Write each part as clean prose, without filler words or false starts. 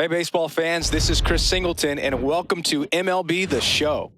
Hey, baseball fans, this is Chris Singleton, and welcome to MLB The Show.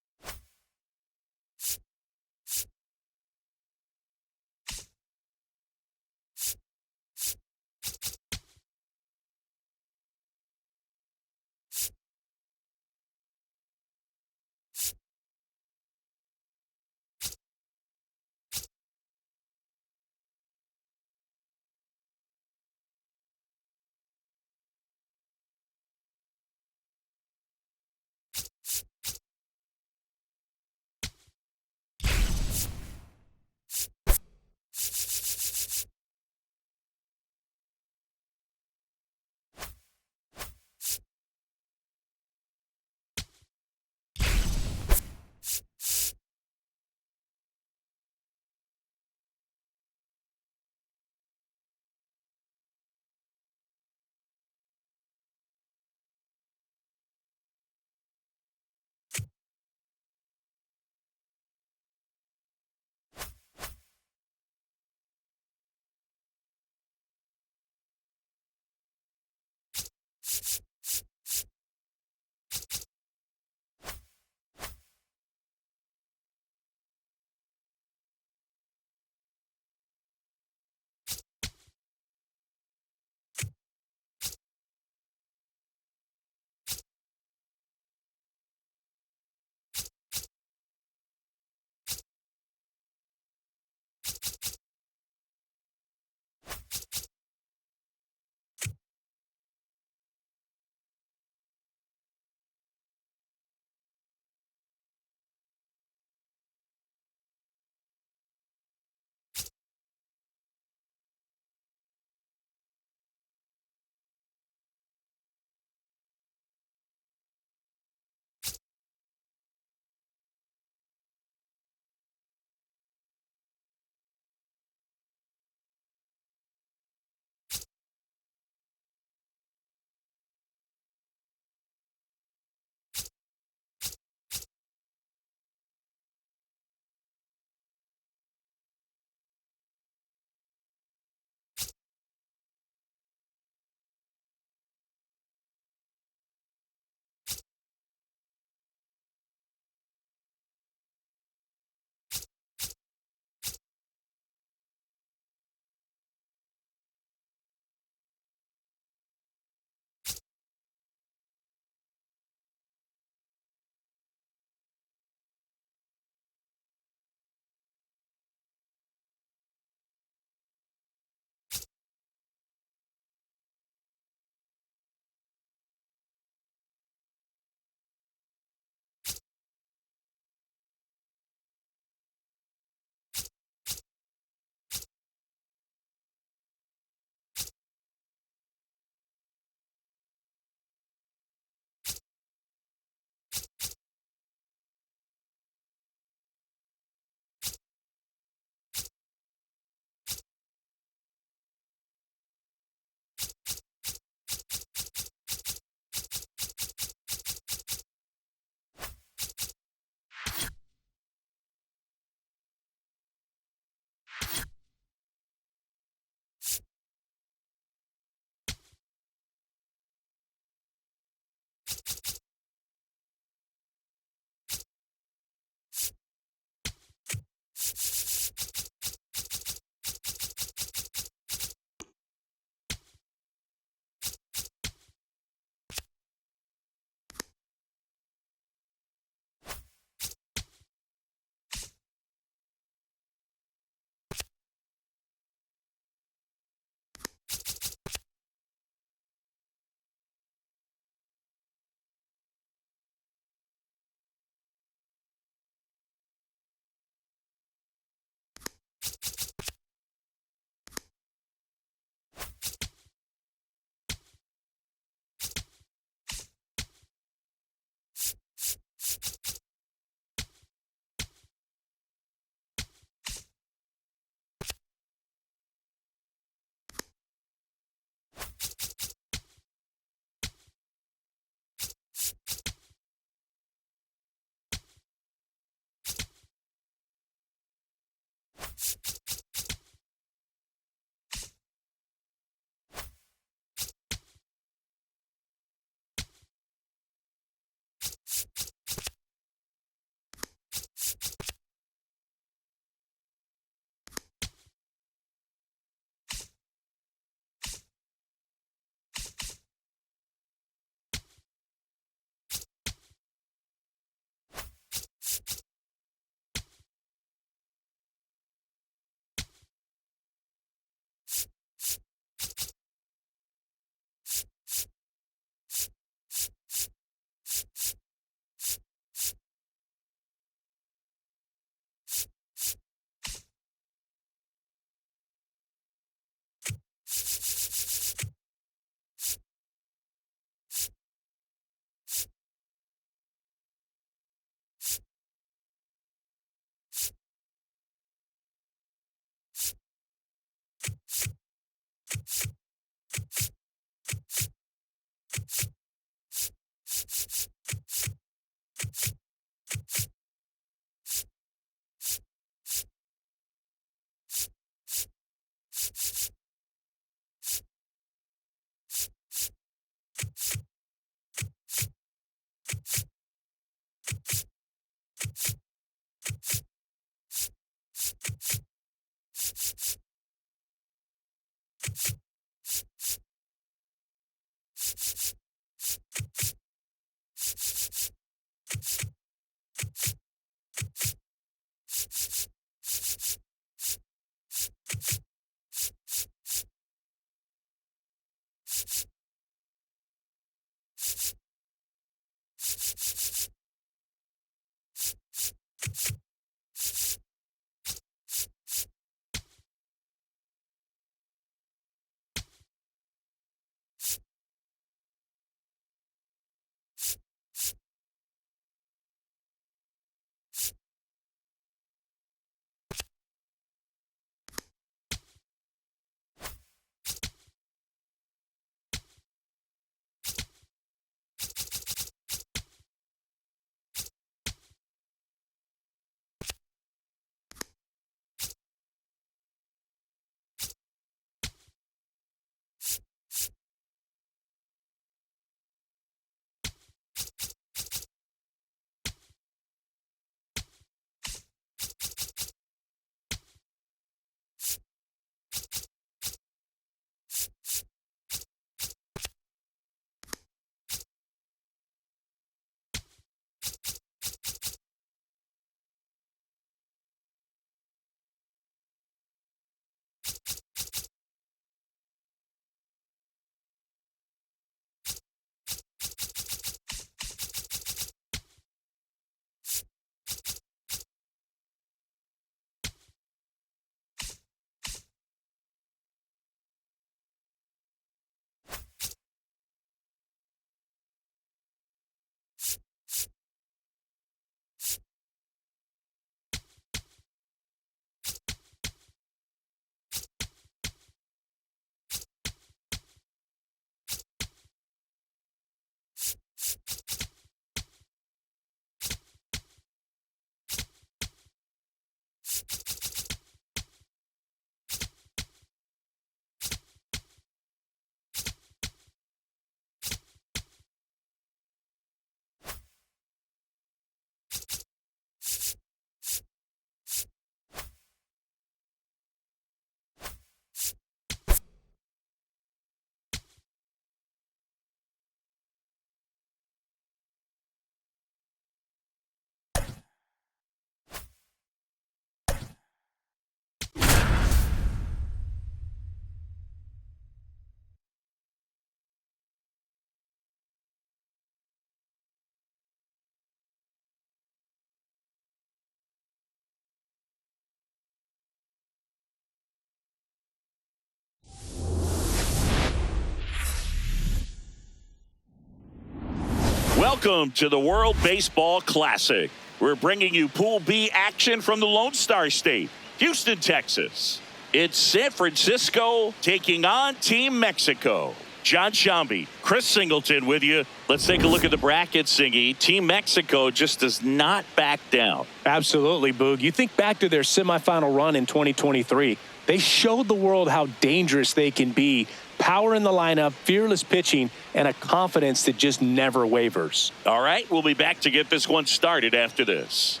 Welcome to the World Baseball Classic. We're bringing you Pool B action from the Lone Star State, Houston, Texas. It's San Francisco taking on Team Mexico. John Shambi, Chris Singleton with you. Let's take a look at the bracket, Singy. Team Mexico just does not back down. Absolutely, Boog. You think back to their semifinal run in 2023. They showed the world how dangerous they can be. Power in the lineup, fearless pitching, and a confidence that just never wavers. All right, we'll be back to get this one started after this.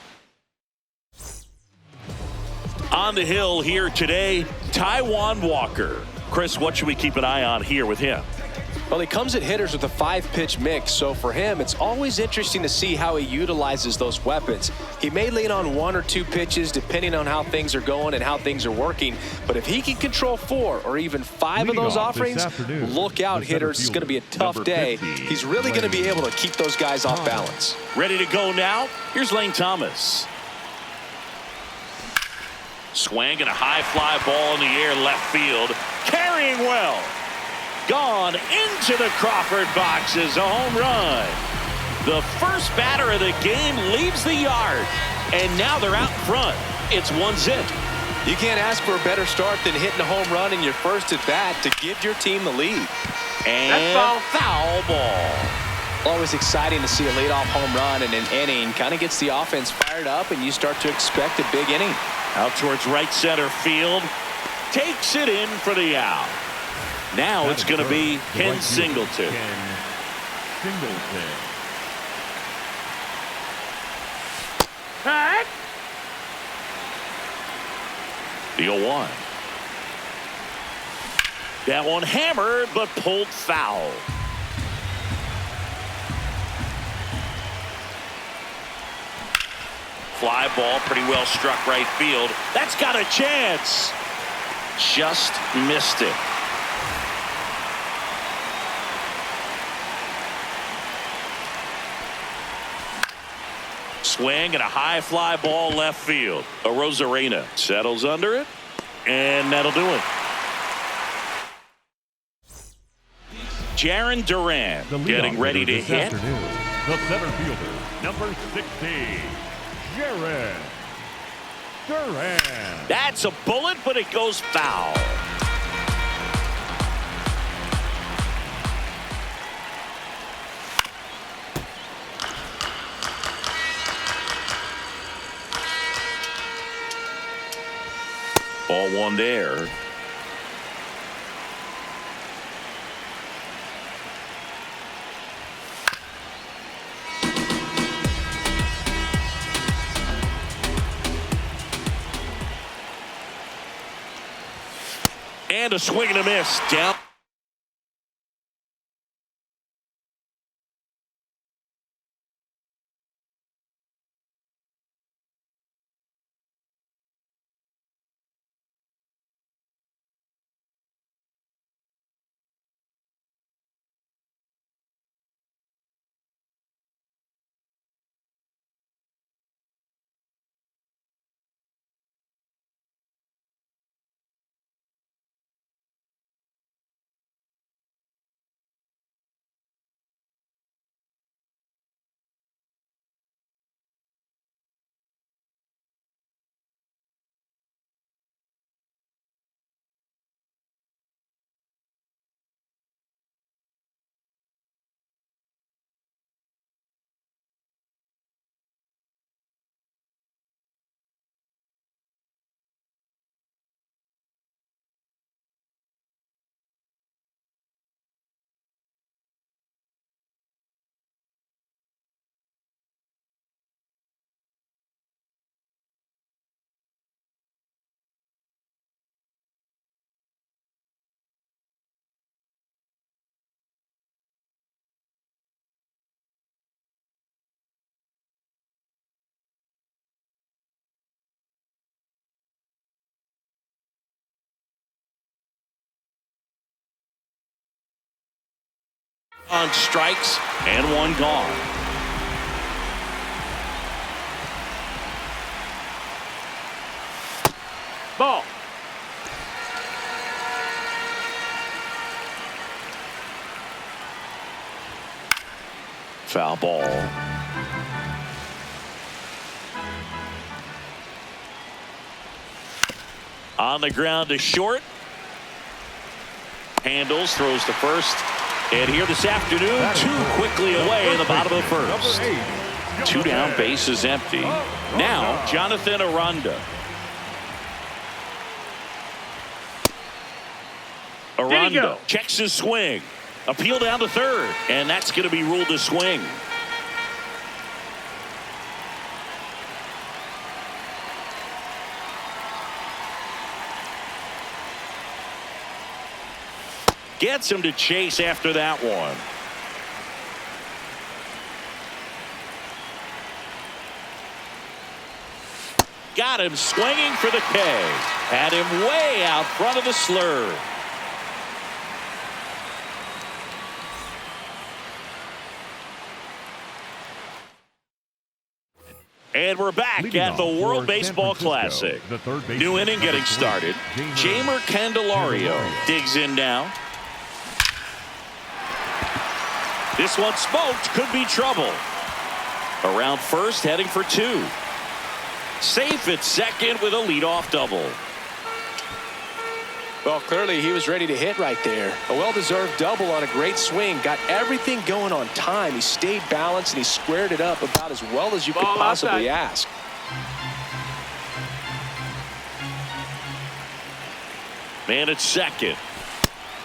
On the hill here today, Taijuan Walker. Chris, what should we keep an eye on here with him? Well, he comes at hitters with a 5-pitch mix, so for him, it's always interesting to see how he utilizes those weapons. He may lean on 1 or 2 pitches depending on how things are going and how things are working, but if he can control 4 or even 5 of those offerings, look out, hitters. It's going to be a tough day. He's really going to be able to keep those guys off balance. Ready to go now? Here's Lane Thomas. Swing and a high fly ball in the air left field. Carrying well. Gone into the Crawford boxes, a home run. The first batter of the game leaves the yard, and now they're out front. It's 1-0. You can't ask for a better start than hitting a home run in your first at bat to give your team the lead. And foul ball. Always exciting to see a leadoff home run in an inning. Kind of gets the offense fired up, and you start to expect a big inning. Out towards right center field. Takes it in for the out. Now it's going to be Ken Singleton. The 0-1. That one hammered, but pulled foul. Fly ball, pretty well struck right field. That's got a chance. Just missed it. Swing and a high fly ball left field. Rosarena settles under it, and that'll do it. Jaron Duran getting ready to hit. The center fielder, number 60, Jaron Duran. That's a bullet, but it goes foul. Ball one there. And a swing and a miss. Down. On strikes and one gone. Ball. Foul ball. On the ground to short. Handles, throws to first. And here this afternoon, too quickly away in the bottom of the first. 2 down, bases empty. Now, Jonathan Aranda. Aranda checks his swing. Appeal down to third, and that's going to be ruled a swing. Gets him to chase after that one. Got him swinging for the K. Had him way out front of the slur. And we're back at the World Baseball Classic. New inning getting started. Jeimer Candelario digs in now. This one smoked, could be trouble. Around first, heading for 2. Safe at second with a leadoff double. Well, clearly he was ready to hit right there. A well-deserved double on a great swing. Got everything going on time. He stayed balanced and he squared it up about as well as you could possibly ask. Man at second.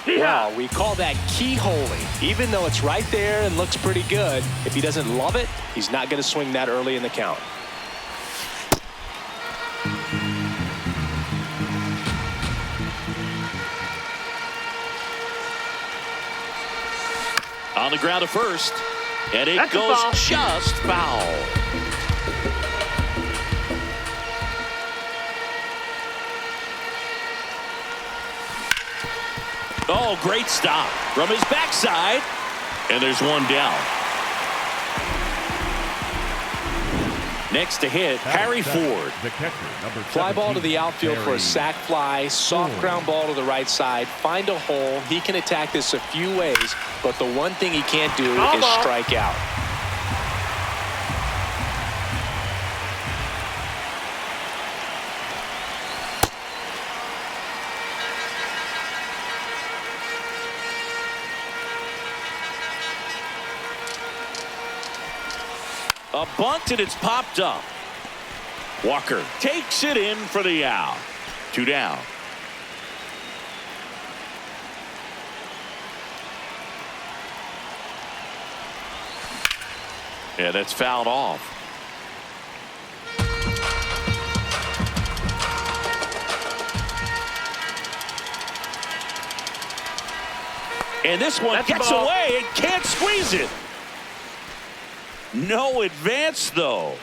Wow, we call that keyholing. Even though it's right there and looks pretty good, if he doesn't love it, he's not going to swing that early in the count. On the ground to first, and it goes just foul. Oh, great stop from his backside, and there's one down. Next to hit, Harry Ford. The catcher, number Fly ball to the outfield for a Harry sac fly. Soft ground ball to the right side. Find a hole. He can attack this a few ways, but the one thing he can't do is strike out. A bunt, and it's popped up. Walker takes it in for the out. 2 down. Yeah, that's fouled off. And this one gets away and can't squeeze it. No advance, though.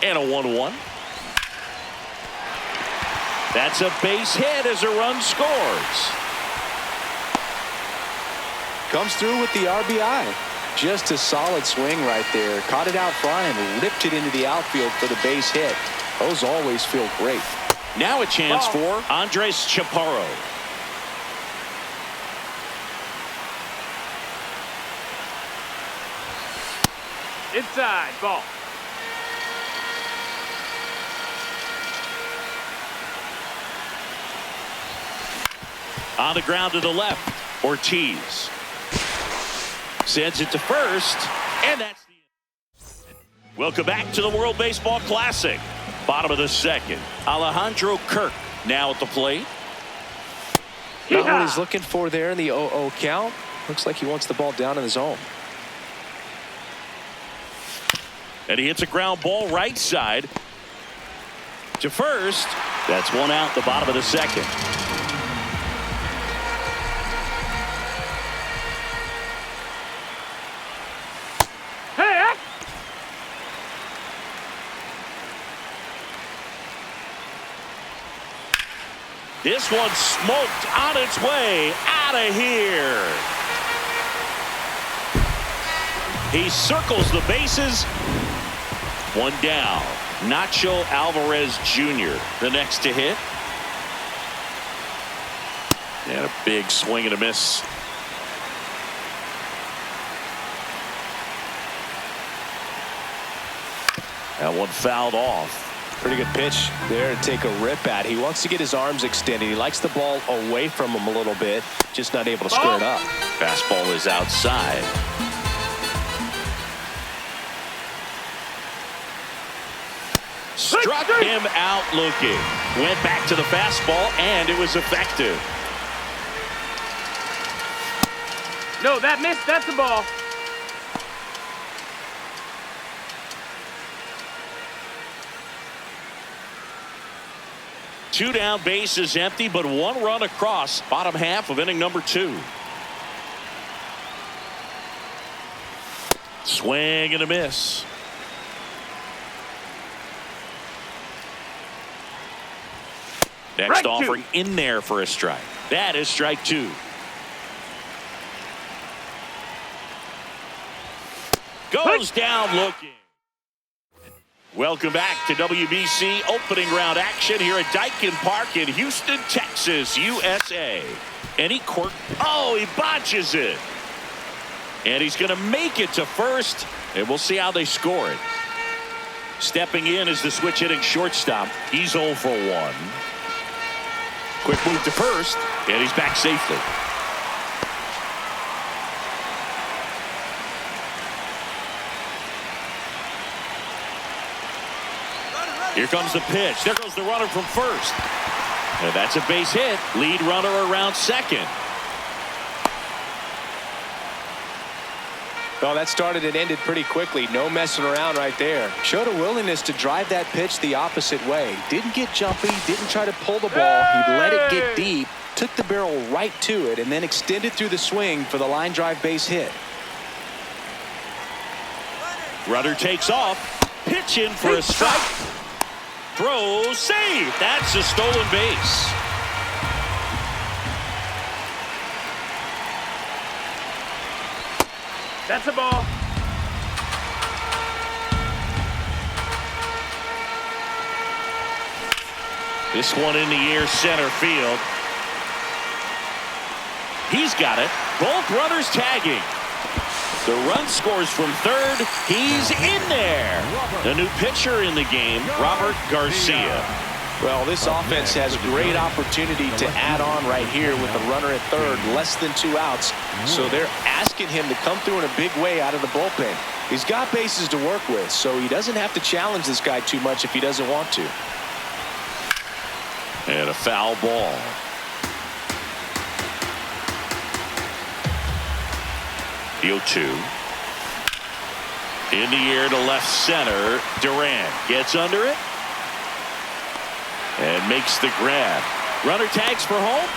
And a 1-1. That's a base hit as a run scores. Comes through with the RBI. Just a solid swing right there. Caught it out flying, ripped it into the outfield for the base hit. Those always feel great. Now a chance for Andres Chaparro. Inside, ball. On the ground to the left, Ortiz sends it to first, and that's the end. Welcome back to the World Baseball Classic. Bottom of the second. Alejandro Kirk now at the plate. Not what he's looking for there in the 0-0 count. Looks like he wants the ball down in the zone. And he hits a ground ball right side to first. That's one out, the bottom of the second. Hey! This one smoked on its way out of here. He circles the bases. One down. Nacho Alvarez Jr. the next to hit. And a big swing and a miss. That one fouled off. Pretty good pitch there to take a rip at. He wants to get his arms extended. He likes the ball away from him a little bit. Just not able to square it up. Fastball is outside. Struck him out looking. Went back to the fastball, and it was effective. No, that missed. That's the ball. Two down, bases empty, but one run across. Bottom half of inning number 2. Swing and a miss. Next offering in there for a strike. That is strike 2. Goes down looking. Welcome back to WBC opening round action here at Daikin Park in Houston, Texas, USA. And he botches it. And he's going to make it to first, and we'll see how they score it. Stepping in is the switch hitting shortstop. He's 0 for 1. Quick move to first, and he's back safely. Here comes the pitch. There goes the runner from first. And that's a base hit. Lead runner around second. Well, that started and ended pretty quickly. No messing around right there. Showed a willingness to drive that pitch the opposite way. Didn't get jumpy, didn't try to pull the ball. He let it get deep, took the barrel right to it, and then extended through the swing for the line drive base hit. Runner takes off. Pitch in for a strike. Throw, save. That's a stolen base. That's a ball. This one in the air, center field. He's got it. Both runners tagging. The run scores from third. He's in there. The new pitcher in the game, Robert Garcia. Well, this offense has great opportunity to add on right here with the runner at third, less than 2 outs. So they're asking him to come through in a big way out of the bullpen. He's got bases to work with, so he doesn't have to challenge this guy too much if he doesn't want to. And a foul ball. The 0-2. In the air to left center. Durant gets under it. And makes the grab. Runner tags for home.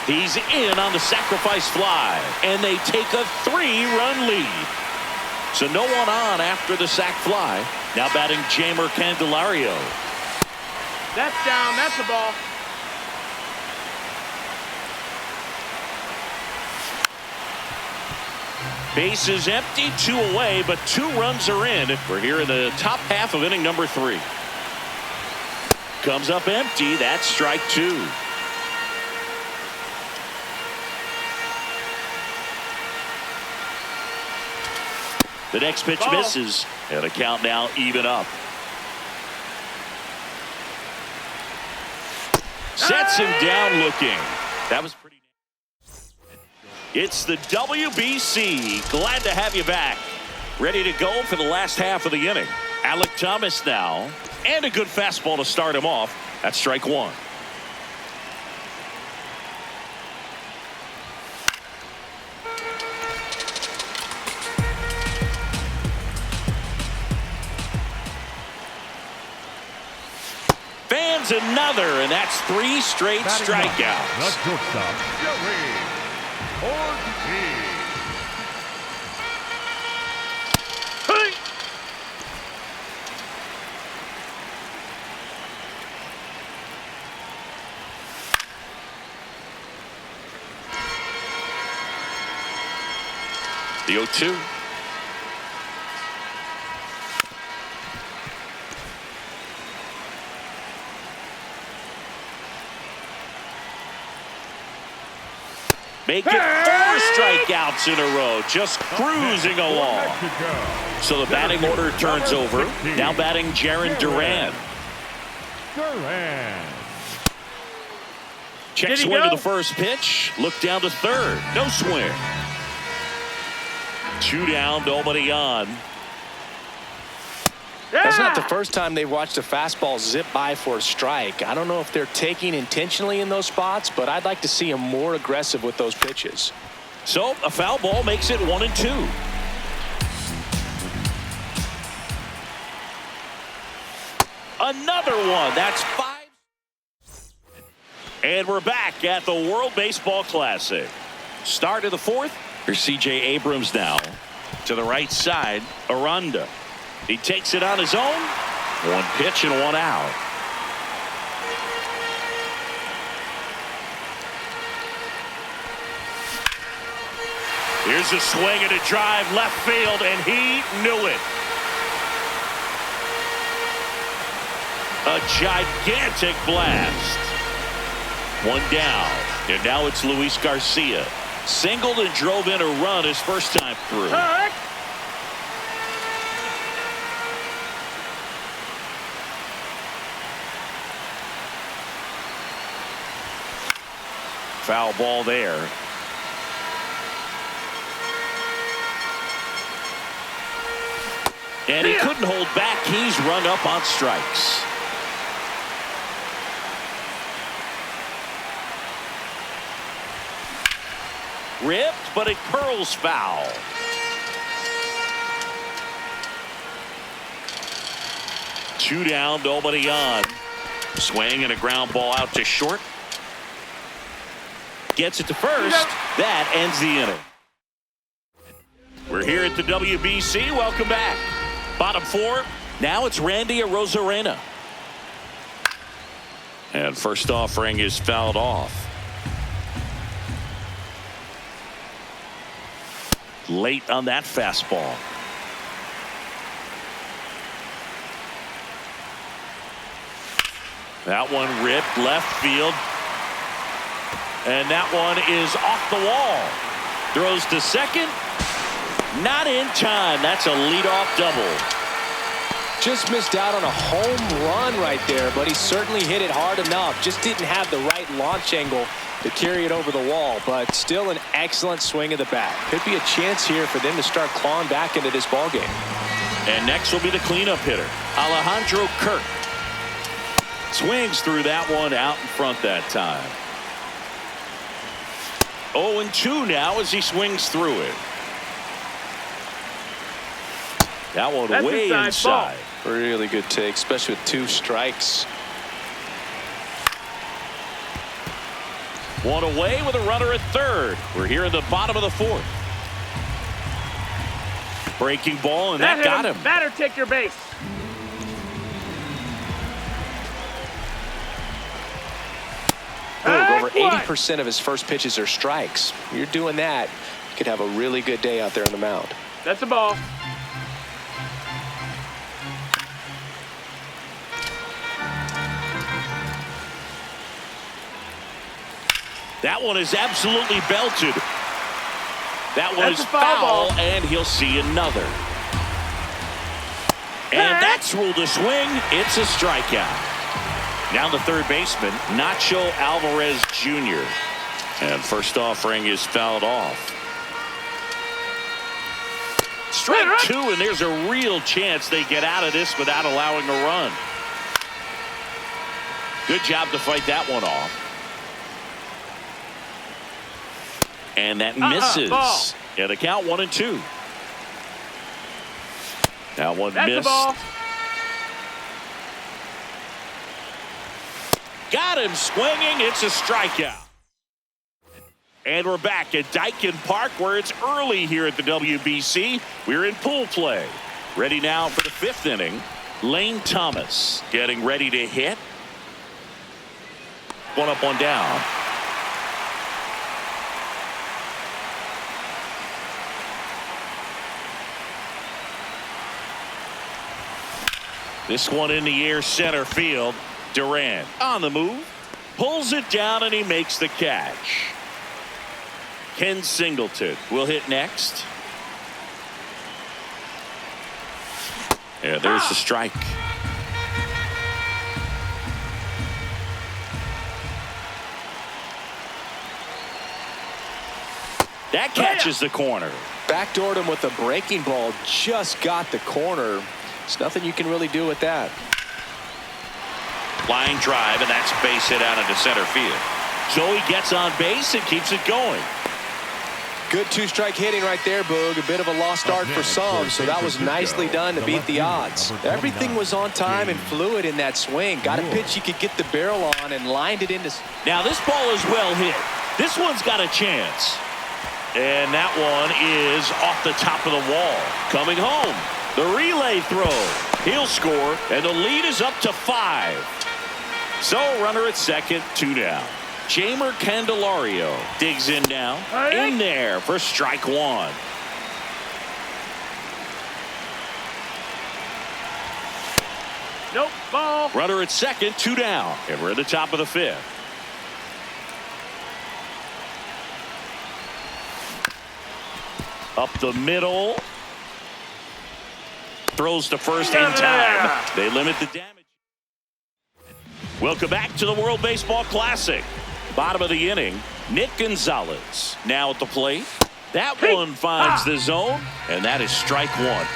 He's in on the sacrifice fly. And they take a 3-run lead. So no one on after the sac fly. Now batting Jeimer Candelario. That's down. That's a ball. Bases empty, 2 away, but 2 runs are in. We're here in the top half of inning number 3. Comes up empty. That's strike 2. The next pitch misses, and the count now even up. Sets him down looking. That was pretty. It's the WBC. Glad to have you back. Ready to go for the last half of the inning. Alec Thomas now. And a good fastball to start him off. That's strike 1. Fans another, and that's 3 straight strikeouts. The shortstop, Jerry Ortiz. Hey! The 0-2. Make it 4 strikeouts in a row, just cruising along. So the batting order turns over. Now batting Jarren Duran. Check swing to the first pitch. Look down to third. No swing. 2 down, nobody on. That's not the first time they've watched a fastball zip by for a strike. I don't know if they're taking intentionally in those spots, but I'd like to see them more aggressive with those pitches. So a foul ball makes it 1-2. Another one. That's 5. And we're back at the World Baseball Classic. Start of the 4th. Here's C.J. Abrams now. To the right side, Aranda. He takes it on his own. 1 pitch and 1 out. Here's a swing and a drive left field, and he knew it. A gigantic blast. 1 down, and now it's Luis Garcia. Singled and drove in a run his first time through. Foul ball there. And he couldn't hold back. He's rung up on strikes. Ripped, but it curls foul. Two down, nobody on. Swing and a ground ball out to short. Gets it to first. That ends the inning. We're here at the WBC. Welcome back. Bottom four. Now it's Randy Arozarena. And first offering is fouled off. Late on that fastball. That one ripped left field. And that one is off the wall. Throws to second. Not in time. That's a leadoff double. Just missed out on a home run right there, but he certainly hit it hard enough. Just didn't have the right launch angle to carry it over the wall, but still an excellent swing of the bat. Could be a chance here for them to start clawing back into this ballgame. And next will be the cleanup hitter, Alejandro Kirk. Swings through that one out in front that time. 0-2 now as he swings through it. That one way inside. Really good take, especially with 2 strikes. One away with a runner at third. We're here in the bottom of the fourth. Breaking ball, and that got him. Batter, take your base. Over 80% of his first pitches are strikes. You're doing that, you could have a really good day out there on the mound. That's a ball. That one is absolutely belted. That one That's is a foul ball. and he'll see another. And that's ruled a swing. It's a strikeout. Now the third baseman, Nacho Alvarez Jr. And first offering is fouled off. Strike 2, and there's a real chance they get out of this without allowing a run. Good job to fight that one off. And that misses. Ball. And the count 1-2. That one That's missed. a ball. Got him swinging. It's a strikeout. And we're back at Daikin Park where it's early here at the WBC. We're in pool play. Ready now for the 5th inning. Lane Thomas getting ready to hit. One up, one down. This one in the air, center field. Durant on the move, pulls it down, and he makes the catch. Ken Singleton will hit next. Yeah, there's the strike. That catches the corner. Backdoored him with a breaking ball, just got the corner. There's nothing you can really do with that. Line drive, and that's base hit out into center field. So he gets on base and keeps it going. Good 2-strike hitting right there, Boog. A bit of a lost start for some, so that was nicely done to beat the odds. Everything was on time and fluid in that swing. Got a pitch he could get the barrel on and lined it into. Now this ball is well hit. This one's got a chance. And that one is off the top of the wall. Coming home. The relay throw. He'll score, and the lead is up to 5. So runner at second, 2 down. Jamer Candelario digs in now. In there for strike 1. Nope, ball. Runner at second, 2 down. And we're at the top of the 5th. Up the middle. Throws to first in time. They limit the damage. Welcome back to the World Baseball Classic. Bottom of the inning. Nick Gonzalez now at the plate. That one finds the zone, and that is strike one.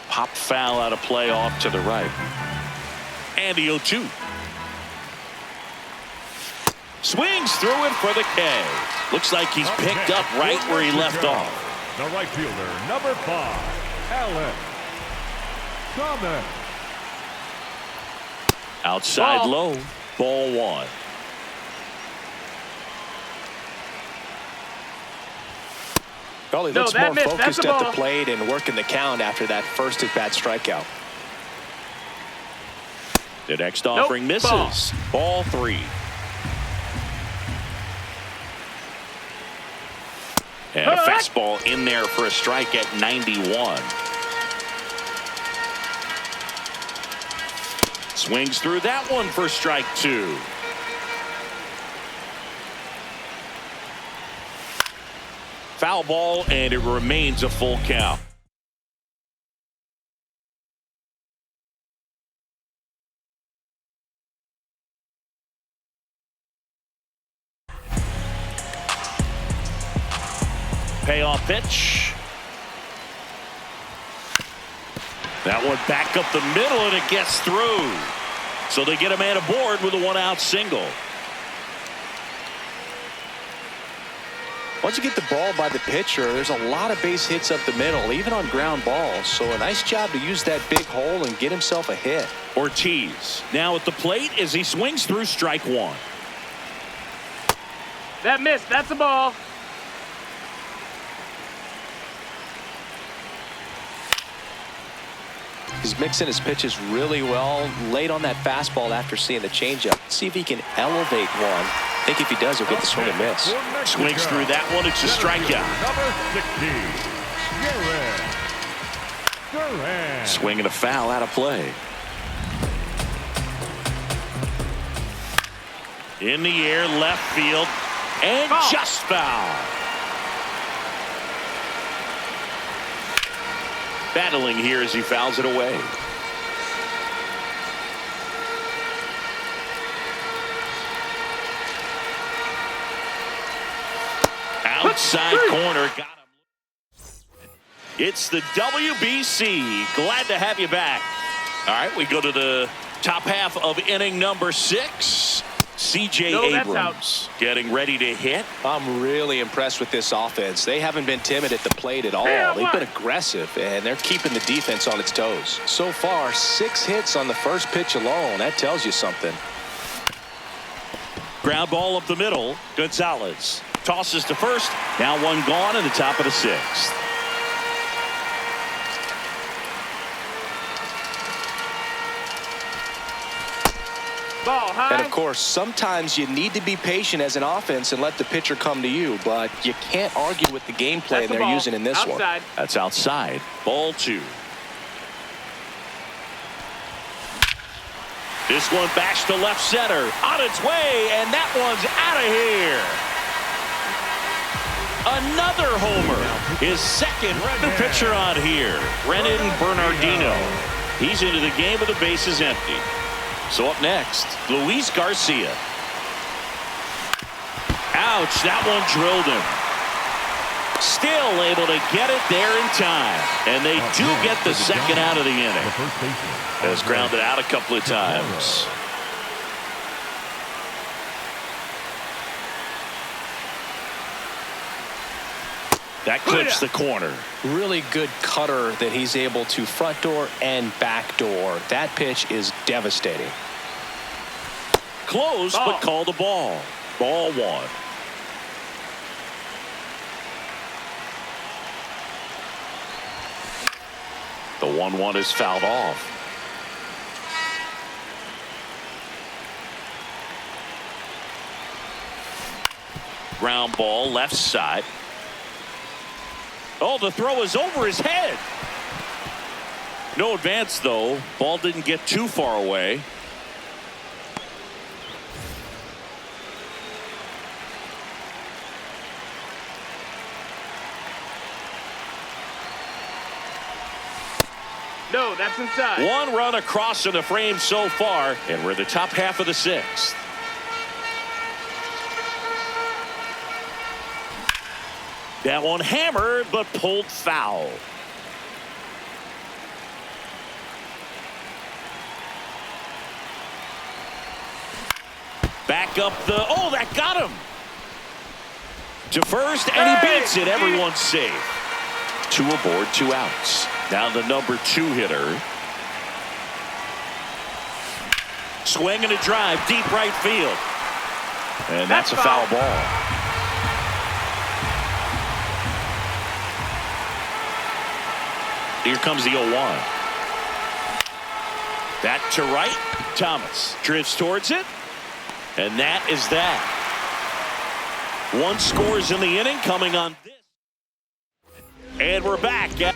Pop foul out of play off to the right. And the 0-2. Swings through it for the K. Looks like he's picked up right where he left off. The right fielder, number 5, Alex Thomas. Outside low, ball one. Well, he looks more focused at the plate and working the count after that first at-bat strikeout. The next offering misses. Ball three. And a fastball in there for a strike at 91. Swings through that one for strike two. Foul ball, and it remains a full count. Payoff pitch. That one back up the middle, and it gets through. So they get a man aboard with a one-out single. Once you get the ball by the pitcher, there's a lot of base hits up the middle, even on ground balls. So a nice job to use that big hole and get himself a hit. Ortiz now at the plate as he swings through strike one. That missed. That's a ball. He's mixing his pitches really well, late on that fastball after seeing the changeup. See if he can elevate one. I think if he does, he'll get the swing and miss. Swings through that one. It's a strikeout. Number 60, Swinging a foul out of play. In the air, left field, and just foul. Battling here as he fouls it away. Outside corner, got him. It's the WBC. Glad to have you back. All right, we go to the top half of inning number 6. C.J. Abrams getting ready to hit. I'm really impressed with this offense. They haven't been timid at the plate at all. They've been aggressive, and they're keeping the defense on its toes. So far, 6 hits on the first pitch alone. That tells you something. Ground ball up the middle. Gonzalez tosses to first. Now one gone in the top of the 6th. Ball high. And of course, sometimes you need to be patient as an offense and let the pitcher come to you, but you can't argue with the game plan they're using in this one. That's outside. Ball 2. This one bashed to left center. On its way, and that one's out of here. Another homer. His second pitcher on here. Brennan Bernardino. He's into the game with the bases empty. So up next, Luis Garcia. Ouch, that one drilled him. Still able to get it there in time. And they do get the second out of the inning. Has grounded out a couple of times. That clips the corner. Really good cutter that he's able to front door and back door. That pitch is devastating. Close, but called a ball. Ball 1. The 1-1 is fouled off. Ground ball left side. Oh, the throw is over his head. No advance, though. Ball didn't get too far away. No, that's inside. One run across in the frame so far, and we're in the top half of the sixth. That one hammered, but pulled foul. Back up the, oh, that got him. To first, and he beats it. Everyone's safe. 2 aboard, 2 outs. Now the number 2 hitter. Swing and a drive, deep right field. And that's a foul ball. Here comes the 0-1. That to right. Thomas drifts towards it. And that is that. 1 scores in the inning coming on this. And we're back at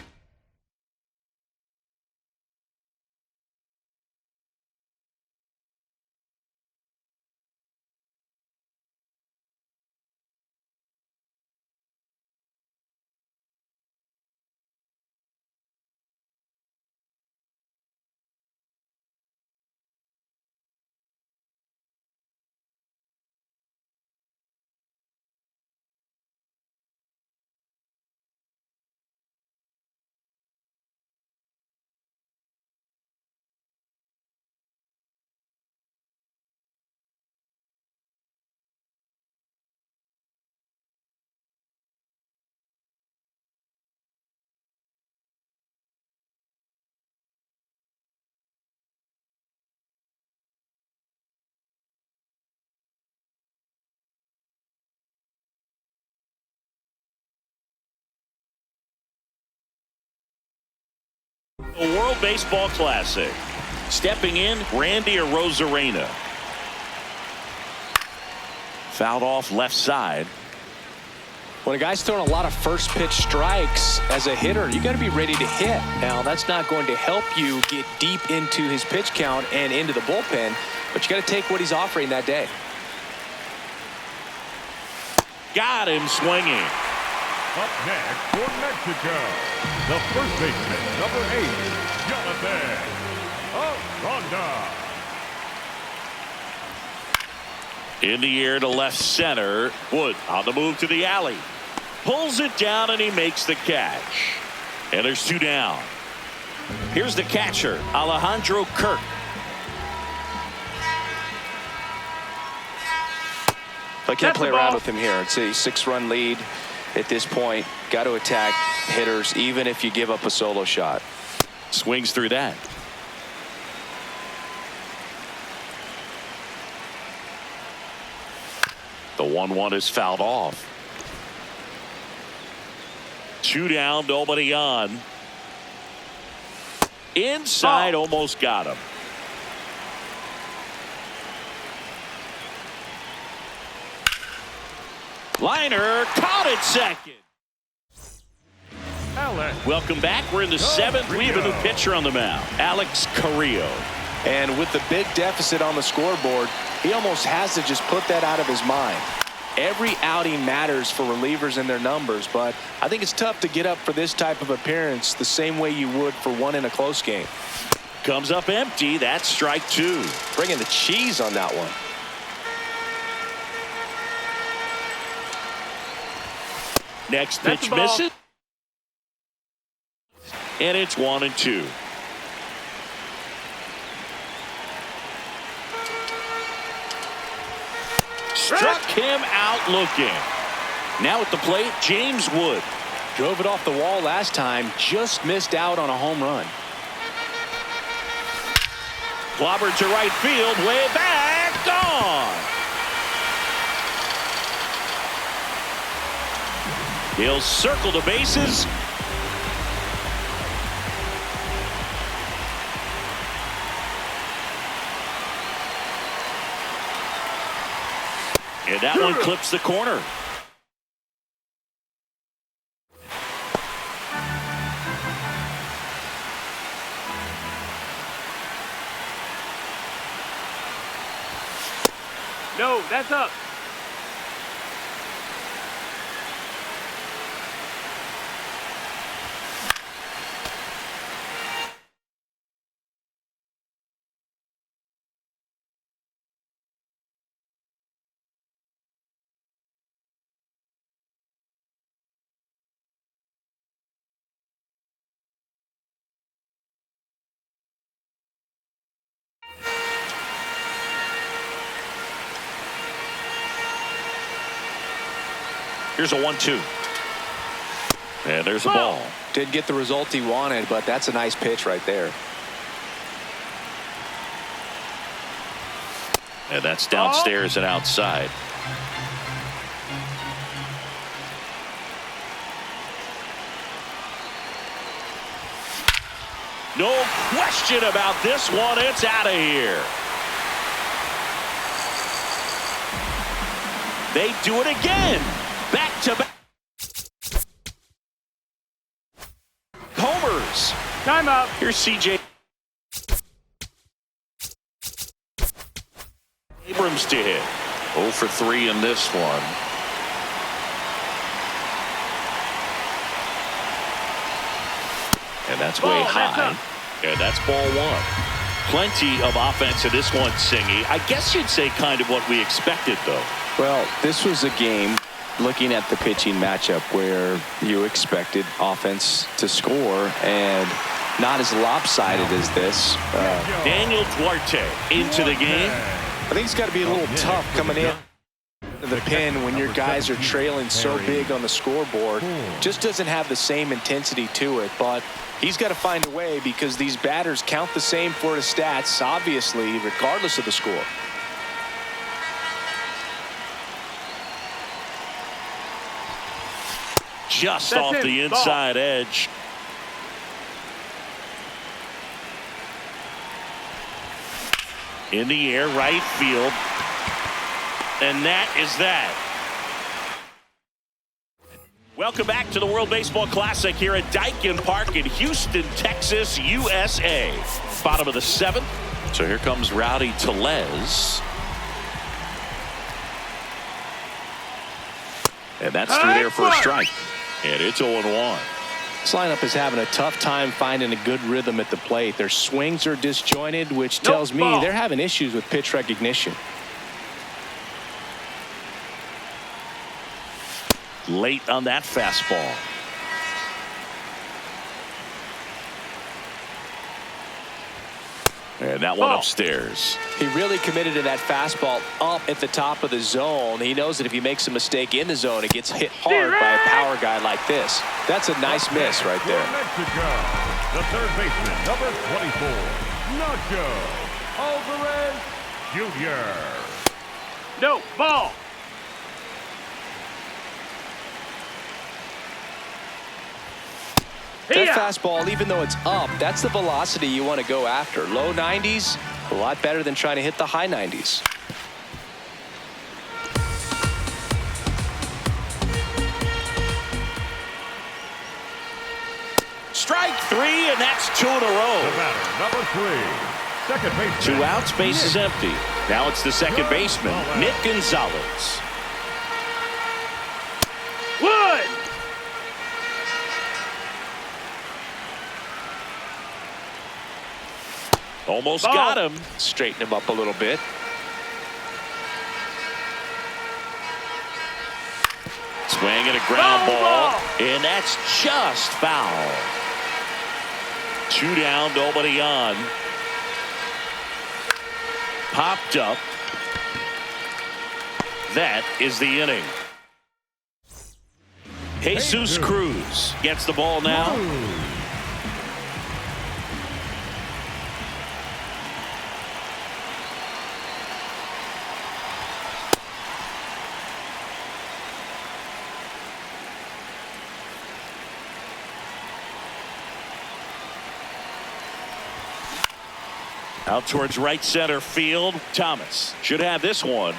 the World Baseball Classic. Stepping in, Randy Arozarena. Fouled off left side. When a guy's throwing a lot of first pitch strikes as a hitter, you got to be ready to hit. Now, that's not going to help you get deep into his pitch count and into the bullpen, but you got to take what he's offering that day. Got him swinging. Up next for Mexico, the first baseman, number 8, Jonathan Aranda. In the air to left center. Wood on the move to the alley. Pulls it down and he makes the catch. And there's 2 down. Here's the catcher, Alejandro Kirk. I can't play around with him here. It's a 6-run lead at this point. Got to attack hitters even if you give up a solo shot. Swings through that. The 1-1 is fouled off. 2 down, nobody on. Inside, almost got him. Liner caught it second. Welcome back. We're in the 7th. We have a new pitcher on the mound, Alex Carrillo. And with the big deficit on the scoreboard, he almost has to just put that out of his mind. Every outing matters for relievers and their numbers, but I think it's tough to get up for this type of appearance the same way you would for one in a close game. Comes up empty. That's strike 2. Bringing the cheese on that one. Next pitch misses. And it's 1-2. Struck him out looking. Now at the plate, James Wood. Drove it off the wall last time. Just missed out on a home run. Clobbered to right field. Way back. Gone. He'll circle the bases. And that one clips the corner. No, that's up. Here's a 1-2. And there's a ball. Didn't get the result he wanted, but that's a nice pitch right there. And that's downstairs and outside. No question about this one. It's out of here. They do it again. Back to back. Homers. Timeout. Here's CJ Abrams to hit. 0 for 3 in this one. And that's way high. And that's ball 1. Plenty of offense in this one, Singy. I guess you'd say kind of what we expected, though. Well, this was a game, looking at the pitching matchup, where you expected offense to score, and not as lopsided as this. Daniel Duarte into the game. I think it's got to be a little tough coming in the pin when your guys are trailing so big on the scoreboard. Just doesn't have the same intensity to it, but he's got to find a way, because these batters count the same for his stats, obviously, regardless of the score. Just off the inside edge. In the air, right field. And that is that. Welcome back to the World Baseball Classic here at Daikin Park in Houston, Texas, USA. Bottom of the 7th. So here comes Rowdy Tellez. And that's through there for a strike. And it's 0-1. This lineup is having a tough time finding a good rhythm at the plate. Their swings are disjointed, which tells me they're having issues with pitch recognition. Late on that fastball. And that one upstairs. He really committed to that fastball up at the top of the zone. He knows that if he makes a mistake in the zone, it gets hit hard by a power guy like this. That's a nice miss right there. Mexico, the third baseman, number 24, Nacho Alvarez Jr. No, ball. That fastball, even though it's up, that's the velocity you want to go after. Low 90s, a lot better than trying to hit the high 90s. Strike 3, and that's 2 in a row. The batter, number 3, second baseman. 2 outs, base is empty. Now it's the second baseman, Nick Gonzalez. Wood. Almost got him. Straighten him up a little bit. Swing and a ground ball. And that's just foul. 2 down, nobody on. Popped up. That is the inning. Jesus Cruz gets the ball now. Out towards right center field. Thomas should have this one.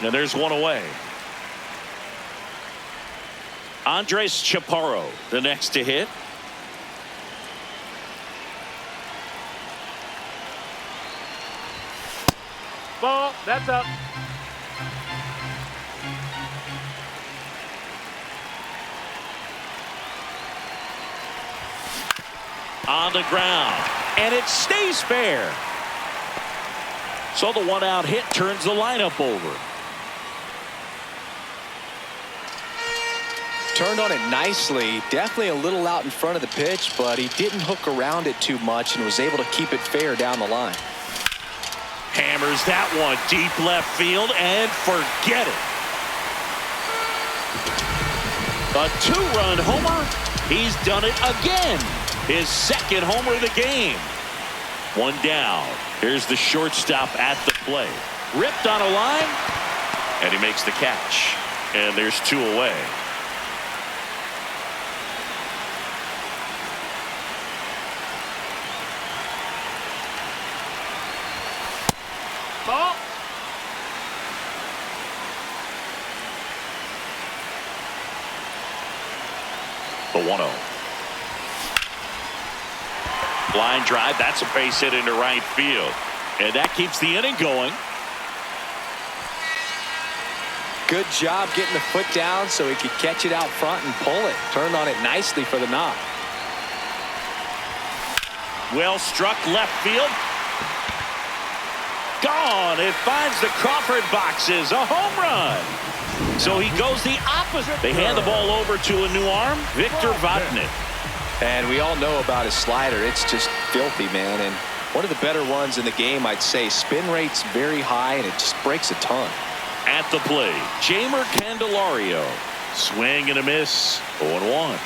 And there's one away. Andres Chaparro, the next to hit. Ball. That's up. On the ground. And it stays fair. So the 1-out hit turns the lineup over. Turned on it nicely. Definitely a little out in front of the pitch, but he didn't hook around it too much and was able to keep it fair down the line. Hammers that one deep left field and forget it. A two-run homer. He's done it again. His second homer of the game. One down. Here's the shortstop at the plate. Ripped on a line, and he makes the catch. And there's two away. Ball. The 1-0. Line drive. That's a base hit into right field. And that keeps the inning going. Good job getting the foot down so he could catch it out front and pull it. Turned on it nicely for the knock. Well struck left field. Gone. It finds the Crawford boxes. A home run. So he goes the opposite. They hand the ball over to a new arm, Victor Vodnik. And we all know about his slider. It's just filthy, man. And one of the better ones in the game, I'd say. Spin rate's very high, and it just breaks a ton. At the plate, Jamer Candelario. Swing and a miss. 0-1.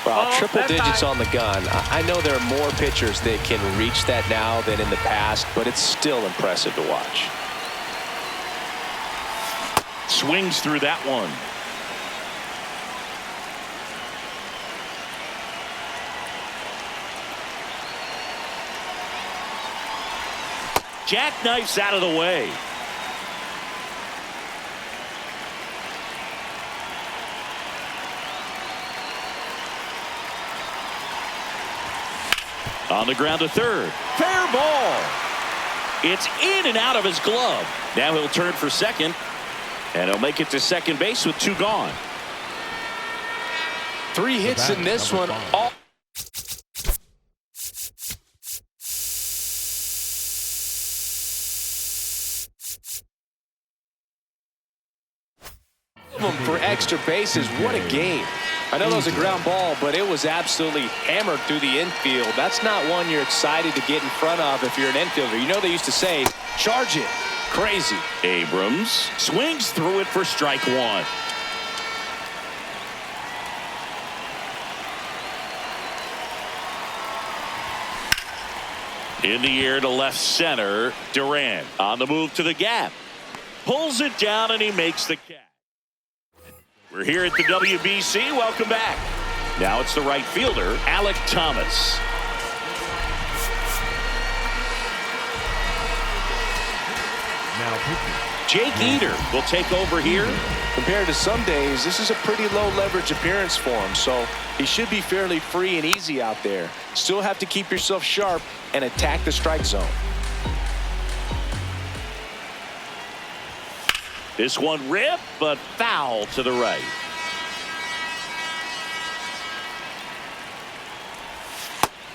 Well, Oh, triple that's digits high. on the gun. I know there are more pitchers that can reach that now than in the past, but it's still impressive to watch. Swings through that one. Jackknifes out of the way. On the ground to third. Fair ball. It's in and out of his glove. Now he'll turn for second. And he'll make it to second base with two gone. 3 hits in this one. All of them for extra bases. What a game. I know that was a ground ball, but it was absolutely hammered through the infield. That's not one you're excited to get in front of if you're an infielder. You know they used to say, charge it. Crazy. Abrams swings through it for strike one. In the air to left center. Durant on the move to the gap. Pulls it down and he makes the catch. We're here at the WBC. Welcome back. Now it's the right fielder, Alec Thomas. Now pitching. Jake Eater will take over here. Compared to some days, this is a pretty low leverage appearance for him, so he should be fairly free and easy out there. Still have to keep yourself sharp and attack the strike zone. This one ripped, but foul to the right.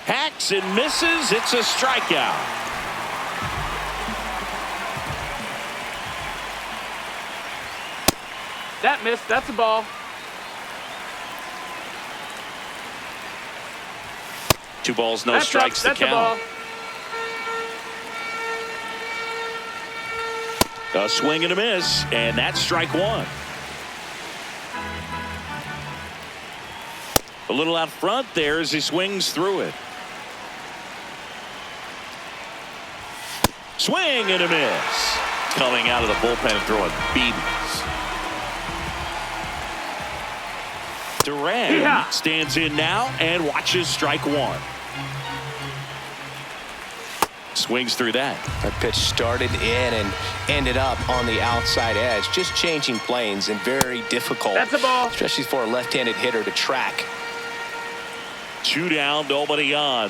Hacks and misses. It's a strikeout. That missed. That's a ball. Two balls, no That's strikes up. to That's a ball. count. A swing and a miss, and that's strike one. A little out front there as he swings through it. Swing and a miss. Coming out of the bullpen and throwing BBs. Durant stands in now and watches strike one. Swings through that. That pitch started in and ended up on the outside edge. Just changing planes and very difficult. That's a ball. Especially for a left-handed hitter to track. Two down, nobody on.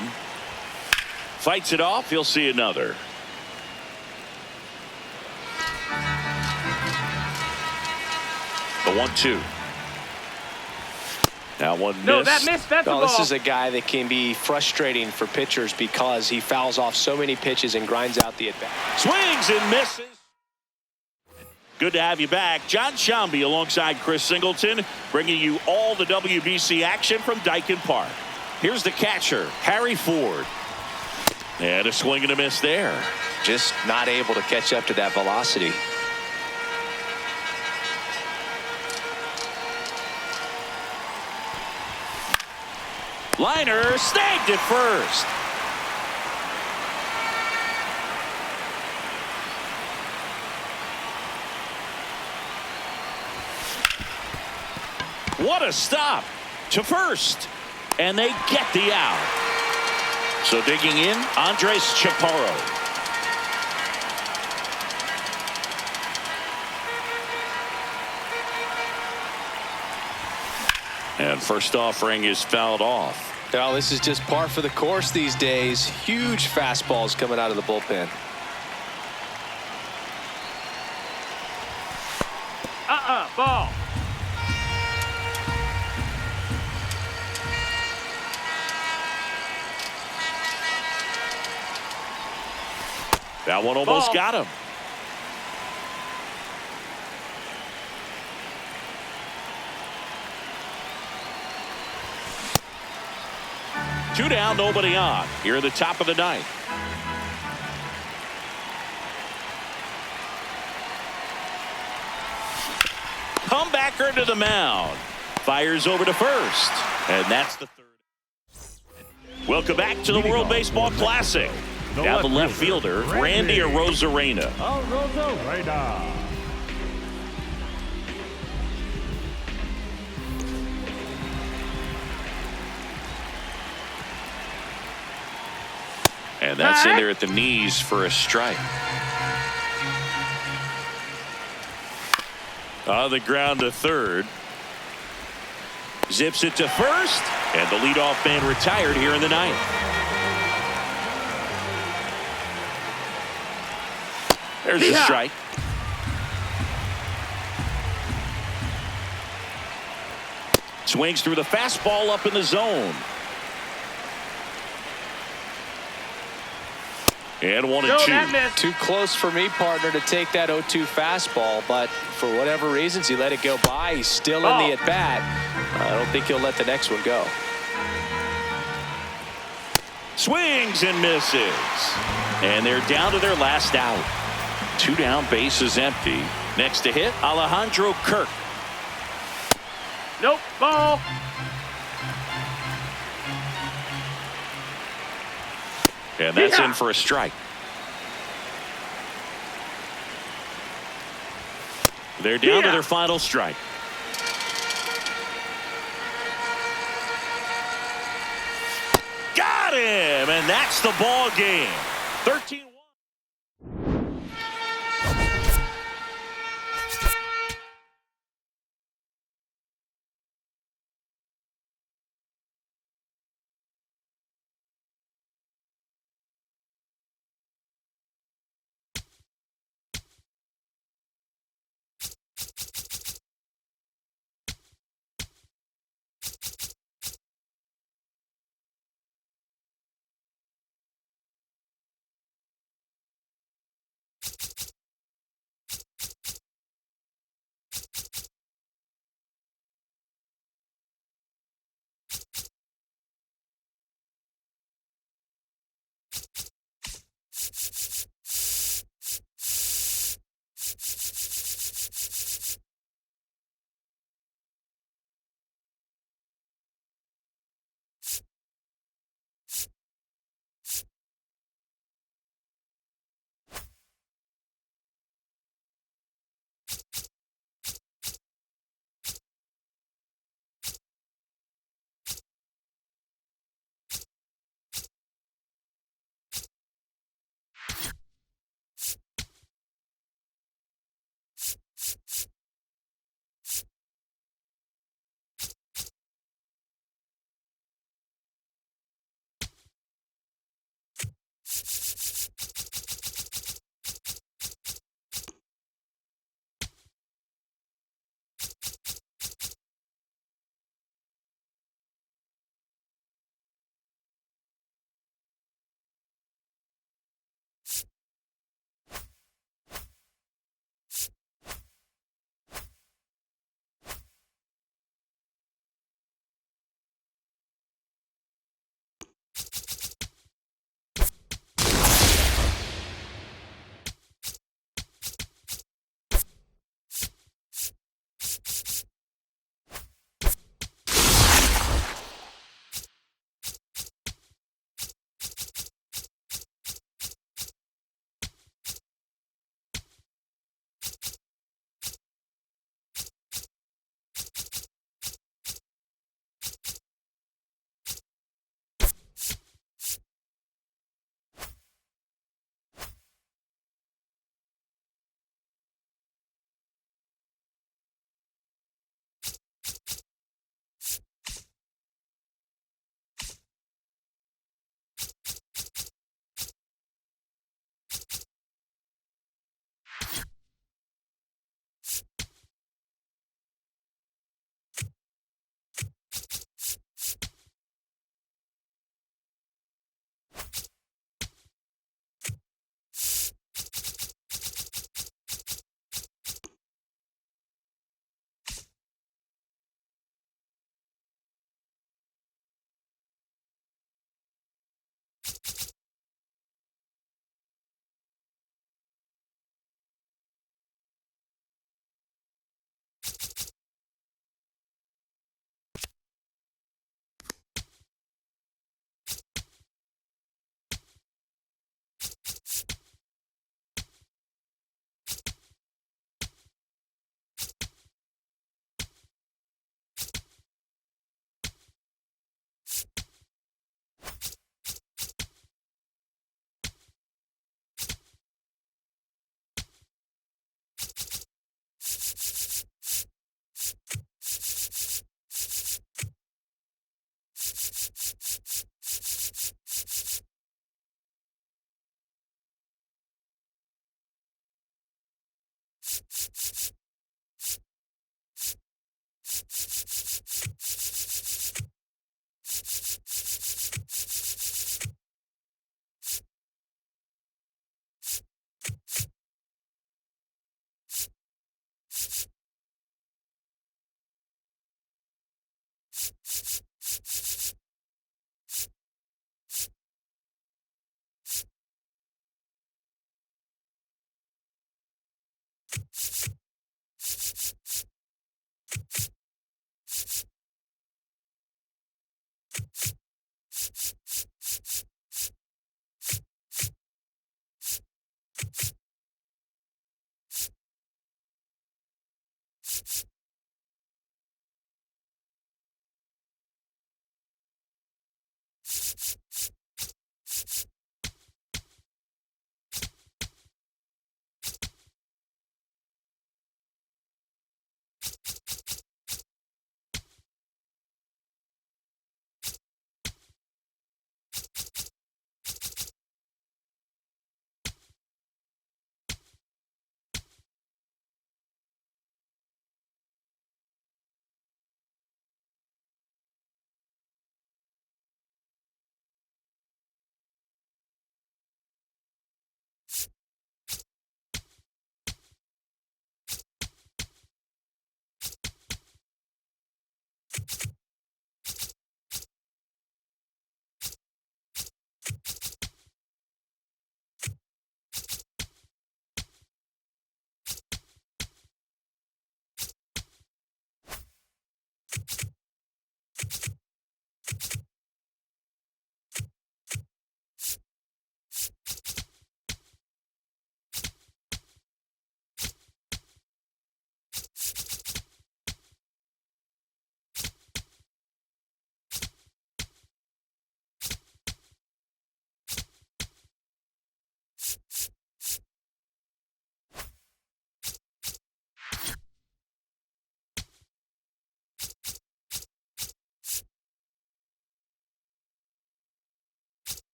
Fights it off. He'll see another. The 1-2. Now one miss. No, that missed. That's a ball. This is a guy that can be frustrating for pitchers because he fouls off so many pitches and grinds out the at-bat. Swings and misses. Good to have you back. John Shambi alongside Chris Singleton, bringing you all the WBC action from Dyken Park. Here's the catcher, Harry Ford. And a swing and a miss there. Just not able to catch up to that velocity. Liner snagged at first. What a stop to first. And they get the out. So digging in, Andres Chaparro. And first offering is fouled off. Well, this is just par for the course these days. Huge fastballs coming out of the bullpen. Ball. That one almost got him. Two down, nobody on. Here in the top of the ninth. Comebacker to the mound. Fires over to first. And that's the third. Welcome back to the World Baseball Classic. Now the left fielder, Randy Arozarena. And that's in there at the knees for a strike. On the ground to third. Zips it to first. And the leadoff man retired here in the ninth. There's a strike. Swings through the fastball up in the zone. And 1-2. Too close for me, partner, to take that 0-2 fastball, but for whatever reasons, he let it go by. He's still in the at-bat. I don't think he'll let the next one go. Swings and misses. And they're down to their last out. Two down, bases empty. Next to hit, Alejandro Kirk. Nope, ball. And that's in for a strike. They're down to their final strike. Got him, and that's the ball game. 13.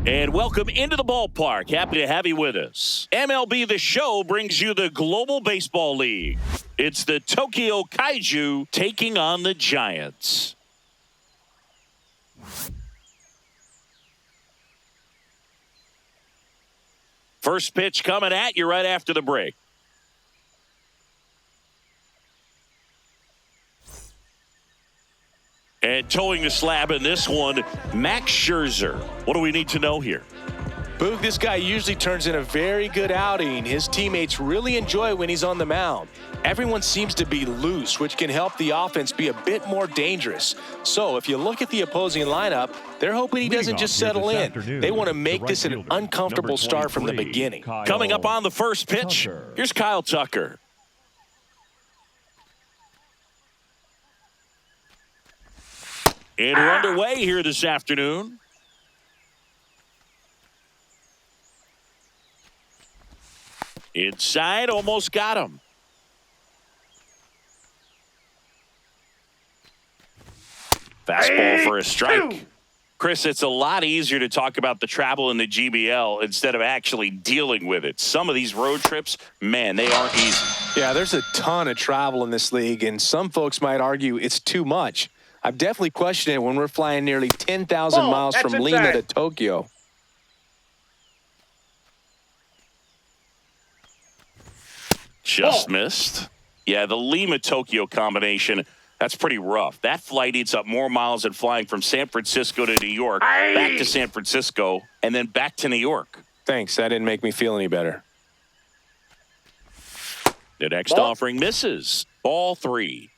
And welcome into the ballpark. Happy to have you with us. MLB The Show brings you the Global Baseball League. It's the Tokyo Kaiju taking on the Giants. First pitch coming at you right after the break. And towing the slab in this one, Max Scherzer. What do we need to know here? Boog, this guy usually turns in a very good outing. His teammates really enjoy when he's on the mound. Everyone seems to be loose, which can help the offense be a bit more dangerous. So if you look at the opposing lineup, they're hoping he doesn't just settle in. They want to make this an uncomfortable start from the beginning. Coming up on the first pitch, here's Kyle Tucker. And we're underway here this afternoon. Inside, almost got him. Fastball for a strike. Chris, it's a lot easier to talk about the travel in the GBL instead of actually dealing with it. Some of these road trips, man, they aren't easy. Yeah, there's a ton of travel in this league, and some folks might argue it's too much. I've definitely questioned it when we're flying nearly 10,000 miles from Lima to Tokyo. Just missed. Yeah, the Lima-Tokyo combination, that's pretty rough. That flight eats up more miles than flying from San Francisco to New York, back to San Francisco, and then back to New York. Thanks. That didn't make me feel any better. The next offering misses. Ball 3.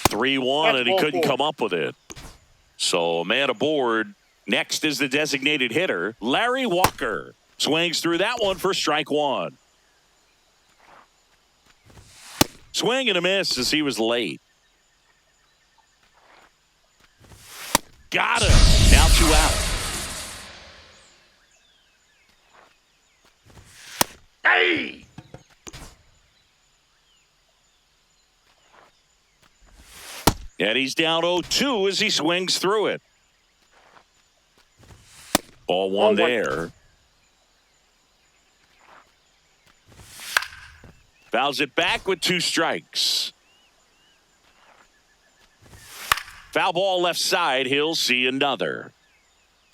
3-1, and he couldn't come up with it. So, man aboard. Next is the designated hitter, Larry Walker. Swings through that one for strike 1. Swing and a miss as he was late. Got him. Now 2 out. Hey! And he's down 0-2 as he swings through it. Ball 1 there. Fouls it back with 2 strikes. Foul ball left side. He'll see another.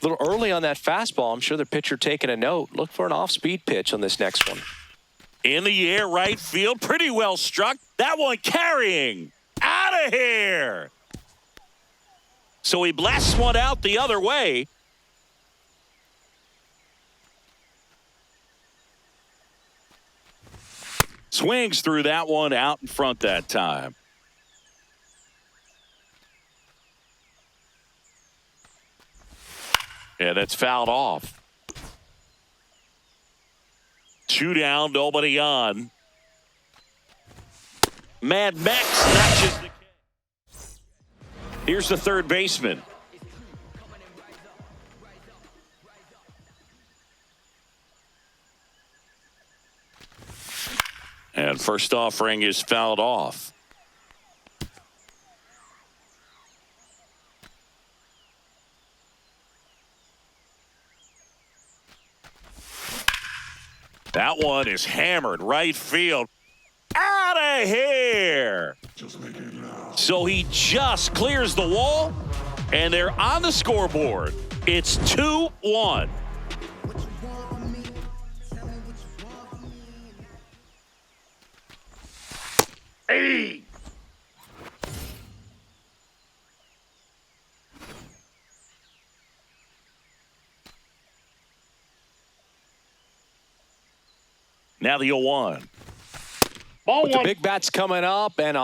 A little early on that fastball. I'm sure the pitcher taking a note. Look for an off-speed pitch on this next one. In the air, right field, pretty well struck. That one carrying. Out of here. So he blasts one out the other way. Swings through that one out in front that time. Yeah, that's fouled off. 2 down, nobody on. Mad Max notches the catch. Here's the third baseman. And first offering is fouled off. That one is hammered right field. Out of here. So he just clears the wall, and they're on the scoreboard. It's 2-1. Hey. Now the 0-1. Ball With one. the big bats coming up and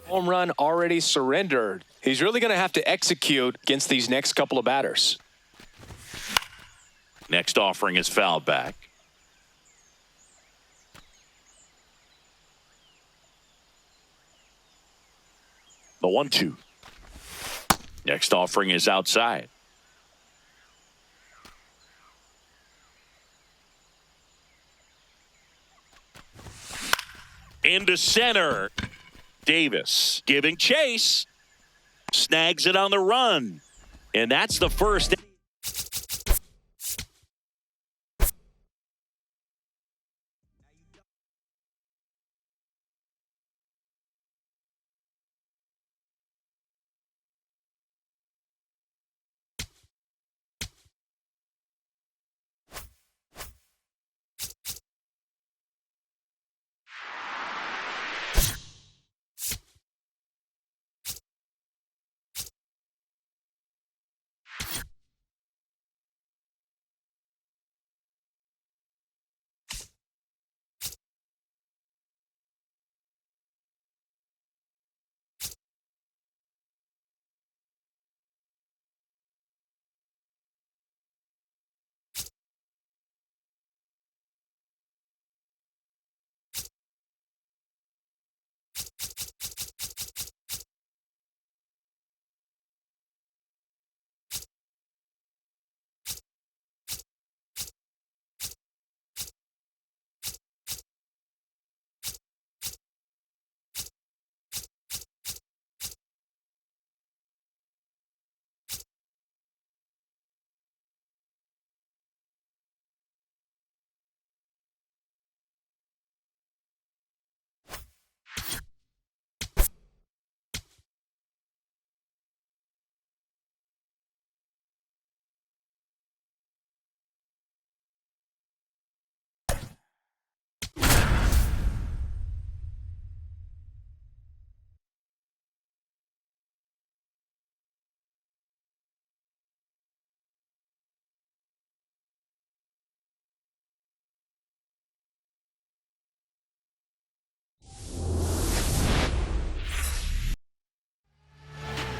home run already surrendered. He's really going to have to execute against these next couple of batters. Next offering is fouled back. The 1-2. Next offering is outside. Into center. Davis giving chase. Snags it on the run. And that's the first.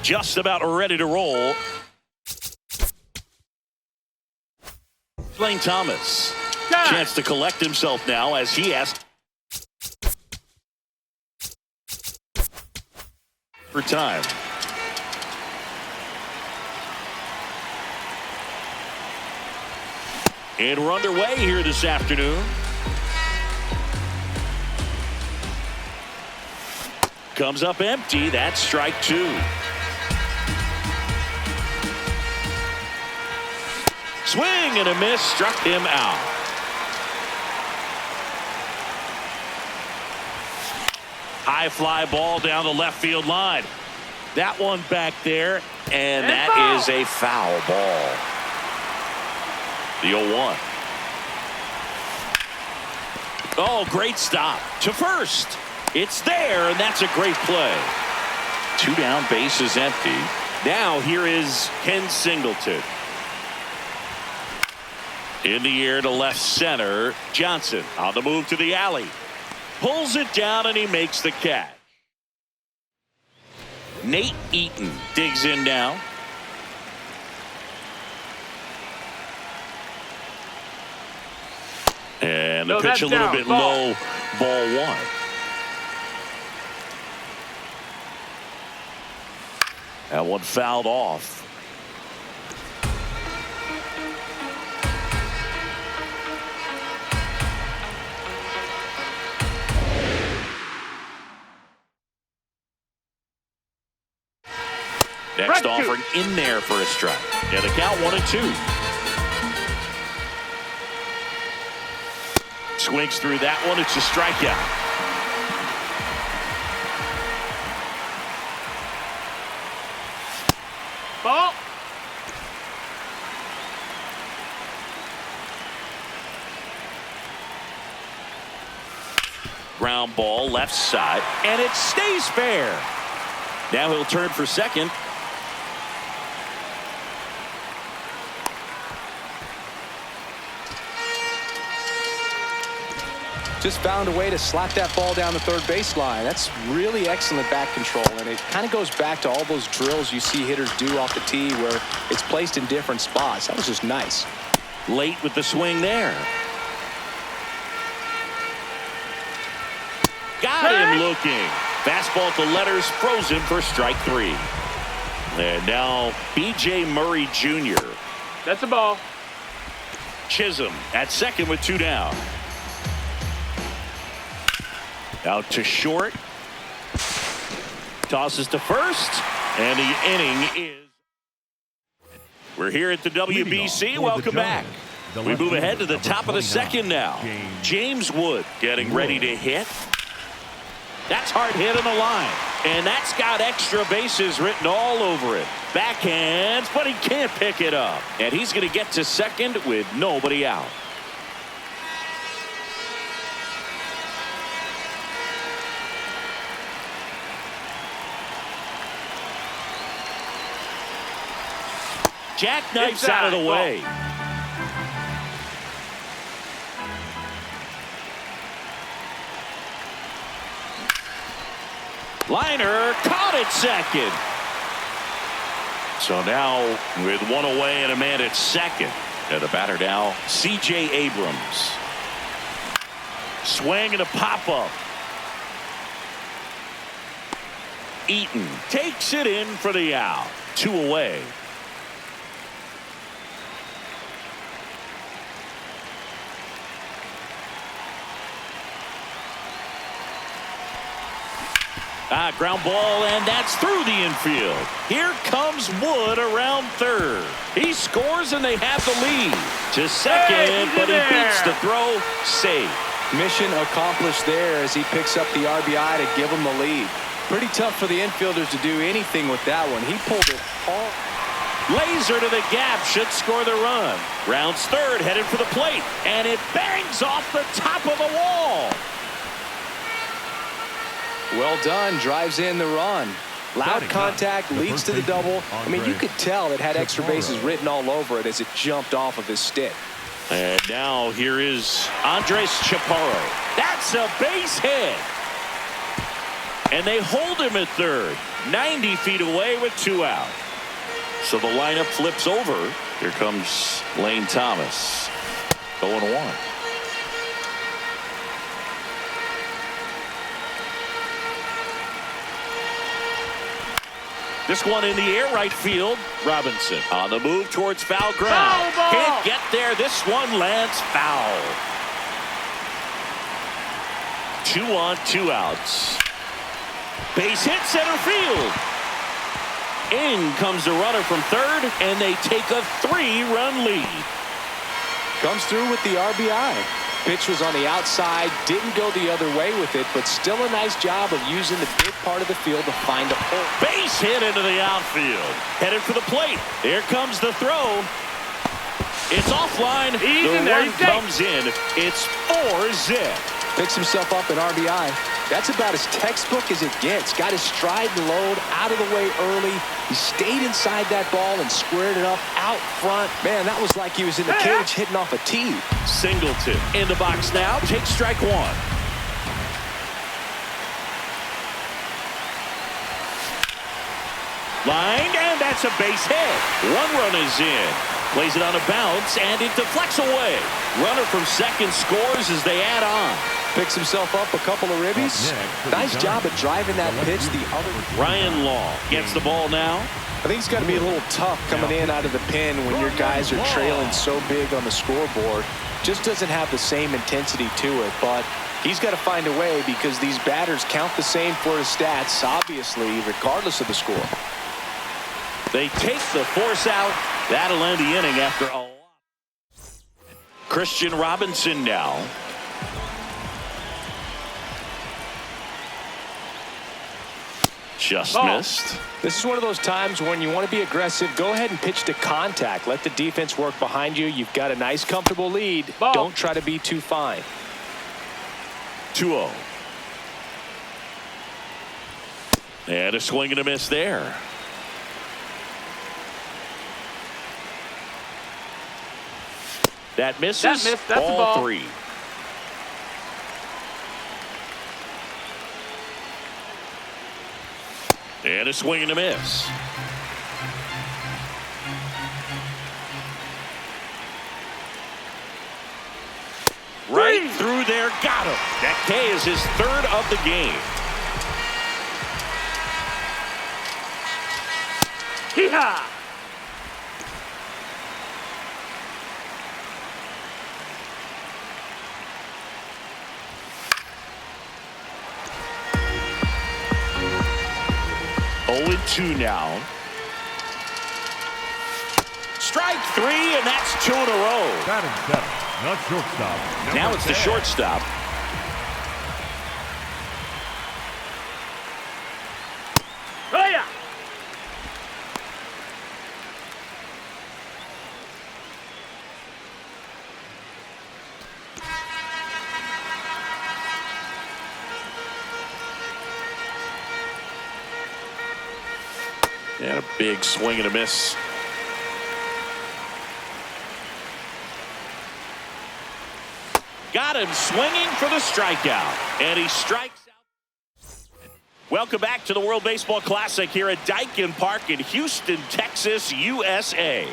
Just about ready to roll. Blaine Thomas. Chance to collect himself now as he asks for time. And we're underway here this afternoon. Comes up empty. That's strike 2. Swing and a miss, struck him out. High fly ball down the left field line. That one back there, and that foul. is a foul ball. The 0-1. Oh, great stop to first. It's there, and that's a great play. 2 down, base is empty. Now here is Ken Singleton. In the air to left center. Johnson on the move to the alley. Pulls it down, and he makes the catch. Nate Eaton digs in now. And the pitch a little bit low. Ball 1. That one fouled off. Next offering in there for a strike. Yeah, the count 1-2. Swings through that one. It's a strikeout. Ball. Ground ball left side, and it stays fair. Now he'll turn for second. Just found a way to slap that ball down the third baseline. That's really excellent bat control, and it kind of goes back to all those drills you see hitters do off the tee where it's placed in different spots. That was just nice. Late with the swing there. Got him looking. Fastball to letters, frozen for strike 3. And now B.J. Murray Jr. That's a ball. Chisholm at second with 2 down. Out to short. Tosses to first. And the inning is. We're here at the WBC. Welcome back. We move ahead to the top of the second now. James Wood getting ready to hit. That's hard hit on the line. And that's got extra bases written all over it. Backhands, but he can't pick it up. And he's going to get to second with nobody out. Jackknifes out of the way. Liner caught it second. So now with 1 away and a man at second. And the batter now, C.J. Abrams. Swing and a pop-up. Eaton takes it in for the out. 2 away. Ground ball, and that's through the infield. Here comes Wood around third. He scores, and they have the lead. To second, but he beats the throw. Safe. Mission accomplished there as he picks up the RBI to give him the lead. Pretty tough for the infielders to do anything with that one. He pulled it hard. Laser to the gap, should score the run. Rounds third, headed for the plate, and it bangs off the top of the wall. Well done, drives in the run. Loud contact, leads to the double. I mean, you could tell it had extra bases written all over it as it jumped off of his stick. And now here is Andres Chaparro. That's a base hit. And they hold him at third, 90 feet away with 2 out. So the lineup flips over. Here comes Lane Thomas. 0-1. This one in the air, right field. Robinson on the move towards foul ground. Foul ball. Can't get there. This one lands foul. 2 on, 2 outs. Base hit center field. In comes the runner from third, and they take a 3-run lead. Comes through with the RBI. Pitch was on the outside, didn't go the other way with it, but still a nice job of using the big part of the field to find a hole. Base hit into the outfield. Headed for the plate. Here comes the throw. It's offline. The run comes in. It's 4-zip. Picks himself up an RBI. That's about as textbook as it gets. Got his stride and load out of the way early. He stayed inside that ball and squared it up out front. Man, that was like he was in the cage hitting off a tee. Singleton in the box now. Takes strike one. Line, and that's a base hit. One run is in. Plays it on a bounce, and it deflects away. Runner from second scores as they add on. Picks himself up a couple of ribbies. Nice job at driving that pitch. Ryan Law gets the ball now. I think it's got to be a little tough coming in out of the pen when your guys are trailing so big on the scoreboard. Just doesn't have the same intensity to it, but he's got to find a way because these batters count the same for his stats, obviously, regardless of the score. They take the force out. That'll end the inning after a lot. Christian Robinson now. Just missed. This is one of those times when you want to be aggressive. Go ahead and pitch to contact. Let the defense work behind you. You've got a nice, comfortable lead. Don't try to be too fine. 2-0. And a swing and a miss there. That misses. That's a ball. 3. And a swing and a miss. Right through there, got him. That K is his third of the game. Hee-haw! Oh, 2 now. Strike 3, and that's 2 in a row. Batting seventh, not shortstop. Now it's the shortstop. Oh, yeah! And a big swing and a miss. Got him swinging for the strikeout. And he strikes out. Welcome back to the World Baseball Classic here at Daikin Park in Houston, Texas, USA.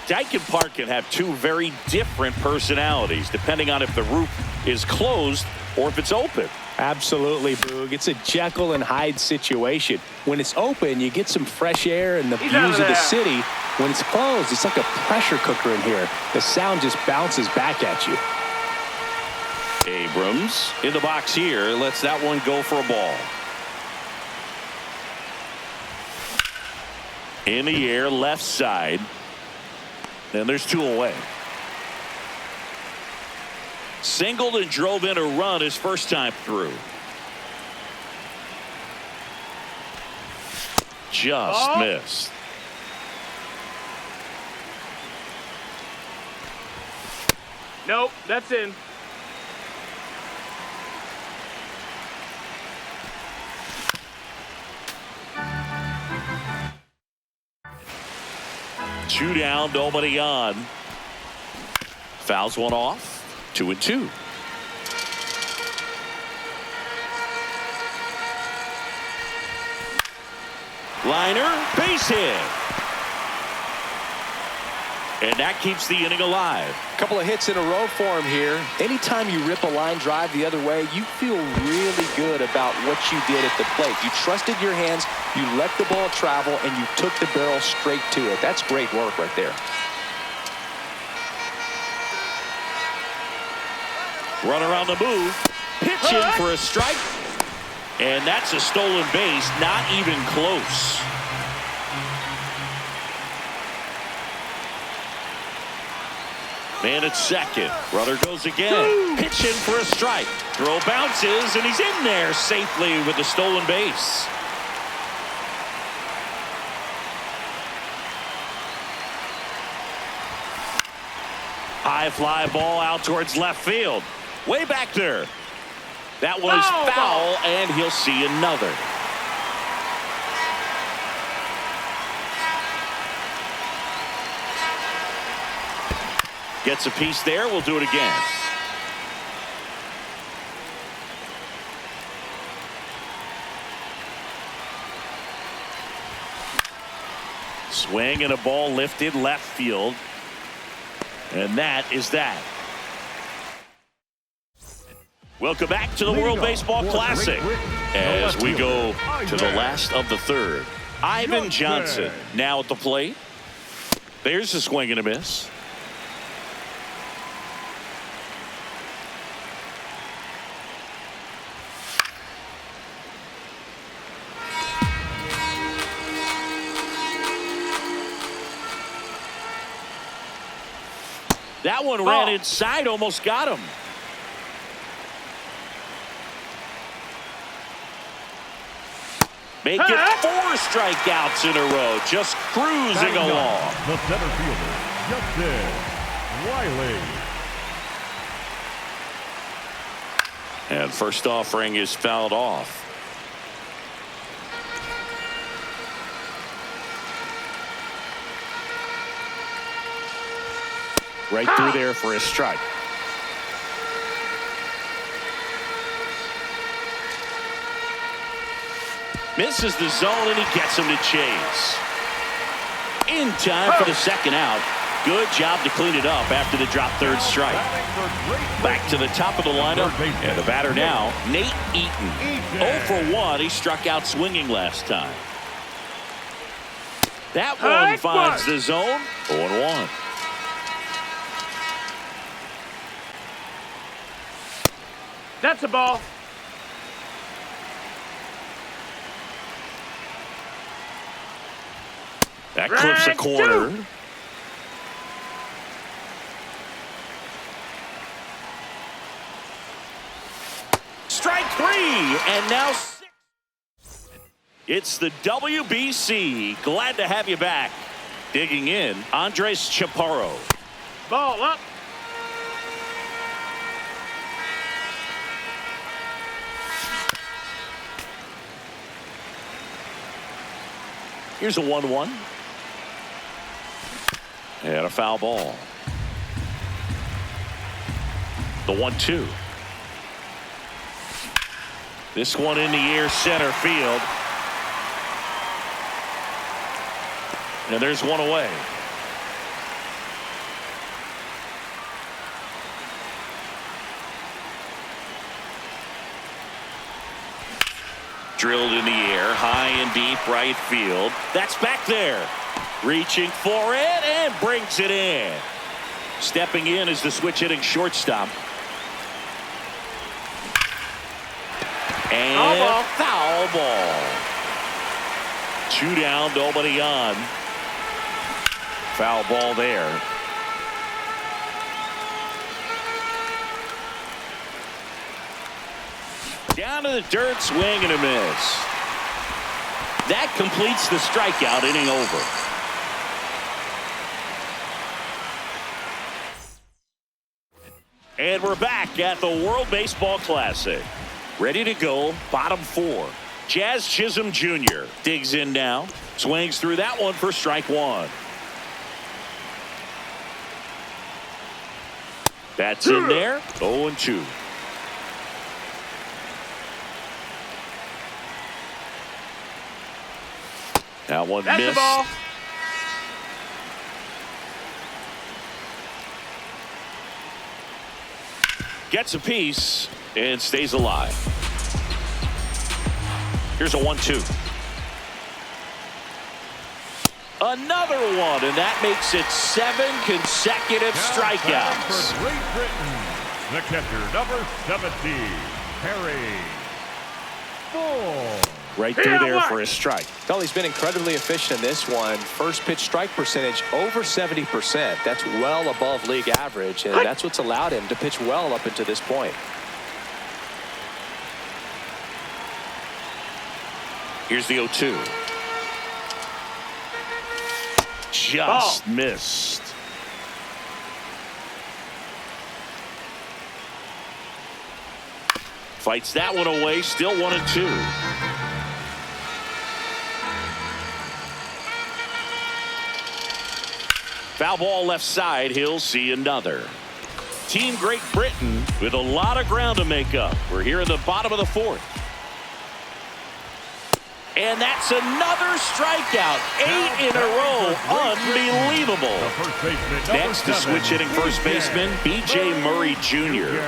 Daikin Park can have two very different personalities depending on if the roof is closed or if it's open. Absolutely, Boog. It's a Jekyll and Hyde situation. When it's open, you get some fresh air and the views of the city. When it's closed, it's like a pressure cooker in here. The sound just bounces back at you. Abrams in the box here. Lets that one go for a ball. In the air, left side. And there's 2 away. Singled and drove in a run his first time through. Just missed. Nope, that's in. Two down, nobody on. Fouls one off. 2-2. Liner, base hit. And that keeps the inning alive. A couple of hits in a row for him here. Anytime you rip a line drive the other way, you feel really good about what you did at the plate. You trusted your hands, you let the ball travel, and you took the barrel straight to it. That's great work right there. Runner on the move. Pitching for a strike. And that's a stolen base. Not even close. Man at second. Runner goes again. Pitching for a strike. Throw bounces, and he's in there safely with the stolen base. High fly ball out towards left field. Way back there. That was foul, and he'll see another. Gets a piece there. We'll do it again. Swing and a ball lifted left field. And that is that. Welcome back to the World Baseball Classic as we go to the last of the third. Ivan Johnson now at the plate. There's a swing and a miss. That one ran inside, almost got him. Make it 4 strikeouts in a row, just cruising along. The center fielder, Justin Riley. And first offering is fouled off. Right through there for a strike. Misses the zone, and he gets him to chase. In time for the second out. Good job to clean it up after the drop third strike. Back to the top of the lineup, and the batter now, Nate Eaton. 0 for 1. He struck out swinging last time. That one finds the zone. 0-1. That's a ball. That clips a corner. Strike 3, and now 6. It's the WBC. Glad to have you back. Digging in, Andres Chaparro. Ball up. Here's a 1-1. And a foul ball. The 1-2. This one in the air, center field. And there's one away. Drilled in the air, high and deep right field. That's back there. Reaching for it and brings it in. Stepping in is the switch hitting shortstop. And foul ball. 2 down, nobody on. Foul ball there. Down to the dirt, swing and a miss. That completes the strikeout, inning over. And we're back at the World Baseball Classic. Ready to go, bottom 4. Jazz Chisholm Jr. digs in now. Swings through that one for strike 1. That's in there. 0-2. That one That's missed. the ball. Gets a piece and stays alive. Here's a 1-2. Another one, and that makes it 7 consecutive strikeouts. For Great Britain, the catcher, number 17, Harry Bull. Right through there for a strike. Well, he's been incredibly efficient in this one. First pitch strike percentage over 70%. That's well above league average, and that's what's allowed him to pitch well up until this point. Here's the 0-2. Just missed. Fights that one away. Still 1-2. Foul ball left side. He'll see another. Team Great Britain with a lot of ground to make up. We're here in the bottom of the fourth. And that's another strikeout. 8 in a row. Unbelievable. Next, the switch hitting first baseman, B.J. Murray Jr.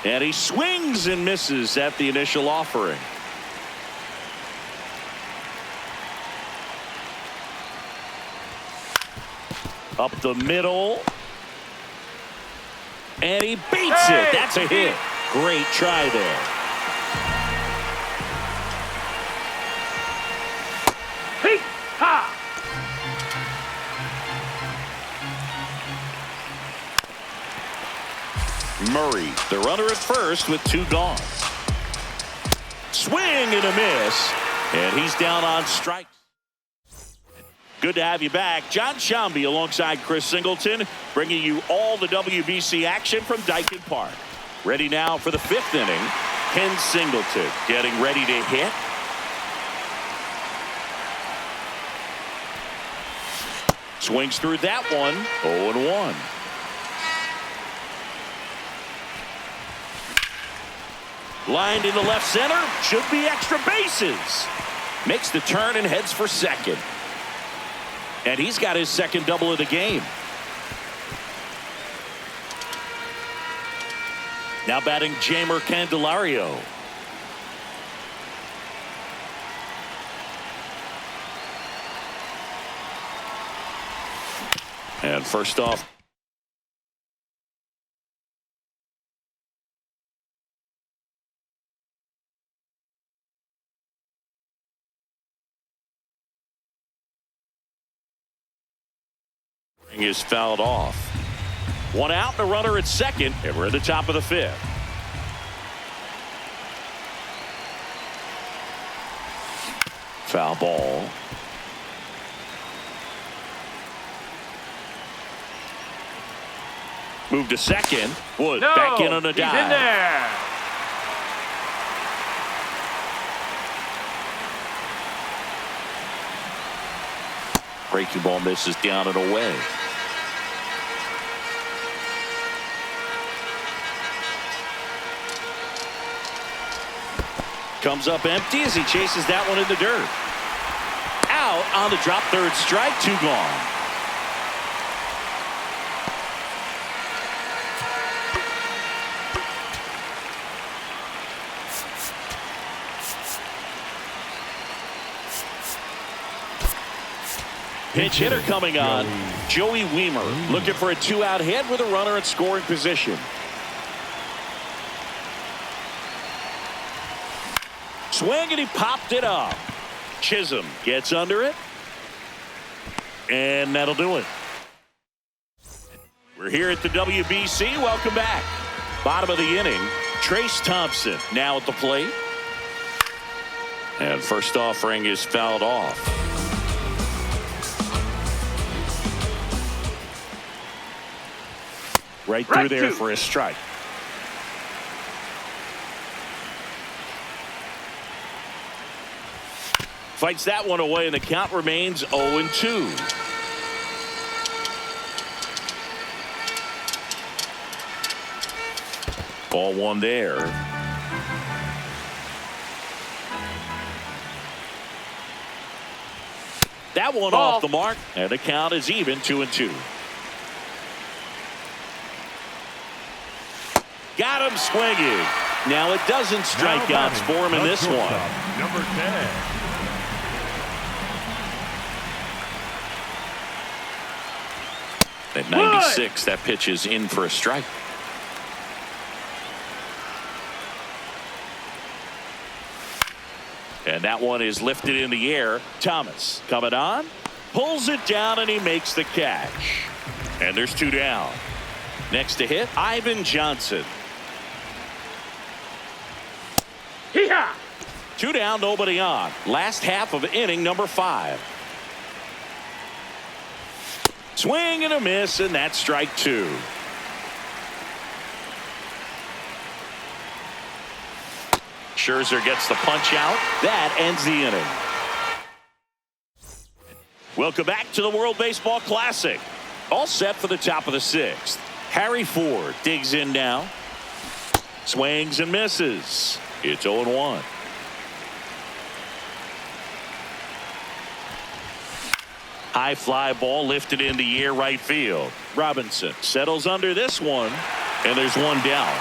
And he swings and misses at the initial offering. Up the middle. And he beats it. That's a hit. Great try there. Murray, the runner at first with 2 gone. Swing and a miss. And he's down on strikes. Good to have you back. John Shambi alongside Chris Singleton, bringing you all the WBC action from Dyken Park. Ready now for the 5th inning. Ken Singleton getting ready to hit. Swings through that one. 0-1. Lined into left center. Should be extra bases. Makes the turn and heads for second. And he's got his second double of the game. Now batting Jeimer Candelario. And first off, is fouled off. 1 out and a runner at second, and we're at the top of the 5th. Foul ball. Move to second. Wood back in on a dive. He's in there. Breaking ball misses down and away. Comes up empty as he chases that one in the dirt. Out on the drop, third strike, 2 gone. Pitch hitter coming on. Joey Wiemer looking for a 2-out hit with a runner at scoring position. Swing and he popped it up. Chisholm gets under it. And that'll do it. We're here at the WBC. Welcome back. Bottom of the inning. Trace Thompson now at the plate. And first offering is fouled off. Right through there for a strike. Fights that one away, and the count remains 0-2. Ball 1 there. That one off the mark, and the count is even 2-2. Got him swinging. Now it doesn't strike outs for him in this one. Number 10. At 96, that pitch is in for a strike. And that one is lifted in the air. Thomas coming on. Pulls it down and he makes the catch. And there's 2 down. Next to hit, Ivan Johnson. Hee-haw! 2 down, nobody on. Last half of inning number 5. Swing and a miss, and that's strike 2. Scherzer gets the punch out. That ends the inning. Welcome back to the World Baseball Classic. All set for the top of the 6th. Harry Ford digs in now. Swings and misses. It's 0-1. High fly ball lifted in the air right field. Robinson settles under this one, and there's 1 down.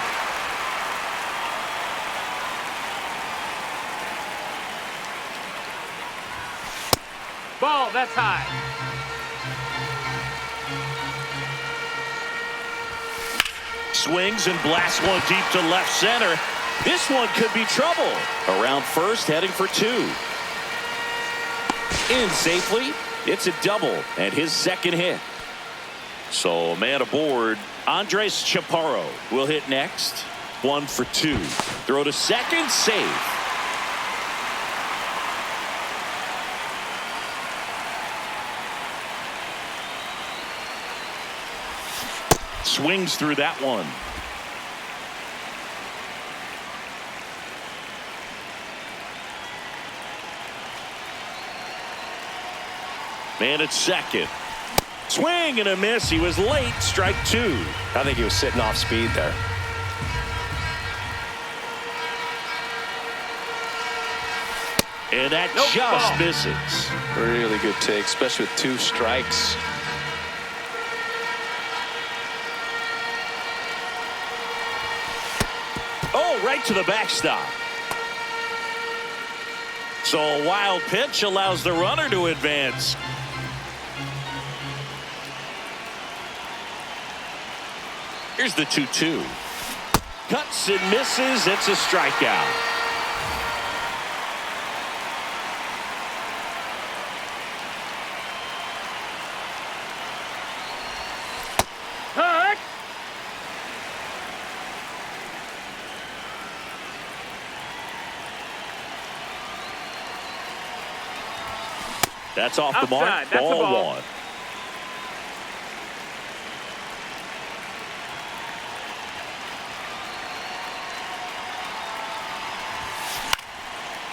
Ball, that's high. Swings and blasts one deep to left center. This one could be trouble. Around first, heading for 2. In safely. It's a double and his second hit. So a man aboard. Andres Chaparro will hit next. 1 for 2. Throw to second, safe. Swings through that one. Man at second. Swing and a miss. He was late. Strike 2. I think he was sitting off speed there. And that just misses. Really good take, especially with 2 strikes. Oh, right to the backstop. So a wild pitch allows the runner to advance. Here's the 2-2. Cuts and misses. It's a strikeout. Hut! That's off the mark. Outside. That's a Ball ball. 1.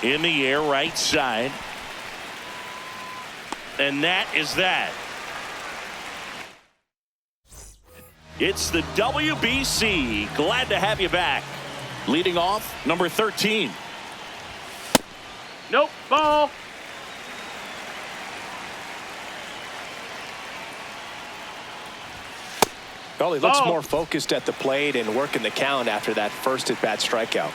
In the air, right side. And that is that. It's the WBC. Glad to have you back. Leading off, number 13. Nope. Ball. Well, he looks Ball. more focused at the plate and working the count after that first at-bat strikeout.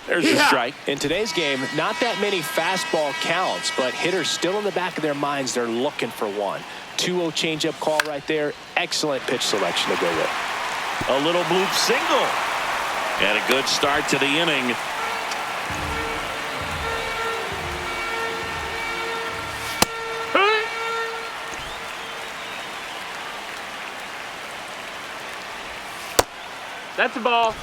There's the strike. In today's game, not that many fastball counts, but hitters still in the back of their minds, they're looking for one. 2-0 changeup call right there. Excellent pitch selection to go with. A little bloop single. And a good start to the inning. That's a ball.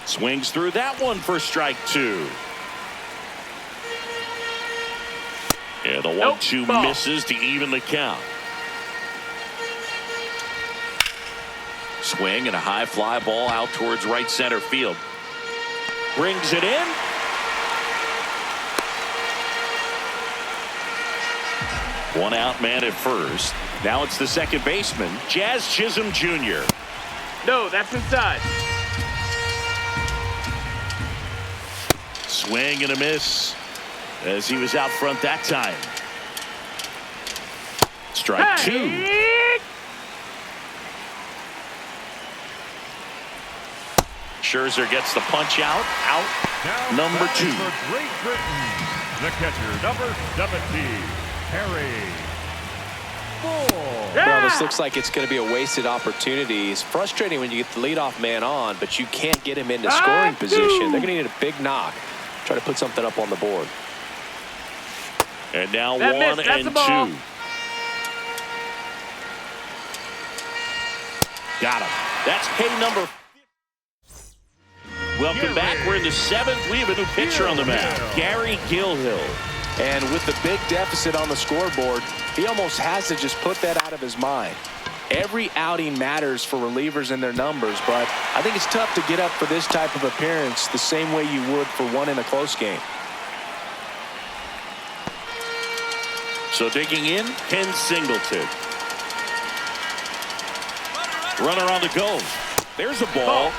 Swings through that one for strike 2. And the 1-2 ball. misses to even the count. Swing and a high fly ball out towards right center field. Brings it in. One out, man at first. Now it's the second baseman, Jazz Chisholm Jr. No, that's inside. Swing and a miss as he was out front that time. Strike 2. Hey! Scherzer gets the punch out. Now Number batting 2. for Great Britain, the catcher, number 70, Harry Ford. Well, this looks like it's going to be a wasted opportunity. It's frustrating when you get the leadoff man on, but you can't get him into scoring position. They're going to need a big knock. Try to put something up on the board. And now That 1 missed. That's and the ball. 2. Got him. That's K number. Welcome back. We're in the 7th. We have a new pitcher on the mound, Gary Gilhill. And with the big deficit on the scoreboard, he almost has to just put that out of his mind. Every outing matters for relievers and their numbers, but I think it's tough to get up for this type of appearance the same way you would for one in a close game. So digging in, Ken Singleton. Runner on the go. There's a ball.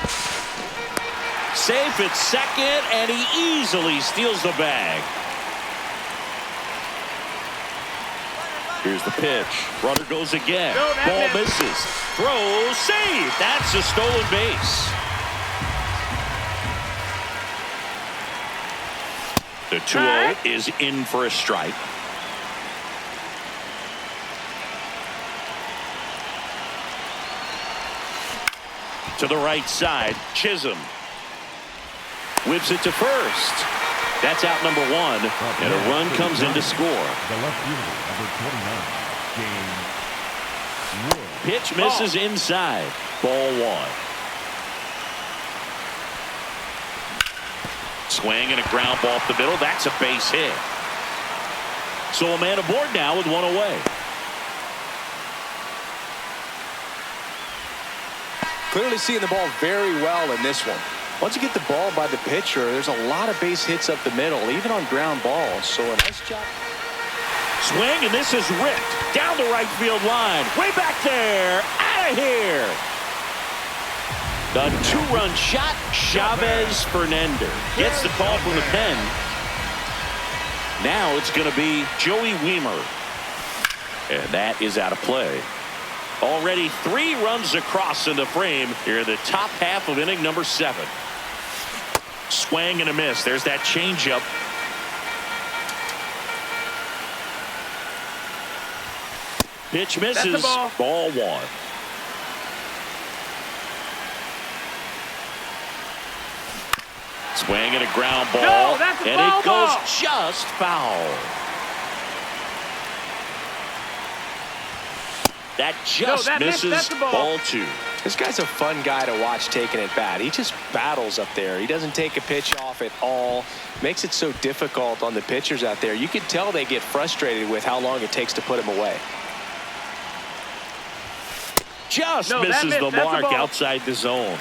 Safe at second, and he easily steals the bag. Here's the pitch. Runner goes again. Ball misses. Throw, save. That's a stolen base. The 2-0 is in for a strike. To the right side, Chisholm whips it to first. That's out number 1, and a run comes in to score. The left fielder, number 29, James Wood. Pitch misses inside. Ball 1. Swing and a ground ball up the middle. That's a base hit. So a man aboard now with 1 away. Clearly seeing the ball very well in this one. Once you get the ball by the pitcher, there's a lot of base hits up the middle, even on ground balls. So a nice job. Swing, and this is ripped down the right field line. Way back there. Out of here. The 2-run shot. Chavez Fernandez gets the call from the pen. Now it's going to be Joey Wiemer. And that is out of play. Already 3 runs across in the frame here in the top half of inning number 7. Swing and a miss. There's that changeup. Pitch misses. Ball 1. Swing and a ground ball. No, that's a and foul it goes ball. just foul. That just misses. That's the ball. Ball 2. This guy's a fun guy to watch taking it bat. He just battles up there. He doesn't take a pitch off at all. Makes it so difficult on the pitchers out there. You can tell they get frustrated with how long it takes to put him away. Just No, misses missed. the That's mark ball. outside the zone.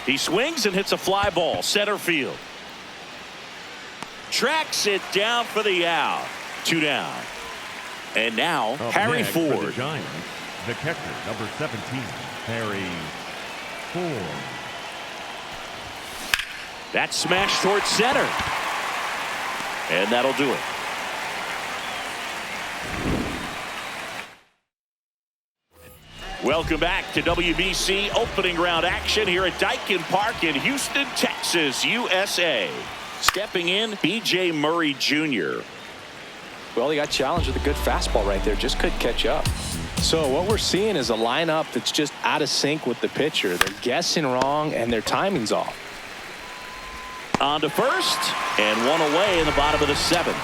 He swings and hits a fly ball center field. Tracks it down for the out. 2 down. And now Up Harry next for the Ford. Giants, the catcher, number 17, Harry Ford. That smash towards center. And that'll do it. Welcome back to WBC opening round action here at Daikin Park in Houston, Texas, USA. Stepping in, B.J. Murray Jr. Well, he got challenged with a good fastball right there. Just couldn't catch up. So what we're seeing is a lineup that's just out of sync with the pitcher. They're guessing wrong and their timing's off. On to first, and 1 away in the bottom of the 7th.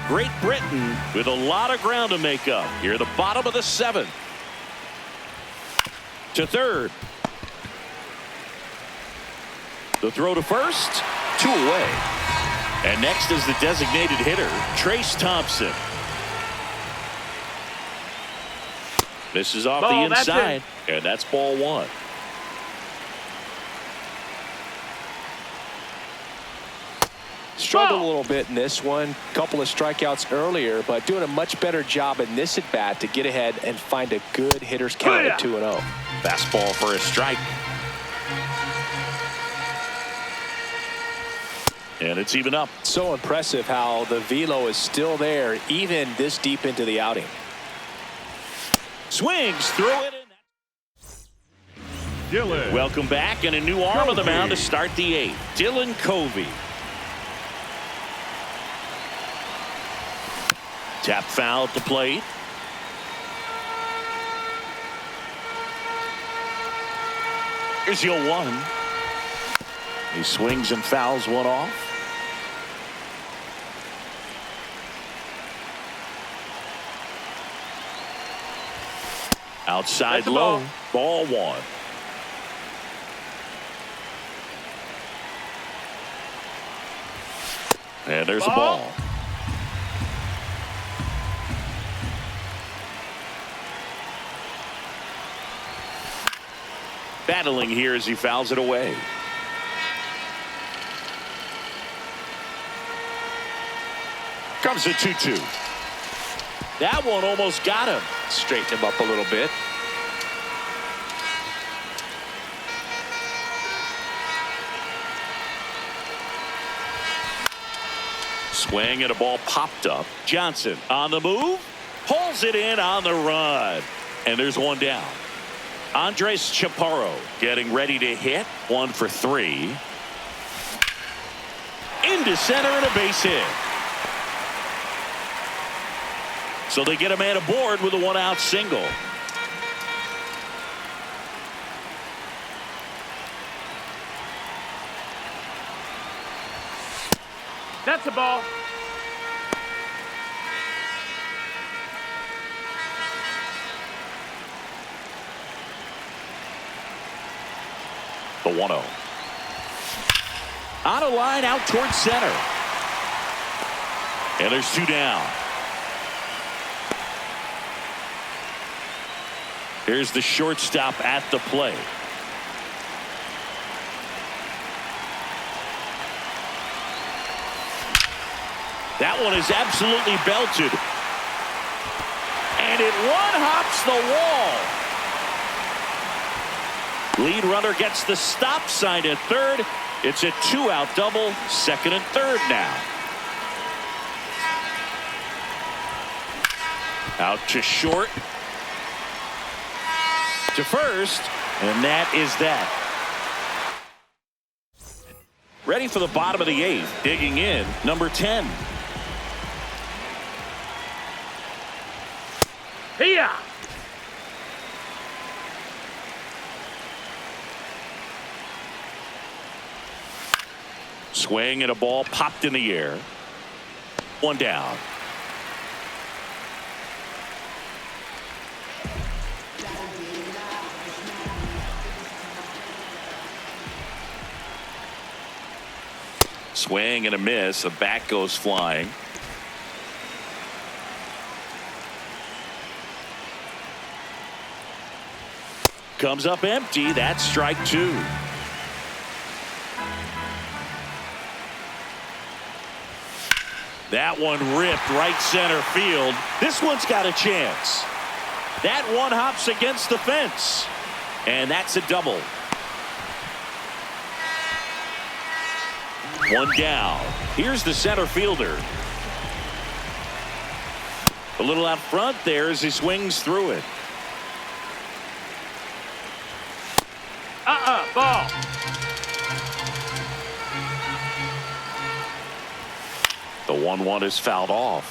Great Britain with a lot of ground to make up here at the bottom of the 7th. To third. The throw to first, 2 away. And next is the designated hitter, Trace Thompson. Misses off the inside, and that's ball 1. Struggled a little bit in this one. Couple of strikeouts earlier, but doing a much better job in this at bat to get ahead and find a good hitter's count at 2-0. Fastball for a strike. And it's even up. So impressive how the velo is still there even this deep into the outing. Swings through it. Dylan. Welcome back, and a new arm on the mound to Covey. start the 8th. Dylan Covey. Tap foul at the plate. Here's your 1. He swings and fouls one off. Outside low. Ball 1. And there's a ball. Battling here as he fouls it away. Comes a 2-2. That one almost got him. Straighten him up a little bit. Swing and a ball popped up. Johnson on the move. Pulls it in on the run. And there's one down. Andres Chaparro getting ready to hit. 1 for 3. Into center and a base hit. So they get a man aboard with a 1-out single. That's a ball. The 1-0. On a line out towards center. And there's 2 down. Here's the shortstop at the plate. That one is absolutely belted. And it one-hops the wall. Lead runner gets the stop sign at third. It's a 2-out double, second and third now. Out to short. To first, and that is that. Ready for the bottom of the 8th. Digging in, number 10. Here. Swing and a ball popped in the air. 1 down. Swing and a miss. A bat goes flying. Comes up empty. That's strike 2. That one ripped right center field. This one's got a chance. That one hops against the fence. And that's a double. 1 down. Here's the center fielder. A little out front there as he swings through it. Ball. The 1-1 is fouled off.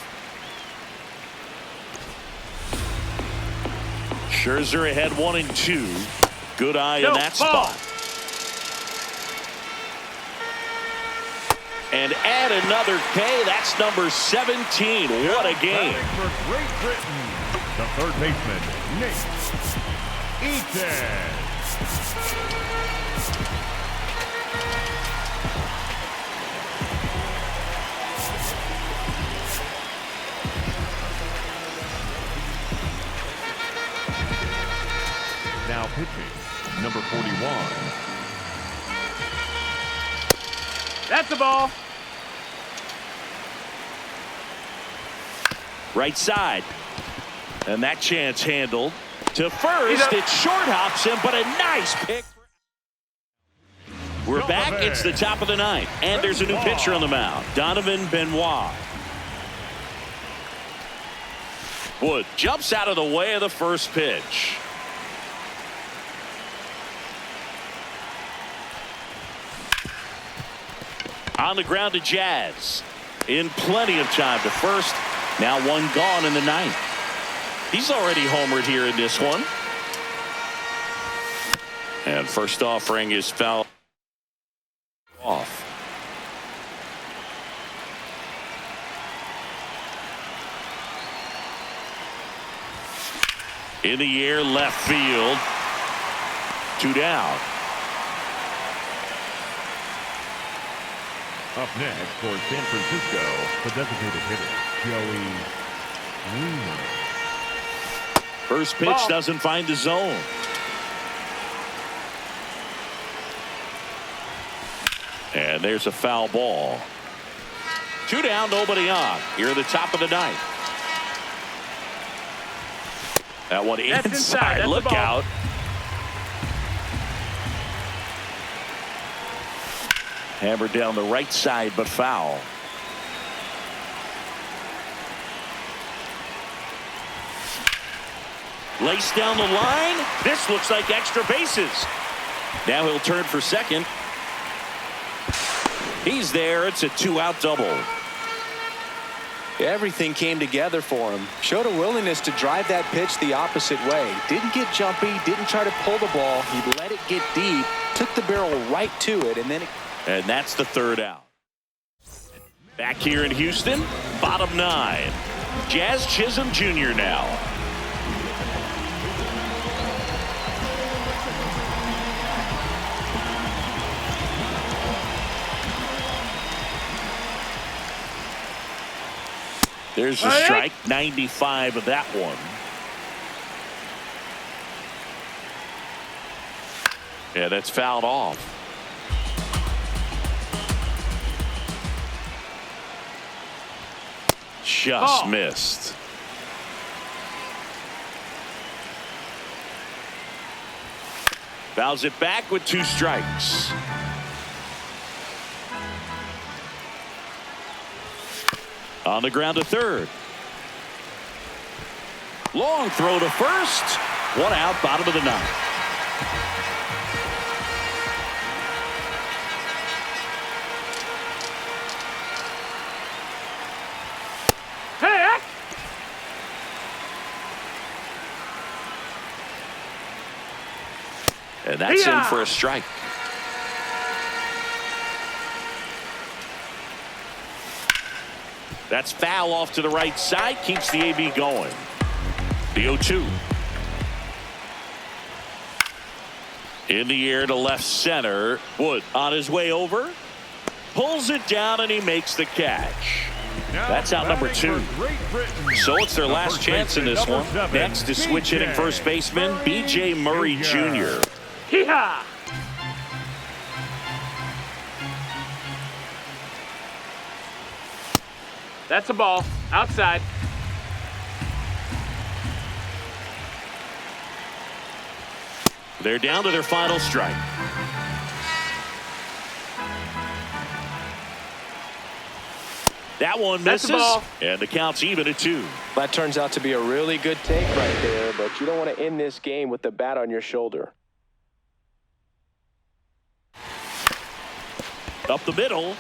Scherzer ahead 1-2. Good eye in that spot. And add another K. That's number 17. What a game. For Great Britain, the third baseman, Nate Eaton. Now pitching, number 41. That's a ball. Right side. And that chance handled. To first, it short hops him, but a nice pick. We're back. It's the top of the 9th. And there's a new pitcher on the mound. Donovan Benoit. Wood jumps out of the way of the first pitch. On the ground to Jazz. In plenty of time to first. Now one gone in the ninth. He's already homered here in this one. And first offering is foul off. In the air, left field. 2 down. Up next for San Francisco, the designated hitter, Joey Wiemer. First pitch doesn't find the zone. And there's a foul ball. 2 down, nobody on. Here at the top of the ninth. That one inside. Look out. Hammered down the right side, but foul. Laced down the line. This looks like extra bases. Now he'll turn for second. He's there. It's a 2-out double. Everything came together for him. Showed a willingness to drive that pitch the opposite way. Didn't get jumpy, didn't try to pull the ball. He let it get deep, took the barrel right to it, and then And that's the 3rd out. Back here in Houston, bottom 9. Jazz Chisholm Jr. now. There's the strike, 95 of that one. Yeah, that's fouled off. Just missed. Fouls it back with 2 strikes. On the ground to third. Long throw to first. 1 out, bottom of the ninth. And that's in for a strike. That's foul off to the right side. Keeps the AB going. The 0-2. In the air to left center. Wood on his way over. Pulls it down and he makes the catch. That's out number 2. So it's their last chance in this one. Next is switch hitting first baseman B.J. Murray Jr. Hee-haw! That's a ball. Outside. They're down to their final strike. That one misses, and the count's even at 2. that turns out to be a really good take right there, but you don't want to end this game with the bat on your shoulder. Up the middle.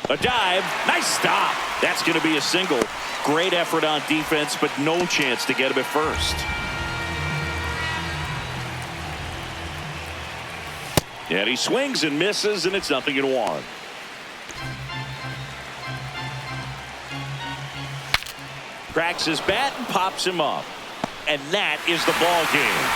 A dive. Nice stop. That's going to be a single. Great effort on defense, but no chance to get him at first. And he swings and misses, and it's 0-1. Cracks his bat and pops him up. And that is the ball game.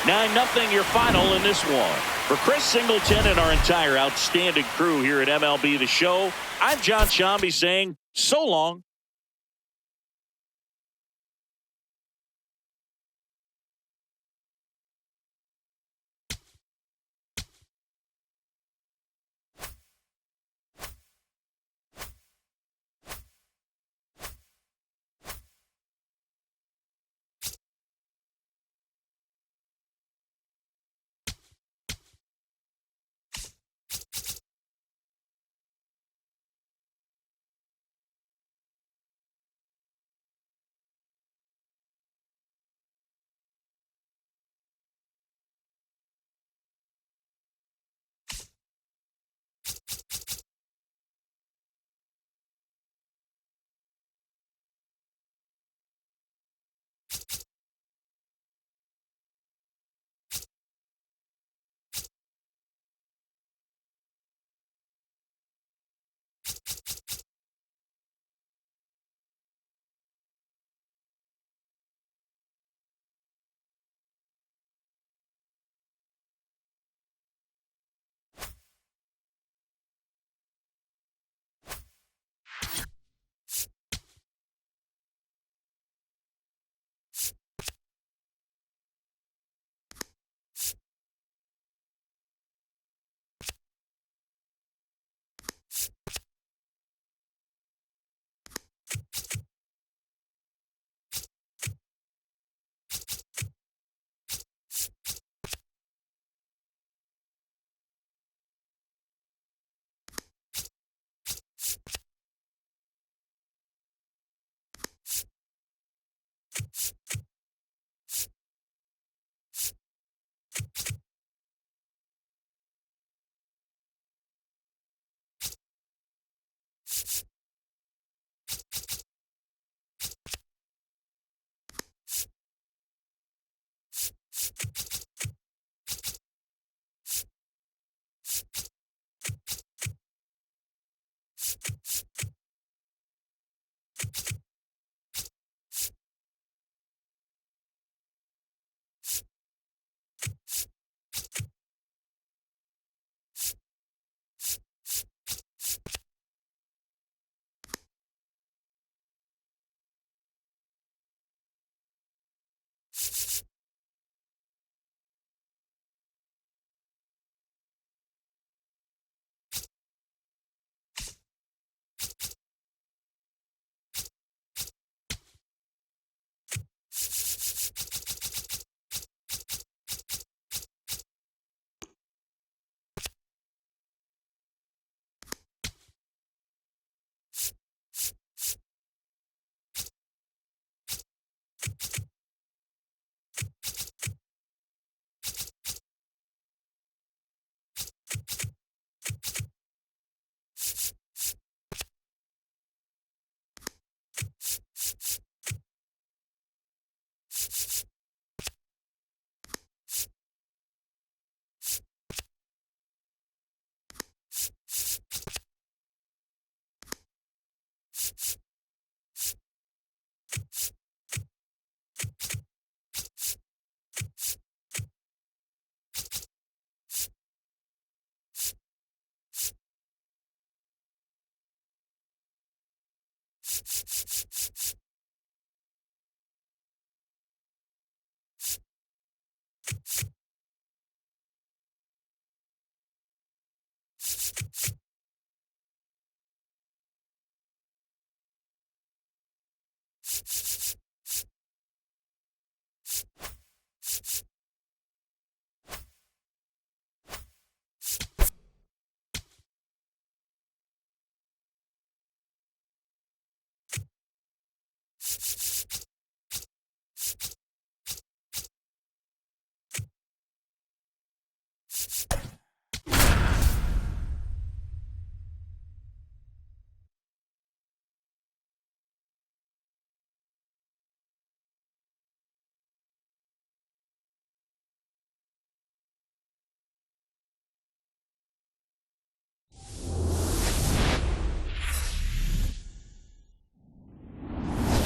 9-0 your final in this one. For Chris Singleton and our entire outstanding crew here at MLB The Show, I'm John Shambi saying so long.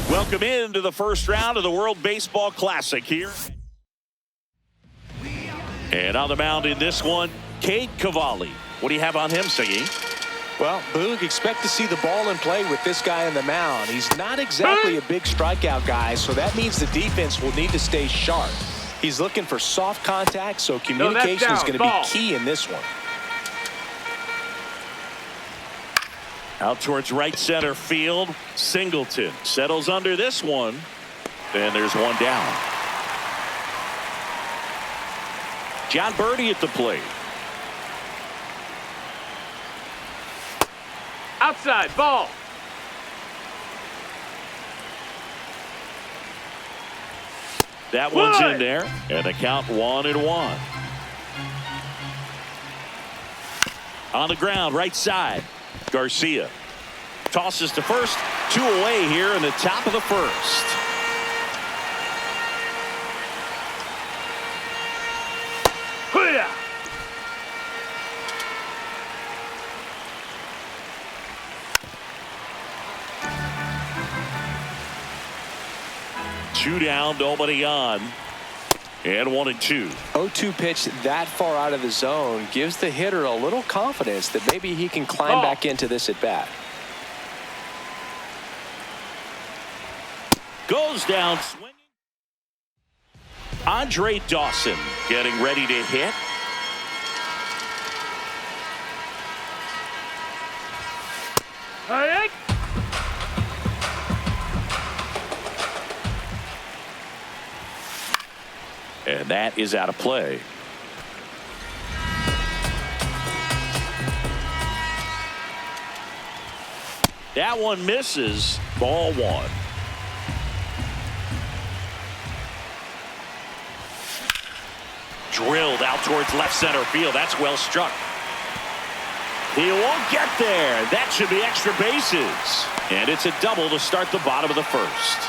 Welcome into the first round of the World Baseball Classic here. And on the mound in this one, Cade Cavalli. What do you have on him, Siggy? Well, Boog, expect to see the ball in play with this guy on the mound. He's not exactly a big strikeout guy, so that means the defense will need to stay sharp. He's looking for soft contact, so communication is going to be key in this one. Out towards right center field, Singleton settles under this one, and there's one down. John Birdie at the plate. Outside, ball. That one's in there, and the count 1-1. On the ground, right side. Garcia tosses to first, 2 away here in the top of the first. Hoo-yah! Two down, nobody on. And 1-2. 0-2 pitch that far out of the zone gives the hitter a little confidence that maybe he can climb back into this at bat. Goes down swinging. Andre Dawson getting ready to hit. Hey! And that is out of play. That one misses. Ball 1. Drilled out towards left center field. That's well struck. He won't get there. That should be extra bases. And it's a double to start the bottom of the first.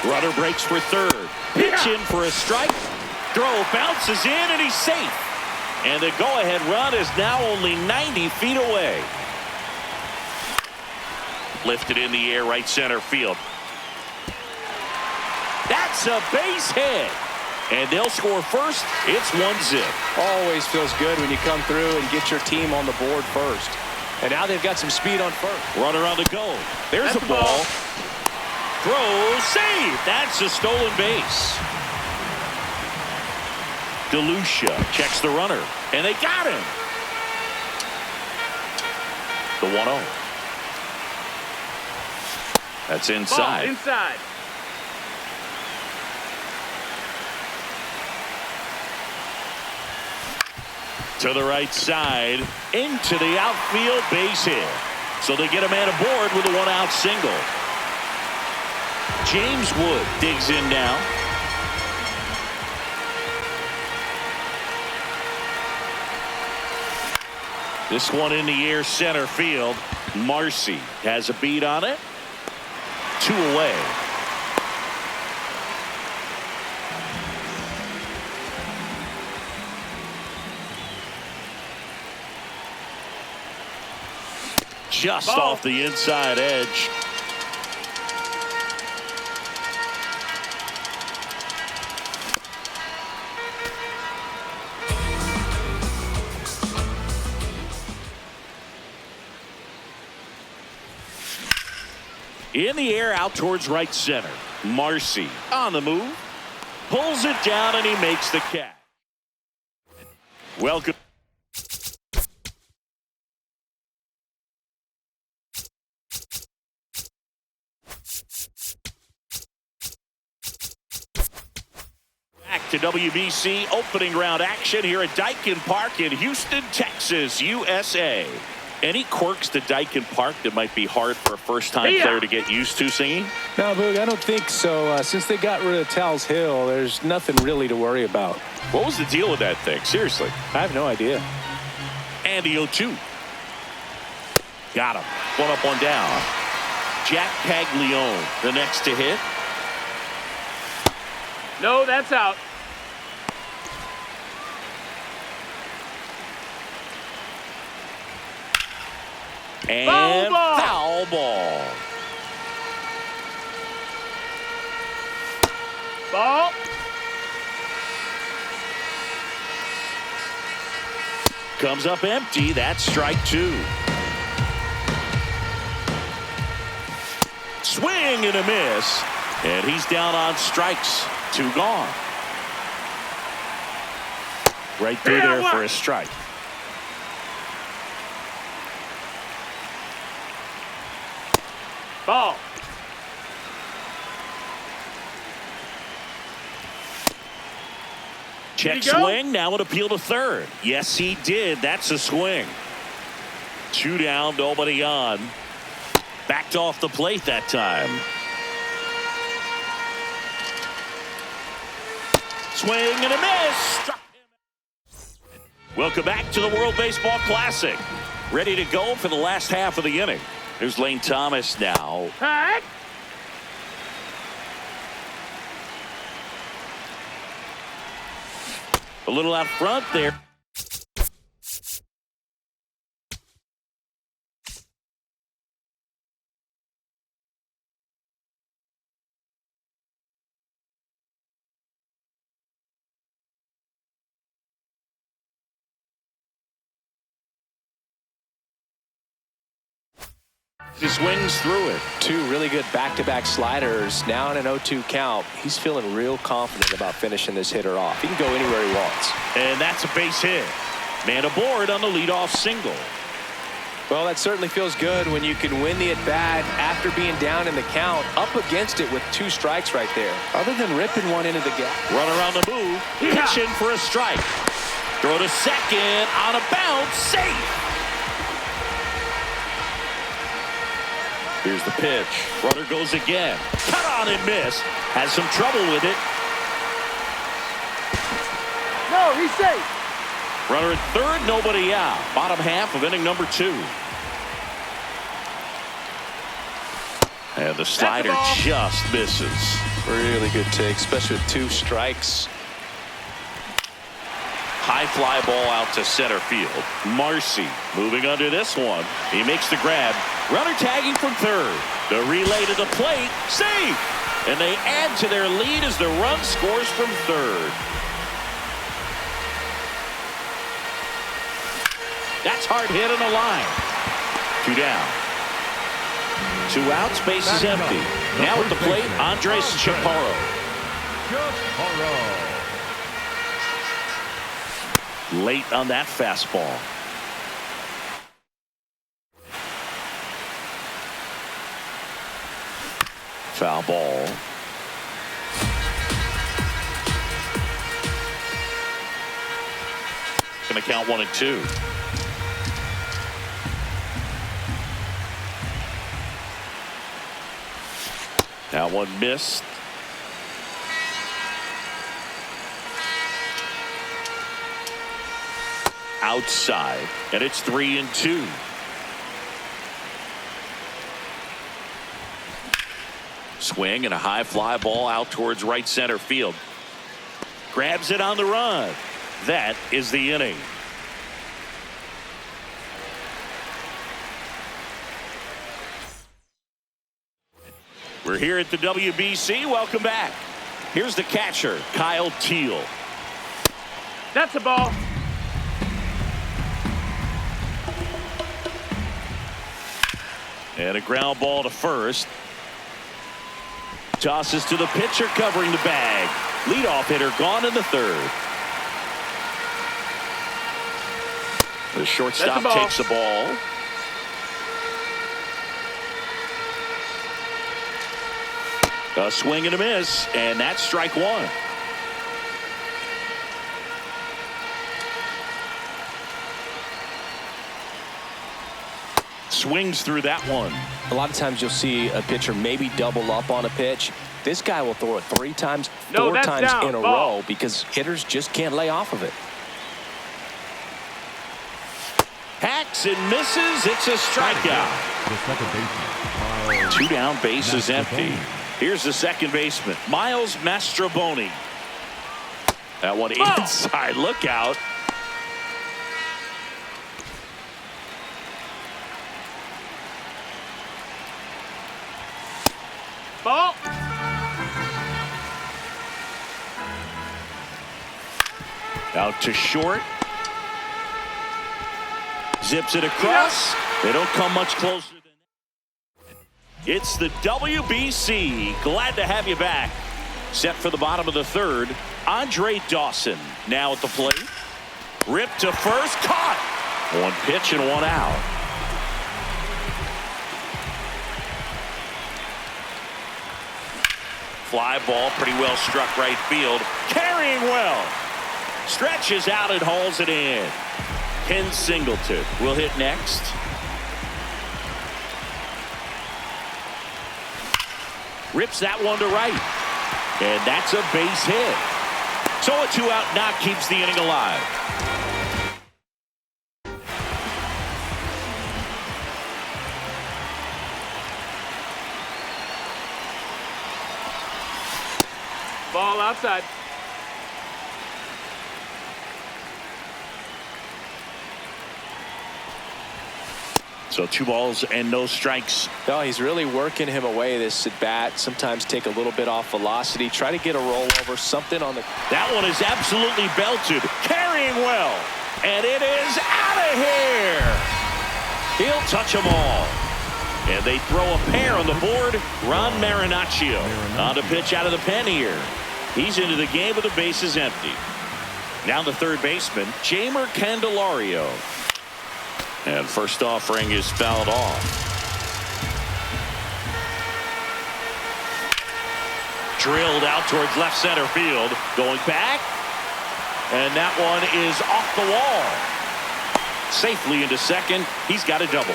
Runner breaks for third. Pitch in for a strike. Throw bounces in, and he's safe. And the go-ahead run is now only 90 feet away. Lifted in the air, right center field. That's a base hit. And they'll score first. It's 1-0. Always feels good when you come through and get your team on the board first. And now they've got some speed on first. Runner on the go. There's a ball. Throw, save. That's a stolen base. DeLucia checks the runner, and they got him. The 1-0. That's inside. Ball inside. To the right side, into the outfield, base hit. So they get a man aboard with a 1-out single. James Wood digs in now. This one in the air, center field. Marcy has a beat on it. 2 away. Just off the inside edge. In the air out towards right center. Marcy on the move. Pulls it down and he makes the catch. Welcome. Back to WBC opening round action here at Daikin Park in Houston, Texas, USA. Any quirks to Daikin Park that might be hard for a first-time player to get used to, singing? No, Boog, I don't think so. Since they got rid of Tal's Hill, there's nothing really to worry about. What was the deal with that thing? Seriously. I have no idea. And the 0-2. Got him. One up, one down. Jack Caglione, the next to hit. No, that's out. And ball. foul ball. Ball. Comes up empty. That's strike two. Swing and a miss. And he's down on strikes. Two gone. Right through there for a strike. Ball. Check swing. Now an appeal to third. Yes, he did. That's a swing. Two down, nobody on. Backed off the plate that time. Swing and a miss. Welcome back to the World Baseball Classic. Ready to go for the last half of the inning. Here's Lane Thomas now. Hey. A little out front there. He swings through it. Two really good back-to-back sliders. Now in an 0-2 count. He's feeling real confident about finishing this hitter off. He can go anywhere he wants. And that's a base hit. Man aboard on the leadoff single. Well, that certainly feels good when you can win the at-bat after being down in the count, up against it with two strikes right there. Other than ripping one into the gap. Runner on the move. Pitching for a strike. Throw to second on a bounce. Safe. Here's the pitch. Runner goes again. Cut on and miss. Has some trouble with it. No, he's safe. Runner at third, nobody out. Bottom half of inning number two. And the slider just misses. Really good take, especially with two strikes. High fly ball out to center field. Marcy moving under this one. He makes the grab. Runner tagging from third. The relay to the plate. Safe. And they add to their lead as the run scores from third. That's hard hit on the line. Two down. Two outs. Base is empty. Now at the plate, Andres Chaparro. Late on that fastball. Foul ball. Gonna count 1-2. That one missed. Outside, and it's 3-2. Swing and a high fly ball out towards right center field. Grabs it on the run. That is the inning. We're here at the WBC. Welcome back. Here's the catcher, Kyle Teal. That's a ball. And a ground ball to first. tosses to the pitcher covering the bag. Leadoff hitter gone in the third. The shortstop takes the ball. A swing and a miss, and that's strike one. Swings through that one. A lot of times you'll see a pitcher maybe double up on a pitch. This guy will throw it 3 times, 4 times in a row because hitters just can't lay off of it. Hacks and misses. It's a strikeout. The second baseman, 2 down, base is empty. Here's the second baseman, Miles Mastrobuoni. That one inside. Look out. Ball. Out to short. Zips it across. They don't come much closer than that. It's the WBC. Glad to have you back. Set for the bottom of the third. Andre Dawson now at the plate. Ripped to first. Caught. 1 pitch and 1 out. Fly ball pretty well struck right field. Carrying well. Stretches out and hauls it in. Ken Singleton will hit next. Rips that one to right. And that's a base hit. So a 2-out knock keeps the inning alive. Ball outside. So 2 balls and no strikes. No, he's really working him away this at bat. Sometimes take a little bit off velocity. Try to get a rollover, something on the. That one is absolutely belted. Carrying well. And it is out of here. He'll touch them all. And they throw a pair on the board. Ron Marinaccio on the pitch out of the pen here. He's into the game with the bases empty. Now the third baseman, Jeimer Candelario. And first offering is fouled off. Drilled out towards left center field. Going back. And that one is off the wall. Safely into second. He's got a double.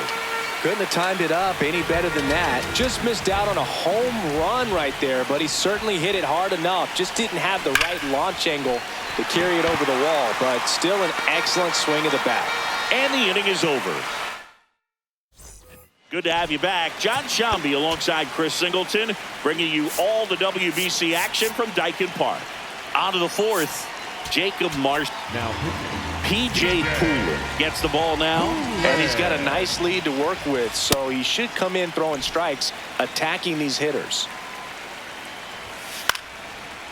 Couldn't have timed it up any better than that. Just missed out on a home run right there, but he certainly hit it hard enough. Just didn't have the right launch angle to carry it over the wall, but still an excellent swing of the bat. And the inning is over. Good to have you back. John Shambi alongside Chris Singleton, bringing you all the WBC action from Dyken Park. On to the fourth, Jacob Marsh. now P.J. Poole gets the ball now. And he's got a nice lead to work with, so he should come in throwing strikes, attacking these hitters.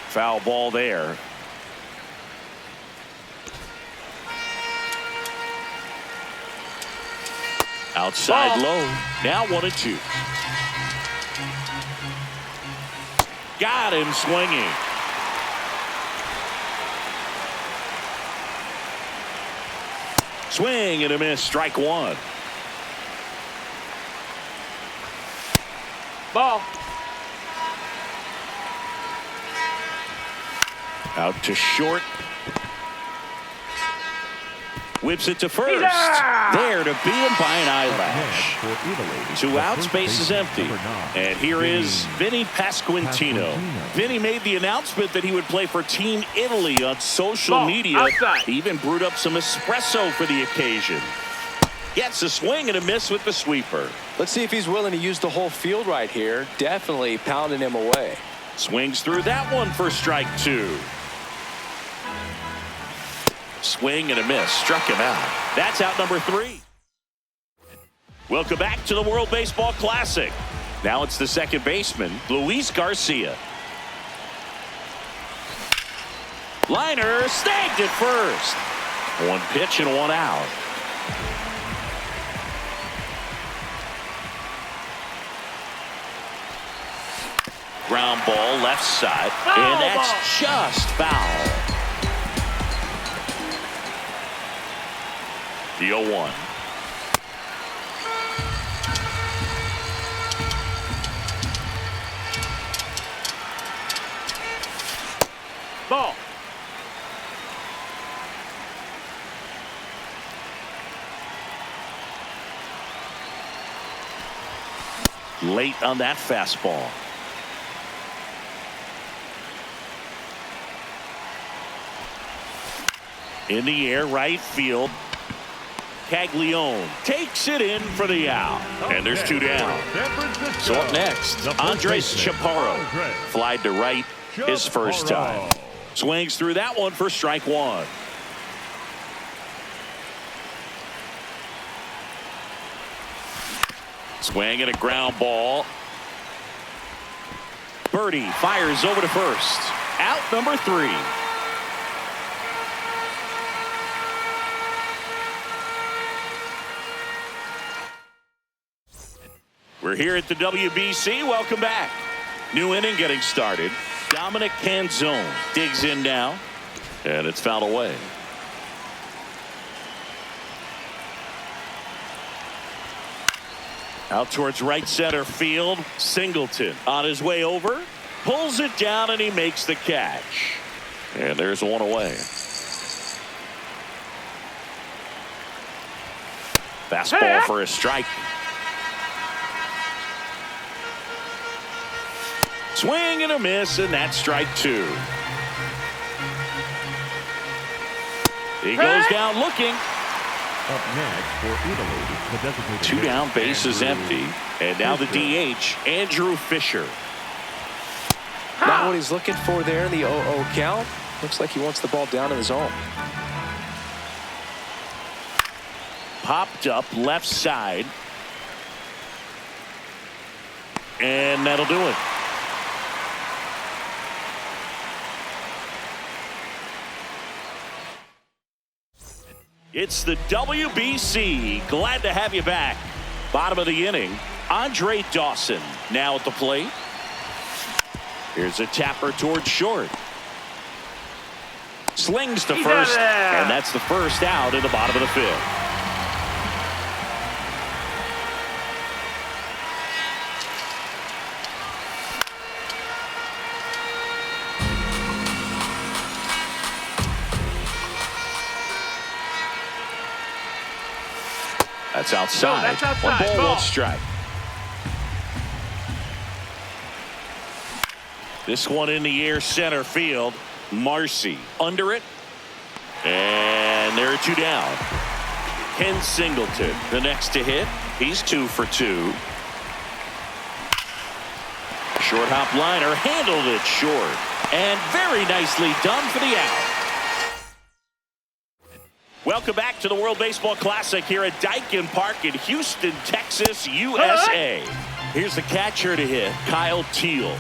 Foul ball there. Outside low. Now 1-2. Got him swinging. Swing and a miss. Strike one. Ball. Out to short. Whips it to first. There to beat him by an eyelash. for Italy. 2 The outs, first base is baseman, empty. number 9, And here is Vinny Pasquantino. Vinny made the announcement that he would play for Team Italy on social Ball, media. outside. He even brewed up some espresso for the occasion. Gets a swing and a miss with the sweeper. Let's see if he's willing to use the whole field right here. Definitely pounding him away. Swings through that one for strike 2. Swing and a miss. Struck him out. That's out number 3. Welcome back to the World Baseball Classic. Now it's the second baseman, Luis Garcia. Liner snagged at first. 1 pitch and 1 out. ground ball left side. Foul And that's ball. just foul. The 0-1. Ball. Late on that fastball. In the air, right field. Caglione takes it in for the out. And there's two down. So up next, Andres Chaparro. Flied to right his first time. Swings through that one for strike one. Swing and a ground ball. Birdie fires over to first. Out number 3. We're here at the WBC. Welcome back. New inning getting started. Dominic Canzone digs in now. And it's fouled away. Out towards right center field. Singleton on his way over. Pulls it down and he makes the catch. And there's one away. Fastball for a strike. Swing and a miss, and that's strike 2. He goes down looking. Up next for Italy, the designated 2 down, hitter, base is Andrew empty. And now the Fisher. DH, Andrew Fisher. Not what he's looking for there in the 0-0 count. Looks like he wants the ball down in the zone. Popped up left side. And that'll do it. It's the WBC. Glad to have you back. Bottom of the inning. Andre Dawson now at the plate. Here's a tapper towards short. Slings to He's first. out of there. And that's the first out in the bottom of the 5th. That's outside. No, that's outside. 1 ball, Ball. 1 strike. This one in the air center field. Marcy under it. And there are 2 down. Ken Singleton, the next to hit. He's 2 for 2. Short hop liner handled it short. And very nicely done for the out. Welcome back to the World Baseball Classic here at Daikin Park in Houston, Texas, USA. Here's the catcher to hit, Kyle Teal.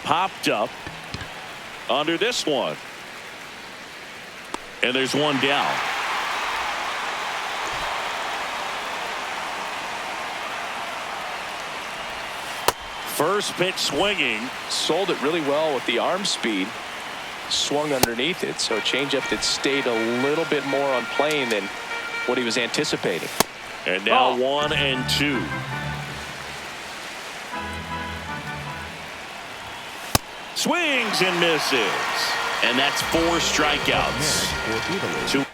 Popped up under this one. And there's 1 down. First pitch swinging. Sold it really well with the arm speed. Swung underneath it, so a changeup that stayed a little bit more on plane than what he was anticipating. And now 1 and 2. Swings and misses. And that's 4 strikeouts. for Italy. 2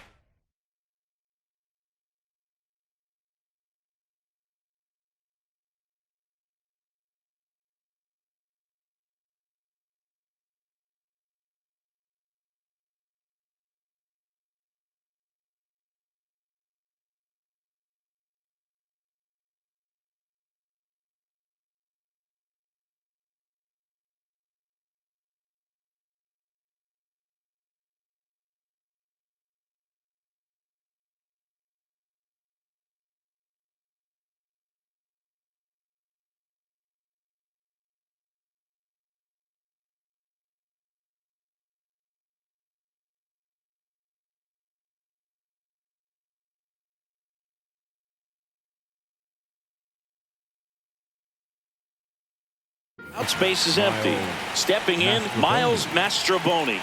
Out space is empty. Stepping in, Miles Mastroboni.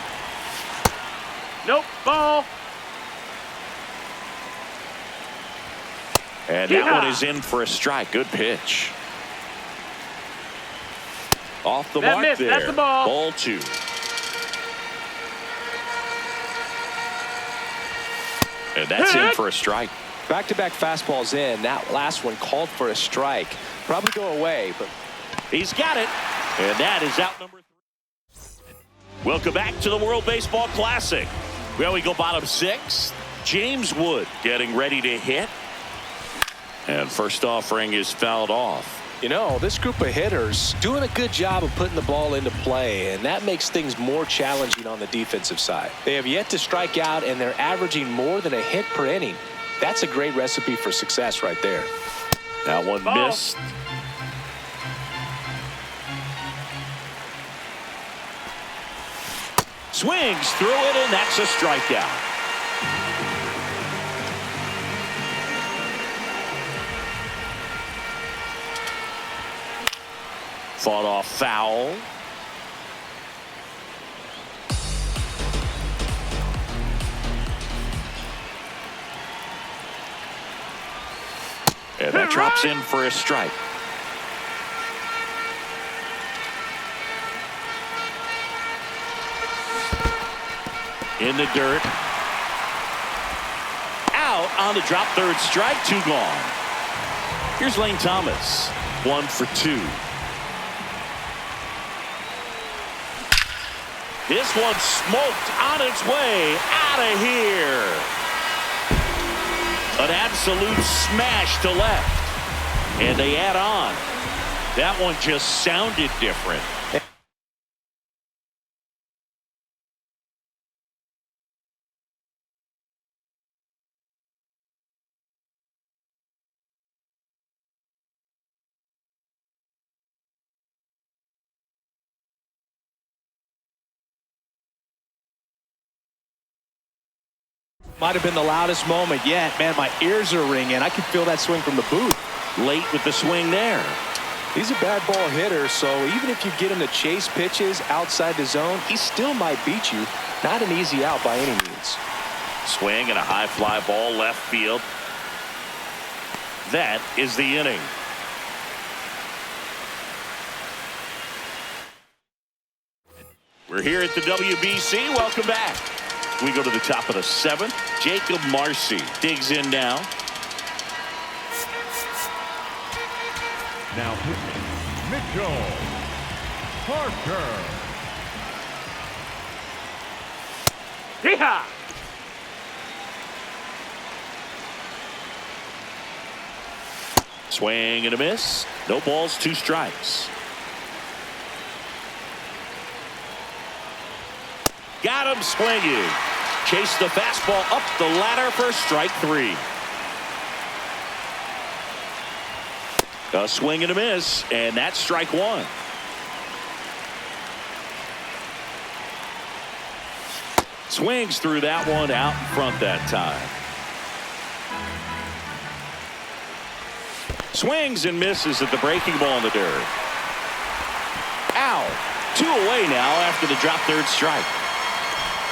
Nope. Ball. And that one is in for a strike. Good pitch. Off the That mark missed. there. That's the ball. Ball 2. And that's in for a strike. Back-to-back fastballs in. That last one called for a strike. Probably go away, but He's got it. And that is out number 3. Welcome back to the World Baseball Classic. Well, we go bottom 6. James Wood getting ready to hit. And first offering is fouled off. you know, this group of hitters doing a good job of putting the ball into play, and that makes things more challenging on the defensive side. They have yet to strike out, and they're averaging more than a hit per inning. That's a great recipe for success right there. That one Ball. missed. Swings through it, and that's a strikeout. Fought off foul. And that drops in for a strike. In the dirt. Out on the drop, third strike, 2 gone. Here's Lane Thomas, 1 for 2. This one smoked on its way out of here. An absolute smash to left. And they add on. That one just sounded different. Might have been the loudest moment yet. Man, my ears are ringing. I can feel that swing from the booth. Late with the swing there. He's a bad ball hitter, so even if you get him to chase pitches outside the zone, he still might beat you. Not an easy out by any means. Swing and a high fly ball left field. That is the inning. We're here at the WBC. Welcome back. We go to the top of the 7th. Jacob Marcy digs in now. Now pitching, Mitchell Parker. Yeehaw! Swing and a miss. No balls, 2 strikes. Got him swinging. Chase the fastball up the ladder for strike 3. A swing and a miss, and that's strike 1. Swings through that one out in front that time. Swings and misses at the breaking ball in the dirt. Ow. 2 away now after the drop, third strike.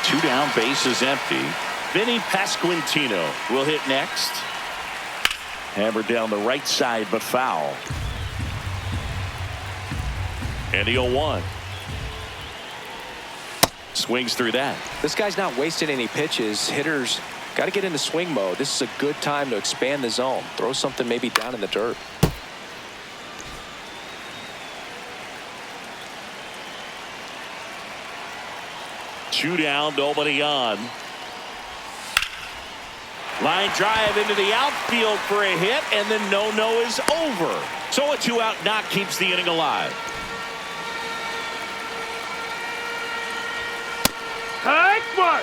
2 down, bases empty. Vinny Pasquantino will hit next. Hammered down the right side, but foul. And the 0-1. Swings through that. This guy's not wasting any pitches. Hitters got to get into swing mode. This is a good time to expand the zone. Throw something maybe down in the dirt. Two down, nobody on. Line drive into the outfield for a hit, and then no is over. So a 2-out knock keeps the inning alive. Take one!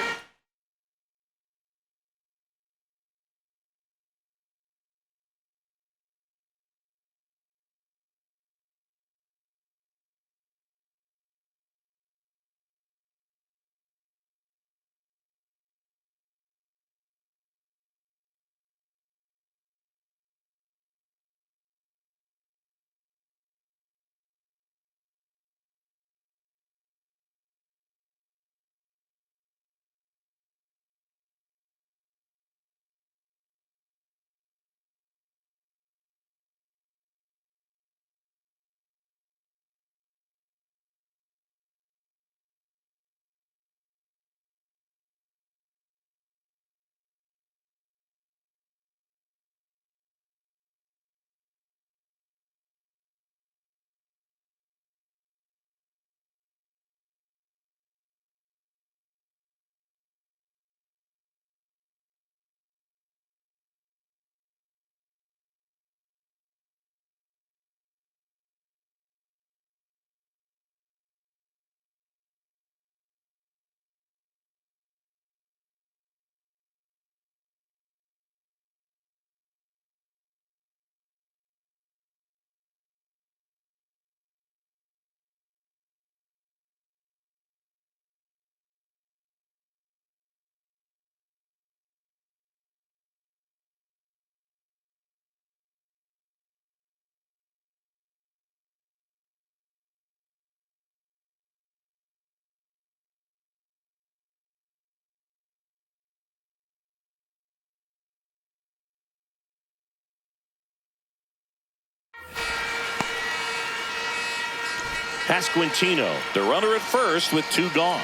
Pasquantino, the runner at first with 2 gone.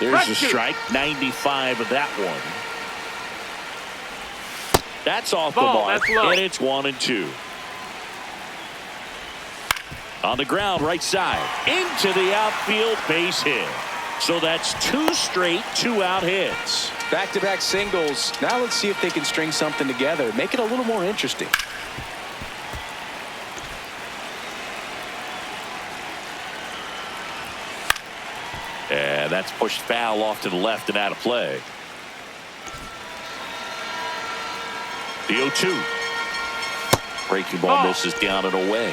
There's a strike, 95 of that one. That's off the mark, and it's 1-2. On the ground, right side, into the outfield, base hit. So that's 2 straight 2-out hits. Back-to-back singles. Now let's see if they can string something together. Make it a little more interesting. And that's pushed foul off to the left and out of play. The 0-2. Breaking ball misses down and away.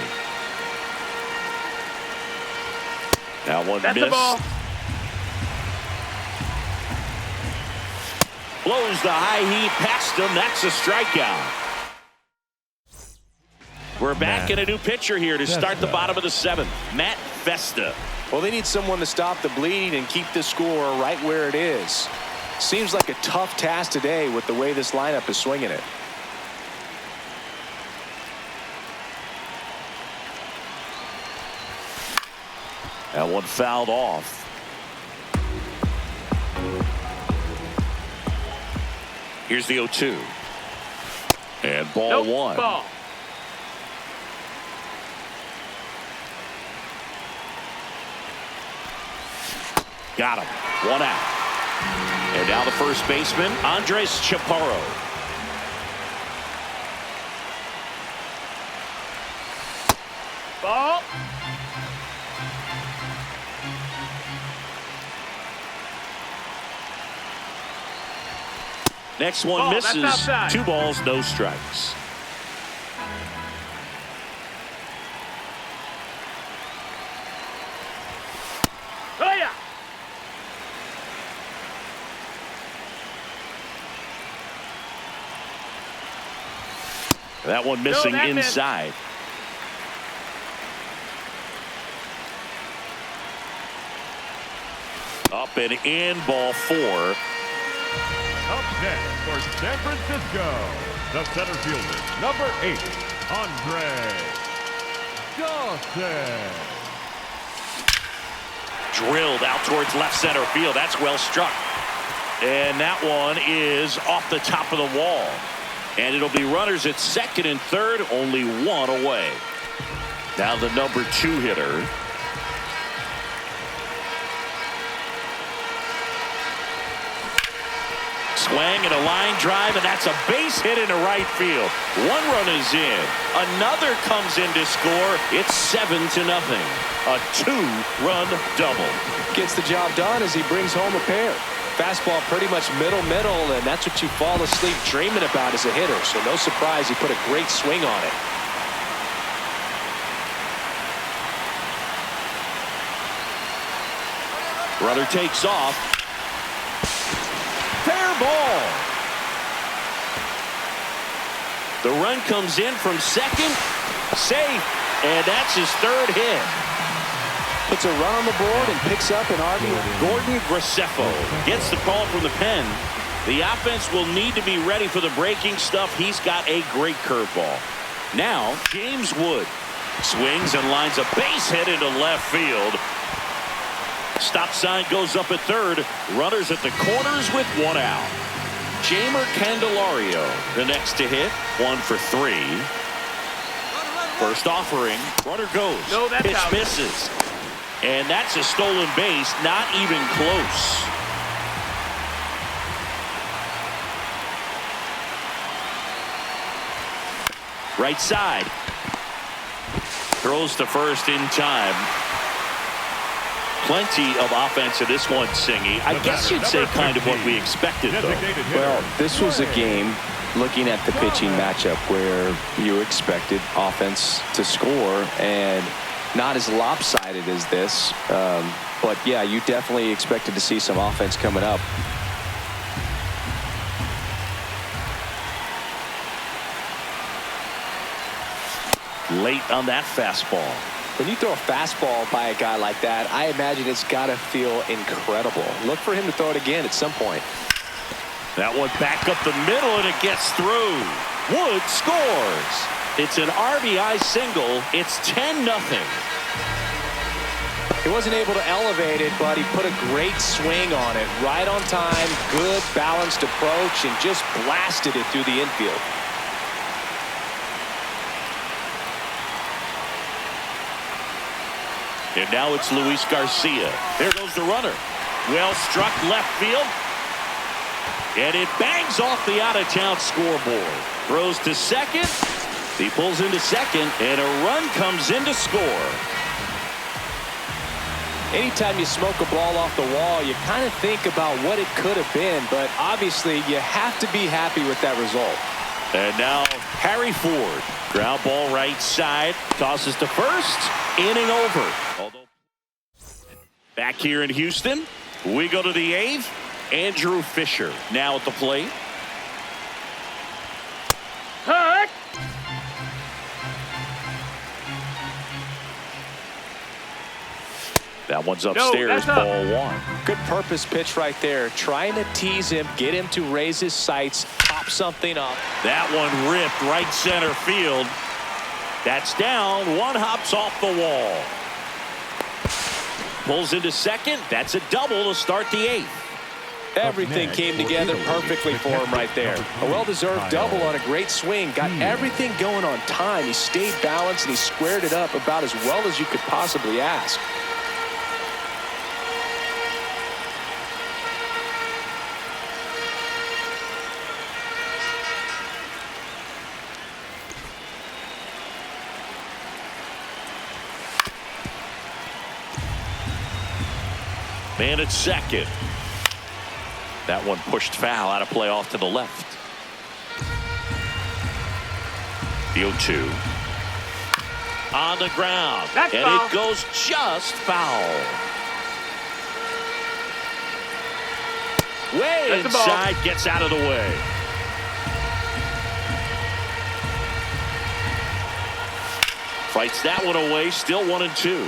Now one That's missed. the ball. Blows the high heat past him. That's a strikeout. We're back in a new pitcher here to start the bottom of the 7th. Matt Festa. Well, they need someone to stop the bleeding and keep the score right where it is. Seems like a tough task today with the way this lineup is swinging it. That one fouled off. Here's the 0-2. And ball 1. Ball. Got him. 1 out. And now the first baseman, Andres Chaparro. Ball. Next one That's misses. outside. 2 balls, no strikes. Oh, yeah. That one missing that missed. inside. Up and in, ball 4. Up next for San Francisco, the center fielder, number 8, Andre Dawson. Drilled out towards left center field. That's well struck. And that one is off the top of the wall. And it'll be runners at second and third, only 1 away. Now the number 2 hitter. Swing and a line drive, and that's a base hit into right field. 1 run is in. Another comes in to score. It's 7-0. A 2-run double. Gets the job done as he brings home a pair. Fastball pretty much middle, and that's what you fall asleep dreaming about as a hitter. So no surprise he put a great swing on it. Runner takes off. Fair ball. The run comes in from second. Safe. And that's his 3rd hit. Puts a run on the board and picks up an RBI. Gordon Graceffo gets the call from the pen. The offense will need to be ready for the breaking stuff. He's got a great curveball. Now, James Wood swings and lines a base hit into left field. Stop sign goes up at third. Runners at the corners with 1 out. Jamer Candelario, the next to hit, 1 for 3. First offering, runner goes. No, that's pitch out. misses. And that's a stolen base, not even close. Right side. Throws to first in time. Plenty of offense in this one, Singy. I guess you'd say kind of what we expected, though. Well, this was a game, looking at the pitching matchup, where you expected offense to score, and not as lopsided as this. But, yeah, you definitely expected to see some offense coming up. Late on that fastball. When you throw a fastball by a guy like that, I imagine it's got to feel incredible. Look for him to throw it again at some point. That one back up the middle, and it gets through. Wood scores. It's an RBI single. It's 10-0. He wasn't able to elevate it, but he put a great swing on it. Right on time, good balanced approach, and just blasted it through the infield. And now it's Luis Garcia. There goes the runner. Well struck left field. And it bangs off the out-of-town scoreboard. Throws to second. He pulls into second, and a run comes in to score. Anytime you smoke a ball off the wall, you kind of think about what it could have been, but obviously you have to be happy with that result. And now Harry Ford. Ground ball right side. Tosses to first. Inning over. Back here in Houston, we go to the eighth. Andrew Fisher now at the plate. Hut! That one's upstairs, ball one. Good purpose pitch right there. Trying to tease him, get him to raise his sights, pop something up. That one ripped right center field. That's down. One hops off the wall. Pulls into second. That's a double to start the eighth. Everything came together perfectly for him right there. A well-deserved double on a great swing. Got everything going on time. He stayed balanced and he squared it up about as well as you could possibly ask. Man at second. That one pushed foul, out of play off to the left. The 0-2. On the ground. That's and foul. It goes just foul. Way That's inside, gets out of the way. Fights that one away, still 1-2.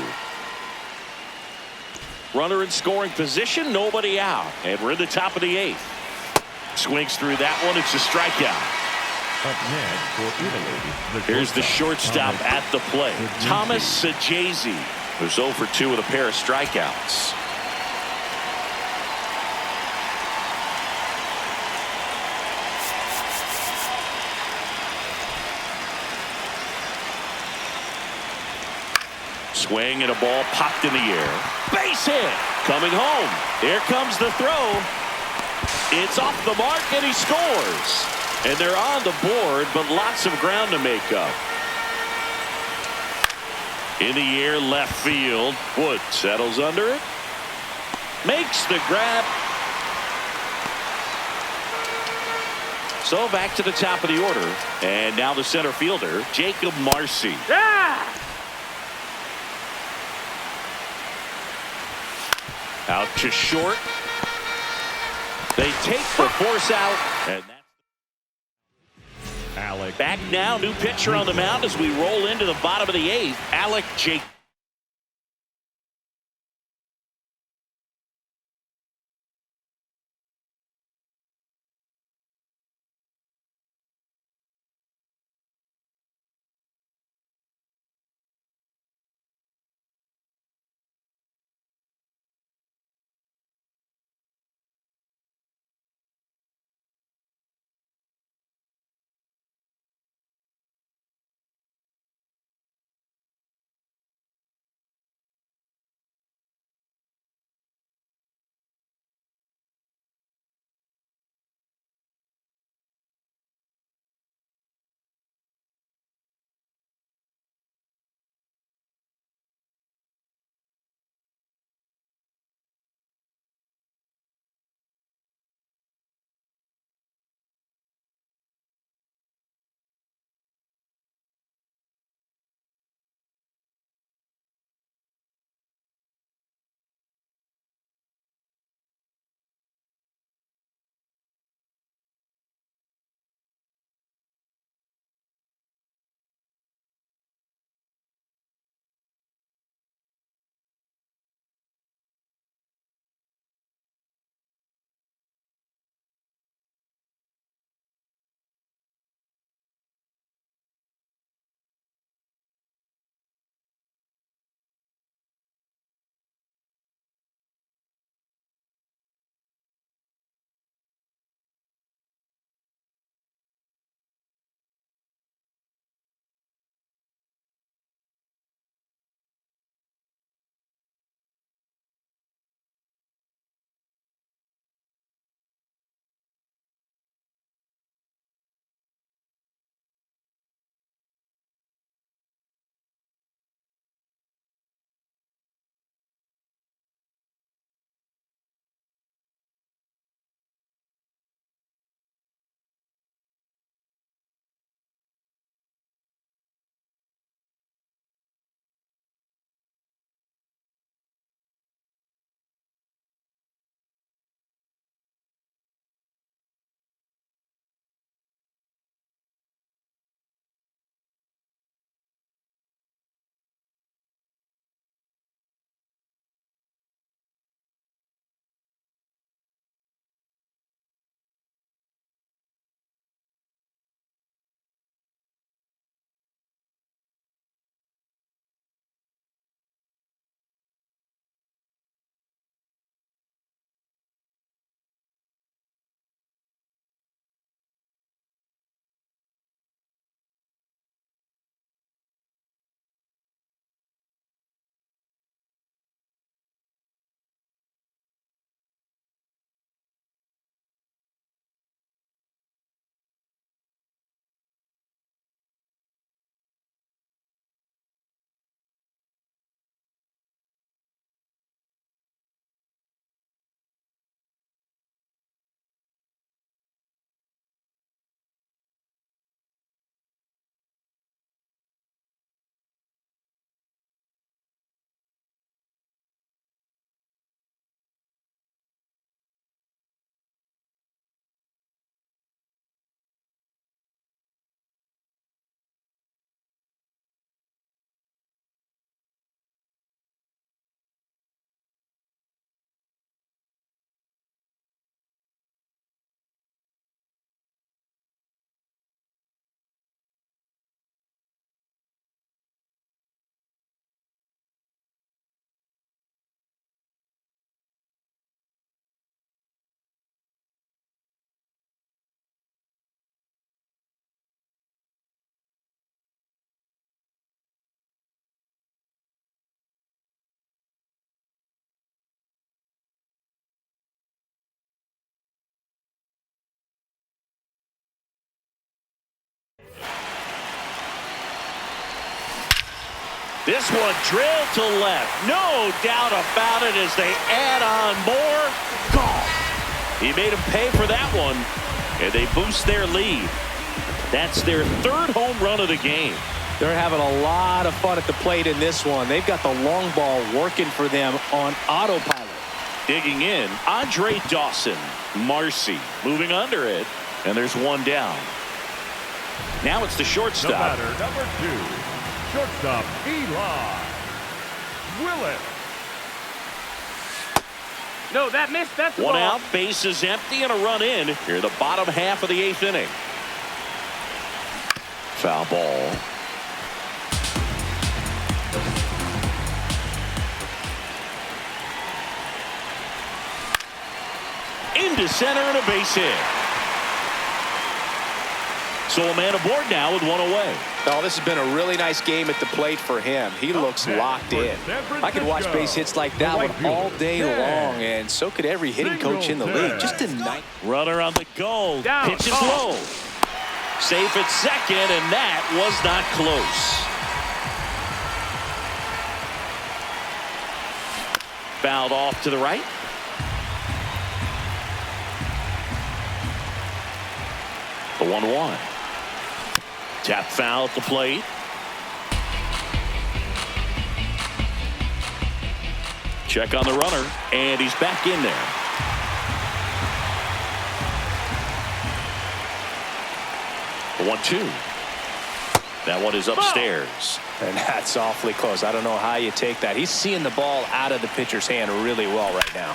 Runner in scoring position, nobody out. And we're in the top of the eighth. Swings through that one, it's a strikeout. Up next for Italy, Here's the shortstop at the plate. Thomas Sajazi, who's 0 for 2 with a pair of strikeouts. Swing and a ball popped in the air. Base hit. Coming home. Here comes the throw. It's off the mark and he scores. And they're on the board, but lots of ground to make up. In the air, left field. Wood settles under it. Makes the grab. So back to the top of the order. And now the center fielder, Jacob Marcy. Yeah! Out to short. They take the force out. And Alec. back now, new pitcher on the mound as we roll into the bottom of the eighth. Alec Jake. This one drilled to left. No doubt about it as they add on more. Gone. He made him pay for that one, and they boost their lead. That's their third home run of the game. They're having a lot of fun at the plate in this one. They've got the long ball working for them on autopilot. Digging in, Andre Dawson. Marcy moving under it, and there's one down. Now it's the shortstop. The batter, number 2, shortstop Eli Willis. No, that missed. That's the One ball. out, base is empty, and a run in here in the bottom half of the 8th inning. Foul ball. Into center and a base hit. So a man aboard now with one away. Oh, this has been a really nice game at the plate for him. He looks locked in. I could watch base hits like that one all day long, and so could every hitting coach in the league. Just a night. Runner on the go. Down. Pitch is low. Safe at second, and that was not close. Fouled off to the right. The 1-1. Tap foul at the plate. Check on the runner, and he's back in there. The 1-2. That one is upstairs. And that's awfully close. I don't know how you take that. He's seeing the ball out of the pitcher's hand really well right now.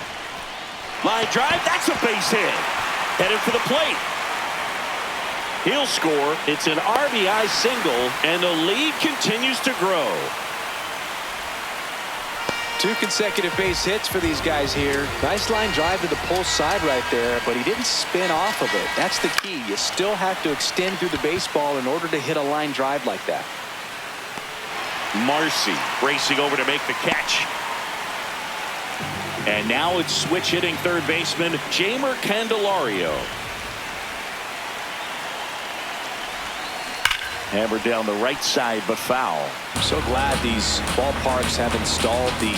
Line drive, that's a base hit. Headed for the plate. He'll score. It's an RBI single, and the lead continues to grow. 2 consecutive base hits for these guys here. Nice line drive to the pull side right there, but he didn't spin off of it. That's the key. You still have to extend through the baseball in order to hit a line drive like that. Marcy racing over to make the catch. And now it's switch hitting third baseman Jamer Candelario. Hammered down the right side, but foul. I'm so glad these ballparks have installed the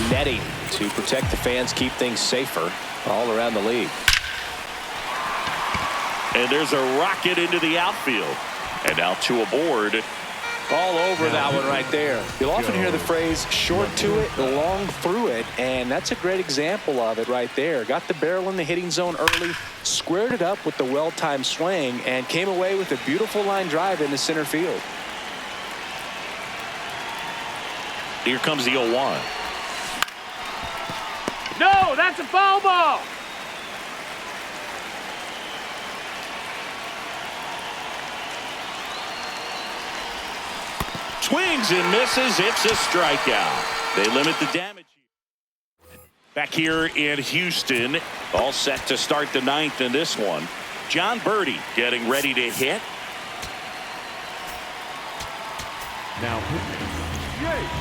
netting to protect the fans, keep things safer all around the league. And there's a rocket into the outfield. And now 2 aboard. All over that one right there. You'll often hear the phrase short to it, long through it, and that's a great example of it right there. Got the barrel in the hitting zone early, squared it up with the well-timed swing, and came away with a beautiful line drive into center field. Here comes the 0-1. No, that's a foul ball. Swings and misses. It's a strikeout. They limit the damage. Back here in Houston, all set to start the 9th in this one. John Birdie getting ready to hit. Now pitching, Jake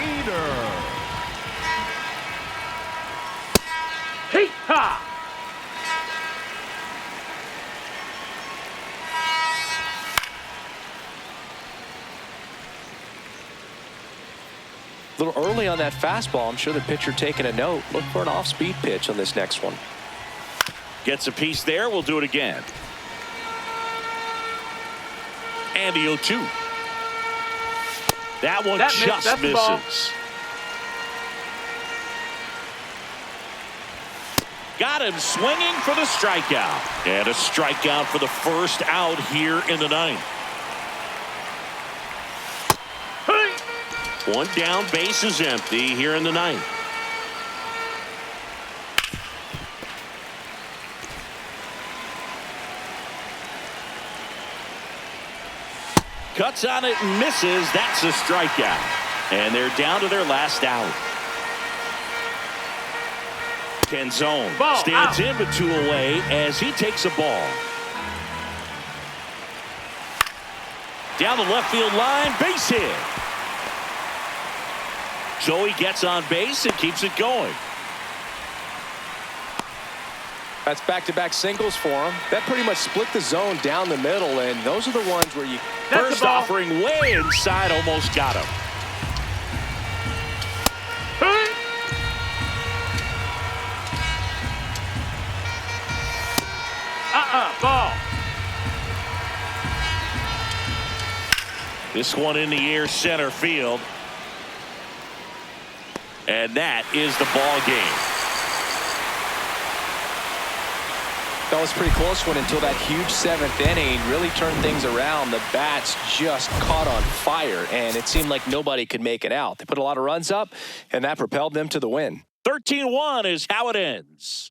Eder. Hey, ha! A little early on that fastball. I'm sure the pitcher taking a note. Look for an off-speed pitch on this next one. Gets a piece there. We'll do it again. And the 0-2. That one just misses. Got him swinging for the strikeout. And a strikeout for the first out here in the 9th. One down, base is empty here in the 9th. Cuts on it and misses. That's a strikeout. And they're down to their last out. Canzone stands in with 2 away as he takes a ball. Down the left field line, base hit. So he gets on base and keeps it going. That's back-to-back singles for him. That pretty much split the zone down the middle, and those are the ones where you... First offering way inside, almost got him. This one in the air center field. And that is the ball game. That was a pretty close one until that huge 7th inning really turned things around. The bats just caught on fire, and it seemed like nobody could make it out. They put a lot of runs up, and that propelled them to the win. 13-1 is how it ends.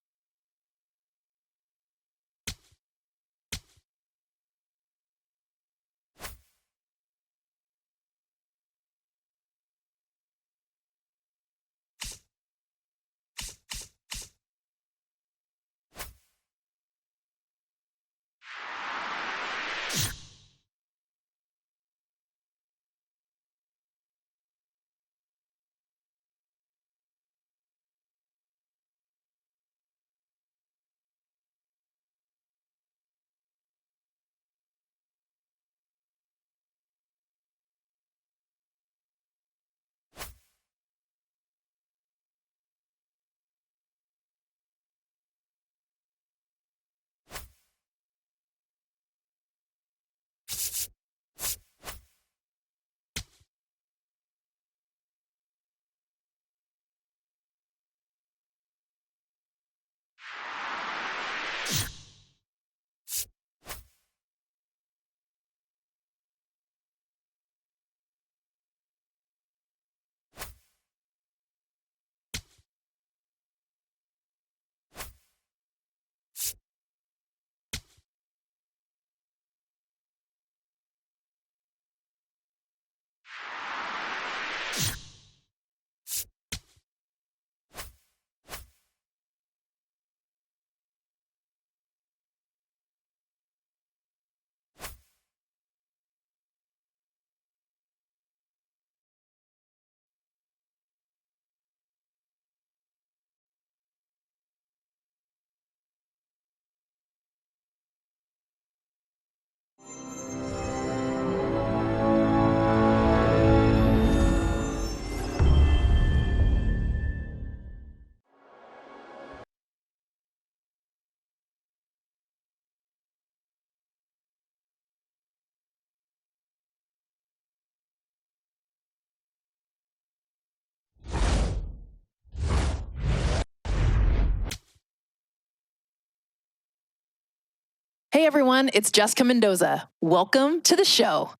Hey everyone, it's Jessica Mendoza. Welcome to the show.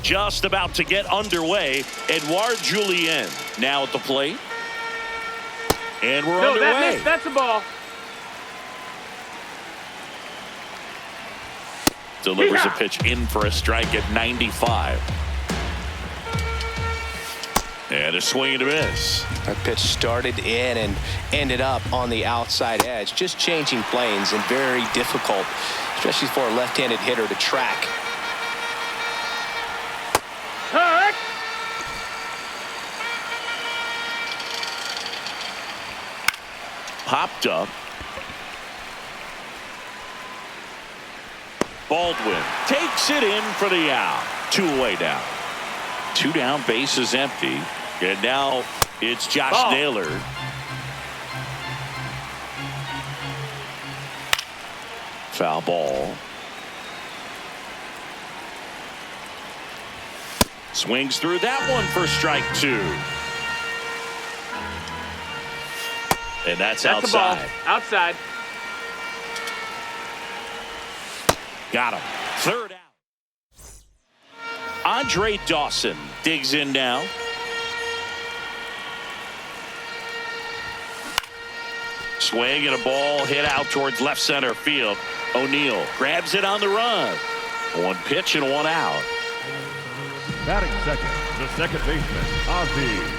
just about to get underway. Edouard Julien now at the plate. And we're No, underway. that missed. That's a ball. Delivers a pitch in for a strike at 95. And a swing and a miss. That pitch started in and ended up on the outside edge. Just changing planes and very difficult, especially for a left-handed hitter to track. Hurt. Popped up. Baldwin takes it in for the out. 2 away down. 2 down, base is empty. And now it's Josh Naylor. Foul ball. Swings through that one for strike 2. And that's outside. The ball. Outside. Got him. 3rd out. Andre Dawson digs in now. Swing and a ball hit out towards left center field. O'Neill grabs it on the run. 1 pitch and 1 out. Batting second, the second baseman, Ozzie.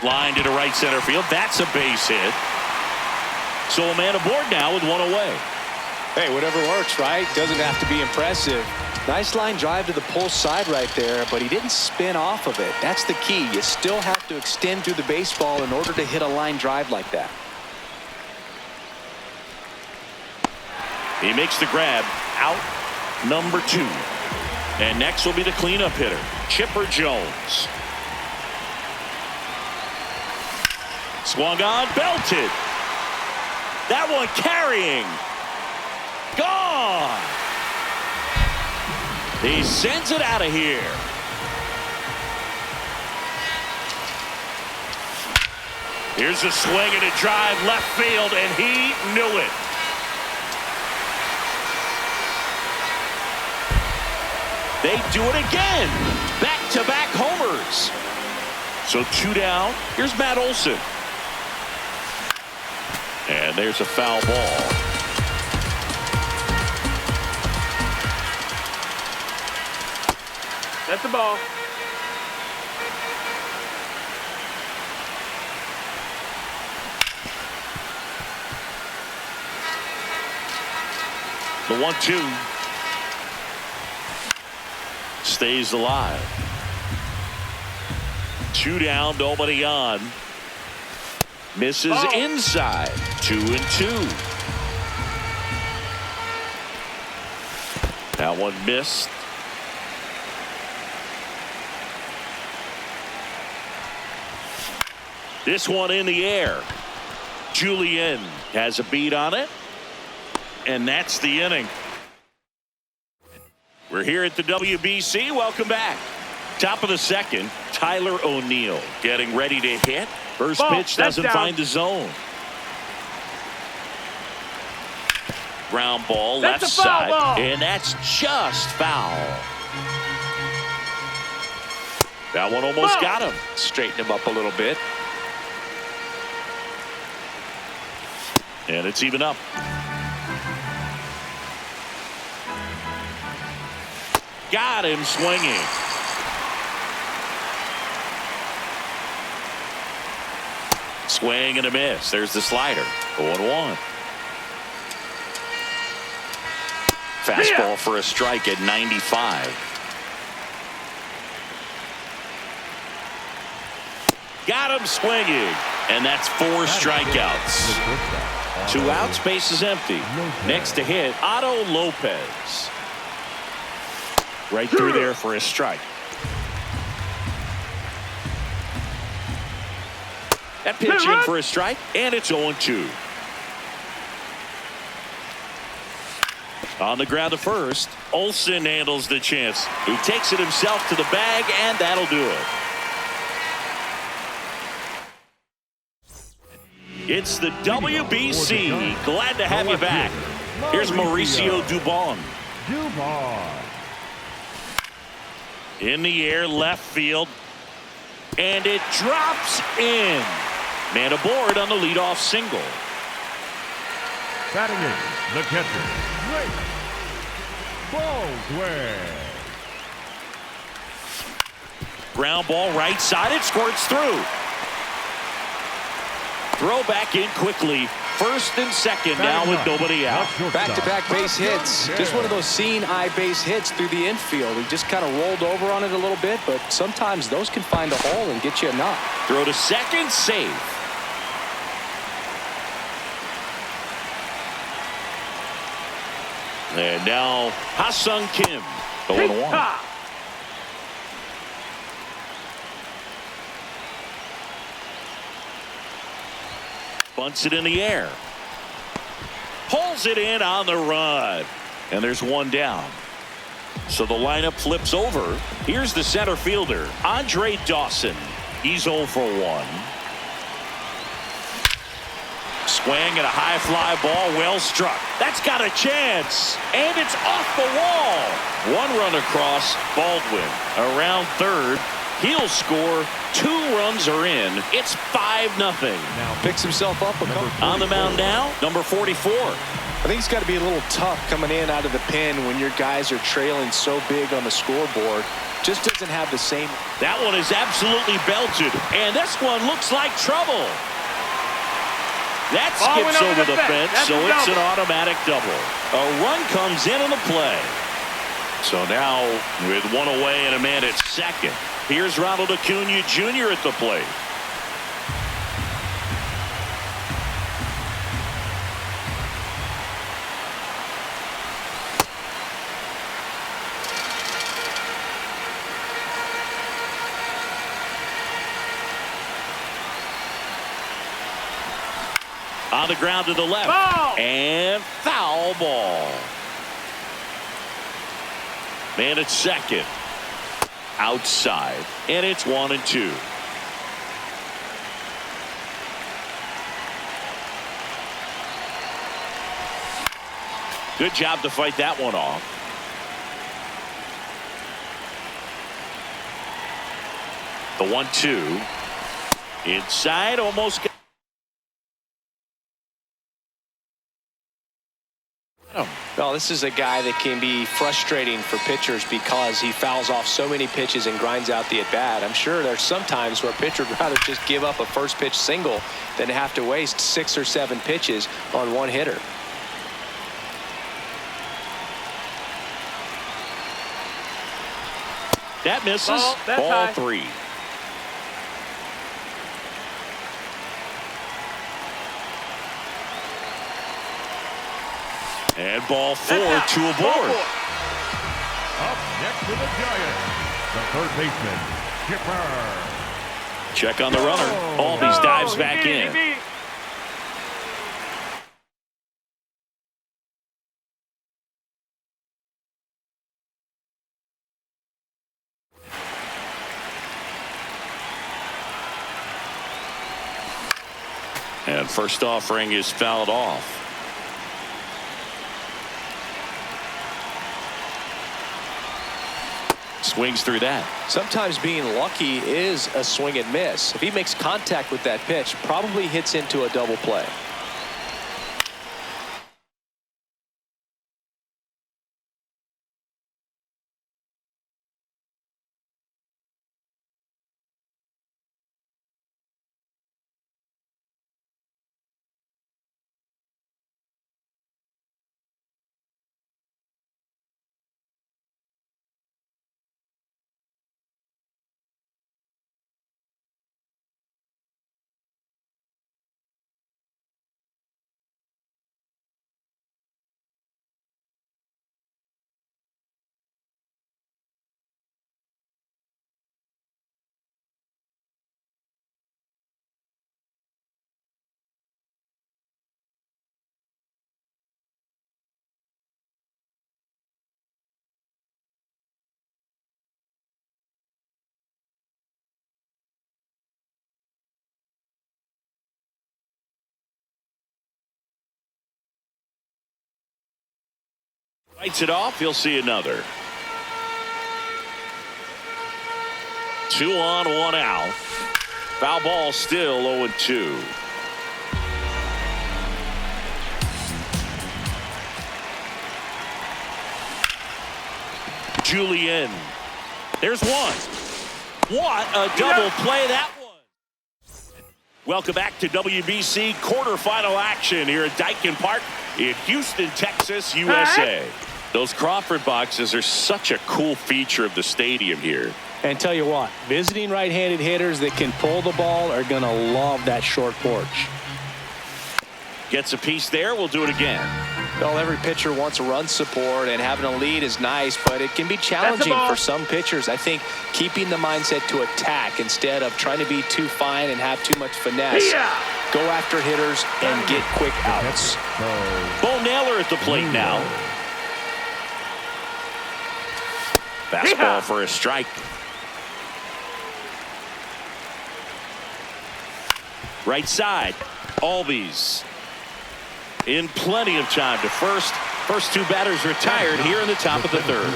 Line to the right center field. That's a base hit. So a man aboard now with 1 away. Hey, whatever works, right? Doesn't have to be impressive. Nice line drive to the pull side right there, but he didn't spin off of it. That's the key. You still have to extend through the baseball in order to hit a line drive like that. He makes the grab. Out number 2. And next will be the cleanup hitter, Chipper Jones. Swung on, belted. That one carrying. Gone. He sends it out of here. Here's a swing and a drive left field, and he knew it. They do it again. Back-to-back homers. So 2 down. Here's Matt Olson. And there's a foul ball. That's the ball. The 1-2 stays alive. 2 down, nobody on. Misses inside. 2-2. That one missed. This one in the air. Julien has a beat on it. And that's the inning. We're here at the WBC. Welcome back. Top of the second, Tyler O'Neill getting ready to hit. First Ball, pitch doesn't down. find the zone. Ground ball, That's left a foul side, ball. and that's just foul. That one almost Ball. got him. Straighten him up a little bit. And it's even up. Got him swinging. Swing and a miss. There's the slider. 0-1. Fastball for a strike at 95. Got him swinging. And that's 4 strikeouts. 2 outs, base is empty. Next to hit, Otto Lopez. Right through there for a strike. That pitch in for a strike, and it's 0-2. On the ground to first, Olsen handles the chance. He takes it himself to the bag, and that'll do it. It's the WBC. Glad to have you back. Here's Mauricio Dubon. In the air, left field. And it drops in. Man aboard on the leadoff single. Batting in, the catcher, Drake Baldwin. Ground ball right side. It squirts through. Throw back in quickly. First and second now with nobody out. Back-to-back base hits. Just one of those seeing eye base hits through the infield. He just kind of rolled over on it a little bit, but sometimes those can find a hole and get you a knock. Throw to second, safe. And now Ha-Sung Kim. 0-1. Bunts it in the air. Pulls it in on the run. And there's one down. So the lineup flips over. Here's the center fielder, Andre Dawson. He's 0 for 1. Swing and a high fly ball, well struck. That's got a chance. And it's off the wall. 1 run across, Baldwin. Around third. He'll score. 2 runs are in. It's 5-0. Now picks himself up. On the mound now, number 44. I think it's got to be a little tough coming in out of the pen when your guys are trailing so big on the scoreboard. Just doesn't have the same. That one is absolutely belted. And this one looks like trouble. That skips over the fence, so it's an automatic double. A run comes in on the play. So now, with 1 away and a man at second, here's Ronald Acuna Jr. at the plate. On the ground to the left. Ball. And foul ball. Man at second. Outside. And it's 1-2. Good job to fight that one off. The 1-2. Inside, almost got. Well, this is a guy that can be frustrating for pitchers because he fouls off so many pitches and grinds out the at-bat. I'm sure there's some times where a pitcher would rather just give up a first pitch single than have to waste 6 or 7 pitches on one hitter. That misses. Ball Ball 3. And ball 4, 2 aboard. Up next to the Giants, the third baseman, Skipper. Check on the runner. Albies dives back in. And first offering is fouled off. Swings through that. Sometimes being lucky is a swing and miss. If he makes contact with that pitch, probably hits into a double play. Lights it off. You'll see another. 2 on, 1 out. Foul ball still 0-2. Julian. There's one. What a double play that was. Welcome back to WBC quarterfinal action here at Dyken Park in Houston, Texas, USA. Those Crawford boxes are such a cool feature of the stadium here. And tell you what, visiting right-handed hitters that can pull the ball are going to love that short porch. Gets a piece there. We'll do it again. Well, every pitcher wants run support, and having a lead is nice, but it can be challenging for some pitchers. I think keeping the mindset to attack instead of trying to be too fine and have too much finesse. Go after hitters and get quick outs. Bo Naylor at the plate now. Fastball for a strike. Right side. Albies in plenty of time to first. First two batters retired here in the top of the third.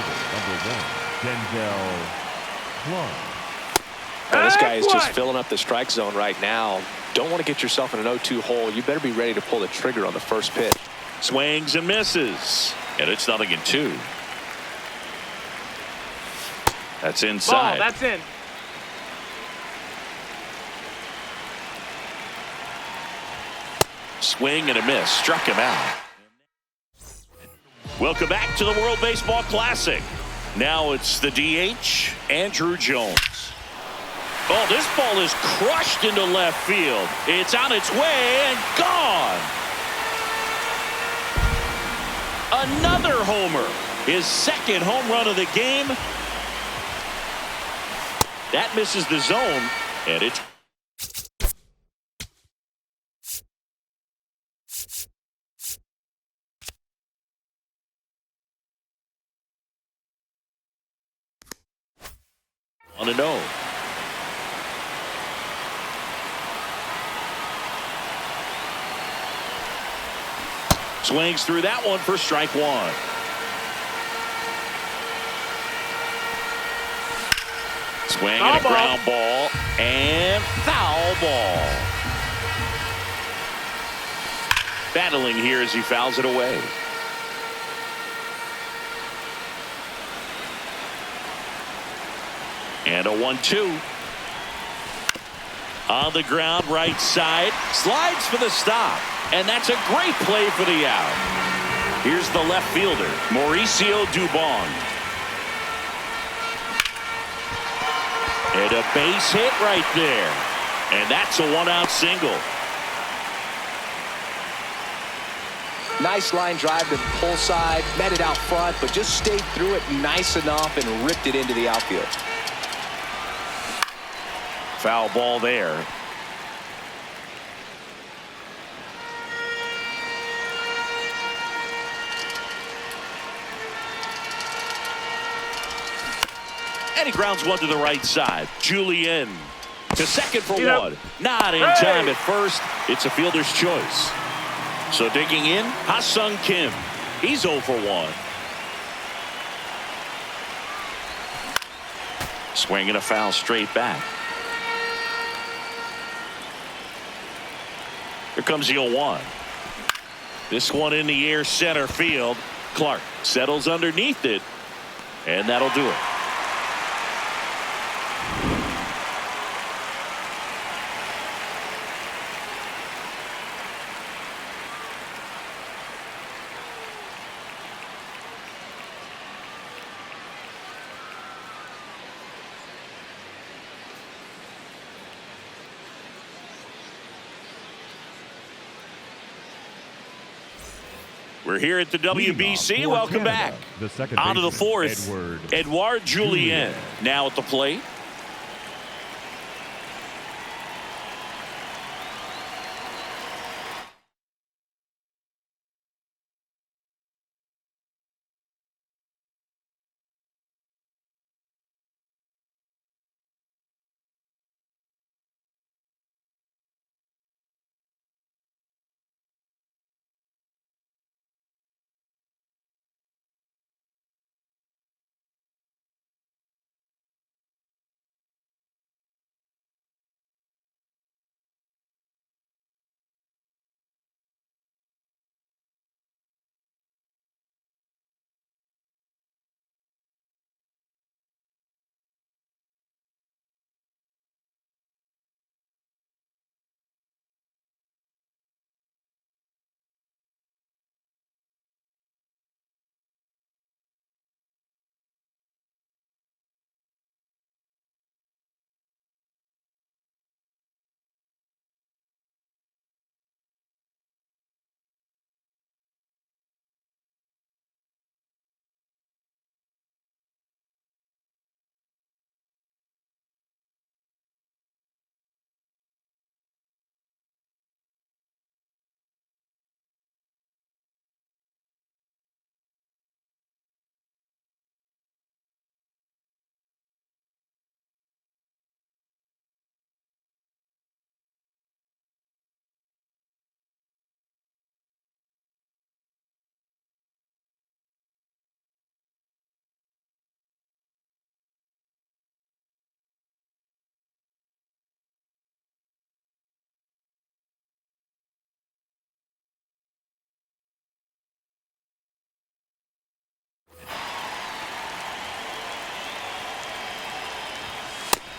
Well, this guy is just filling up the strike zone right now. Don't want to get yourself in an 0-2 hole. You better be ready to pull the trigger on the first pitch. Swings and misses. And it's 0-2. That's inside. Ball, that's in. Swing and a miss. Struck him out. Welcome back to the World Baseball Classic. Now it's the DH, Andrew Jones. Oh, this ball is crushed into left field. It's on its way and gone. Another homer. His second home run of the game. That misses the zone, and it's on a no. Swings through that one for strike one. Swing and a ground ball and foul ball. Battling here as he fouls it away. And a 1-2. On the ground, right side. Slides for the stop. And that's a great play for the out. Here's the left fielder, Mauricio Dubon. And a base hit right there. And that's a 1-out single. Nice line drive to the pull side, met it out front, but just stayed through it nice enough and ripped it into the outfield. Foul ball there. And he grounds one to the right side. Julian. To second for Yep. one. Not in time at first. It's a fielder's choice. So digging in, Ha-Sung Kim. He's 0 for 1. Swinging a foul straight back. Here comes the 0-1. This one in the air, center field. Clark settles underneath it, and that'll do it. We're here at the WBC. Welcome back. The second On to the baseman, fourth. Edouard Julien now at the plate.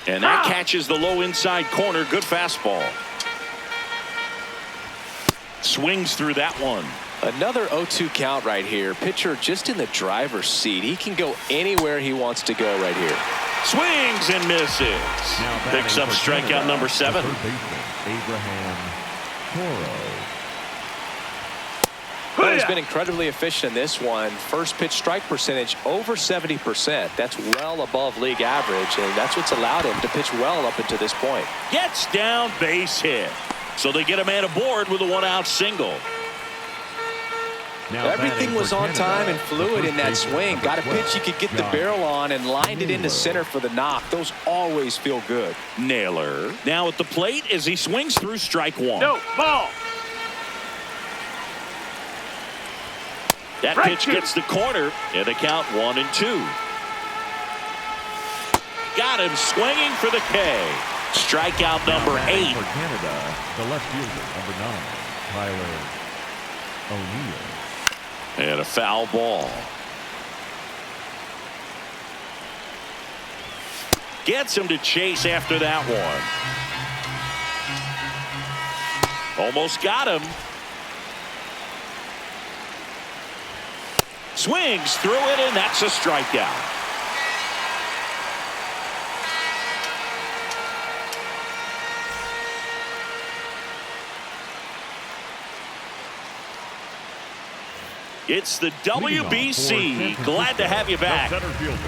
And that catches the low inside corner. Good fastball. Swings through that one. Another 0-2 count right here. Pitcher just in the driver's seat. He can go anywhere he wants to go right here. Swings and misses. Picks up strikeout number 7. Abraham Toro. Well, he's been incredibly efficient in this one. First pitch strike percentage over 70%. That's well above league average, and that's what's allowed him to pitch well up until this point. Gets down, base hit. So they get a man aboard with a 1-out single. Everything was on time and fluid in that swing. Got a pitch he could get the barrel on and lined it into center for the knock. Those always feel good. Naylor now at the plate as he swings through strike 1. No, ball. That pitch gets the corner, and a count 1-2. Got him swinging for the K. Strikeout number 8. For Canada, the left fielder, number 9, Tyler O'Neill. And a foul ball. Gets him to chase after that one. Almost got him. Swings through it, and that's a strikeout. It's the WBC. Glad to have you back.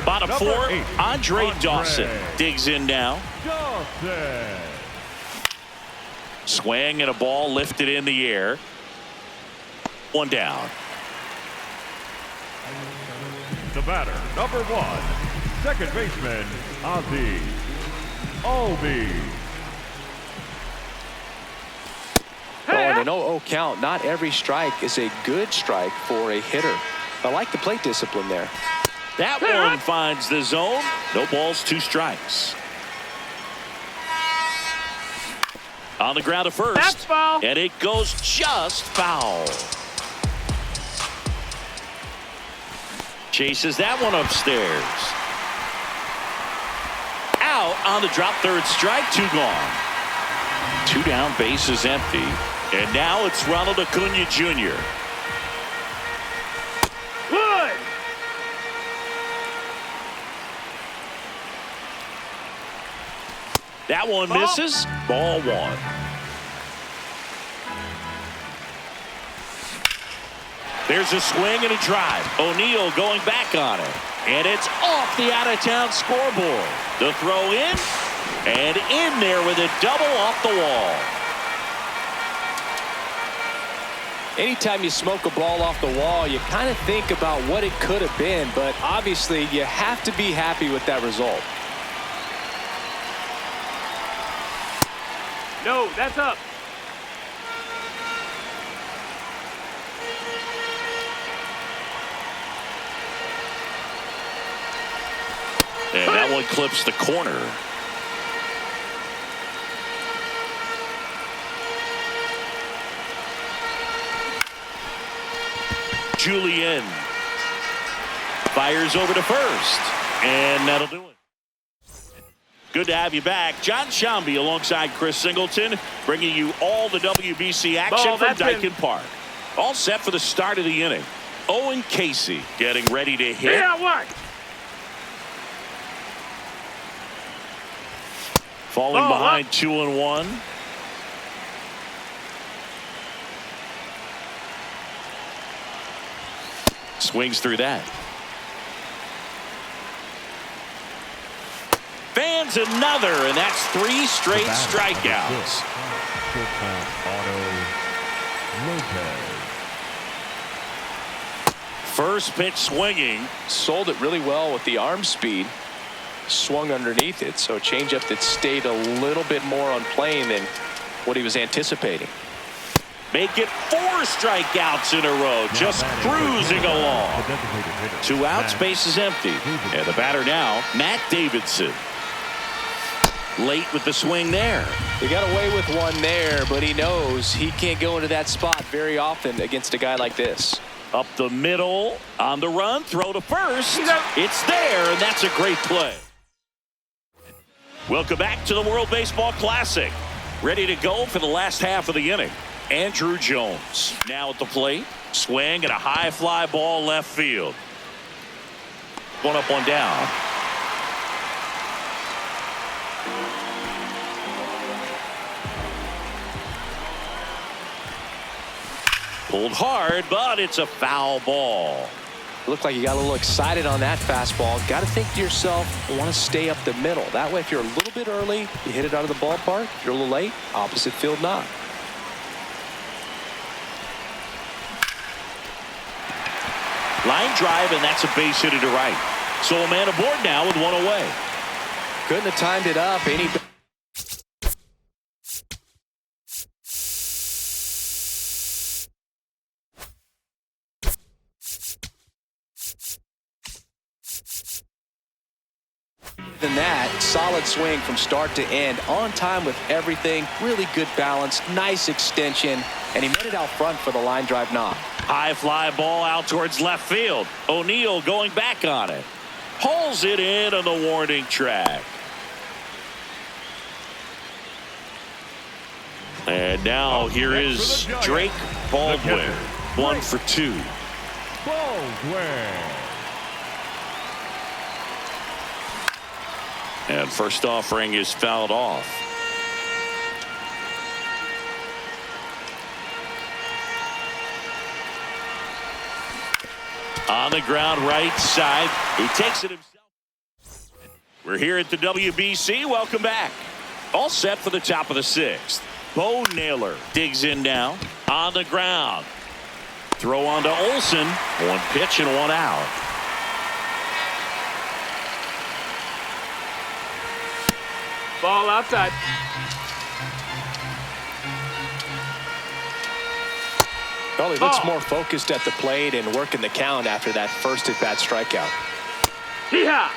Bottom 4, Andre Dawson digs in now. Swing and a ball lifted in the air. One down. The batter, number 1, second baseman, Ozzie Albies. Oh, and an 0-0 count. Not every strike is a good strike for a hitter. I like the plate discipline there. That one finds the zone. No balls, 2 strikes. On the ground to first. That's foul. And it goes just foul. Chases that one upstairs. Out on the drop, 3rd strike, 2 gone. 2 down, base is empty. And now it's Ronald Acuna Jr. Good. That one misses. Ball 1. There's a swing and a drive. O'Neill going back on it. And it's off the out-of-town scoreboard. The throw in. And in there with a double off the wall. Anytime you smoke a ball off the wall, you kind of think about what it could have been. But obviously, you have to be happy with that result. No, that's up. And that one clips the corner. Julian fires over to first. And that'll do it. Good to have you back. John Shambi alongside Chris Singleton, bringing you all the WBC action from Dyken Park. All set for the start of the inning. Owen Casey getting ready to hit. Yeah, what? Falling behind 2-1. Swings through that. Fans another, and that's 3 straight strikeouts. First pitch swinging. Sold it really well with the arm speed. Swung underneath it, so a changeup that stayed a little bit more on plane than what he was anticipating. Make it 4 strikeouts in a row, just cruising along. 2 outs, base is empty. And the batter now, Matt Davidson. Late with the swing there. He got away with one there, but he knows he can't go into that spot very often against a guy like this. Up the middle, on the run, throw to first. It's there, and that's a great play. Welcome back to the World Baseball Classic. Ready to go for the last half of the inning. Andrew Jones now at the plate. Swing and a high fly ball left field. One up, one down. Pulled hard, but it's a foul ball. Looked like you got a little excited on that fastball. Got to think to yourself, I want to stay up the middle. That way, if you're a little bit early, you hit it out of the ballpark. If you're a little late, opposite field knock. Line drive, and that's a base hit to right. So a man aboard now with one away. Couldn't have timed it up any better. Than that, solid swing from start to end, on time with everything, really good balance, nice extension, and he made it out front for the line drive knock. High fly ball out towards left field. O'Neill going back on it. Pulls it in on the warning track. And now here is Drake Baldwin. 1 for 2. Baldwin. And first offering is fouled off. On the ground right side. He takes it himself. We're here at the WBC. Welcome back. All set for the top of the 6th. Bo Naylor digs in now. On the ground. Throw on to Olsen. 1 pitch and 1 out. Ball outside. Well, he looks more focused at the plate and working the count after that first at-bat strikeout. Hee-haw!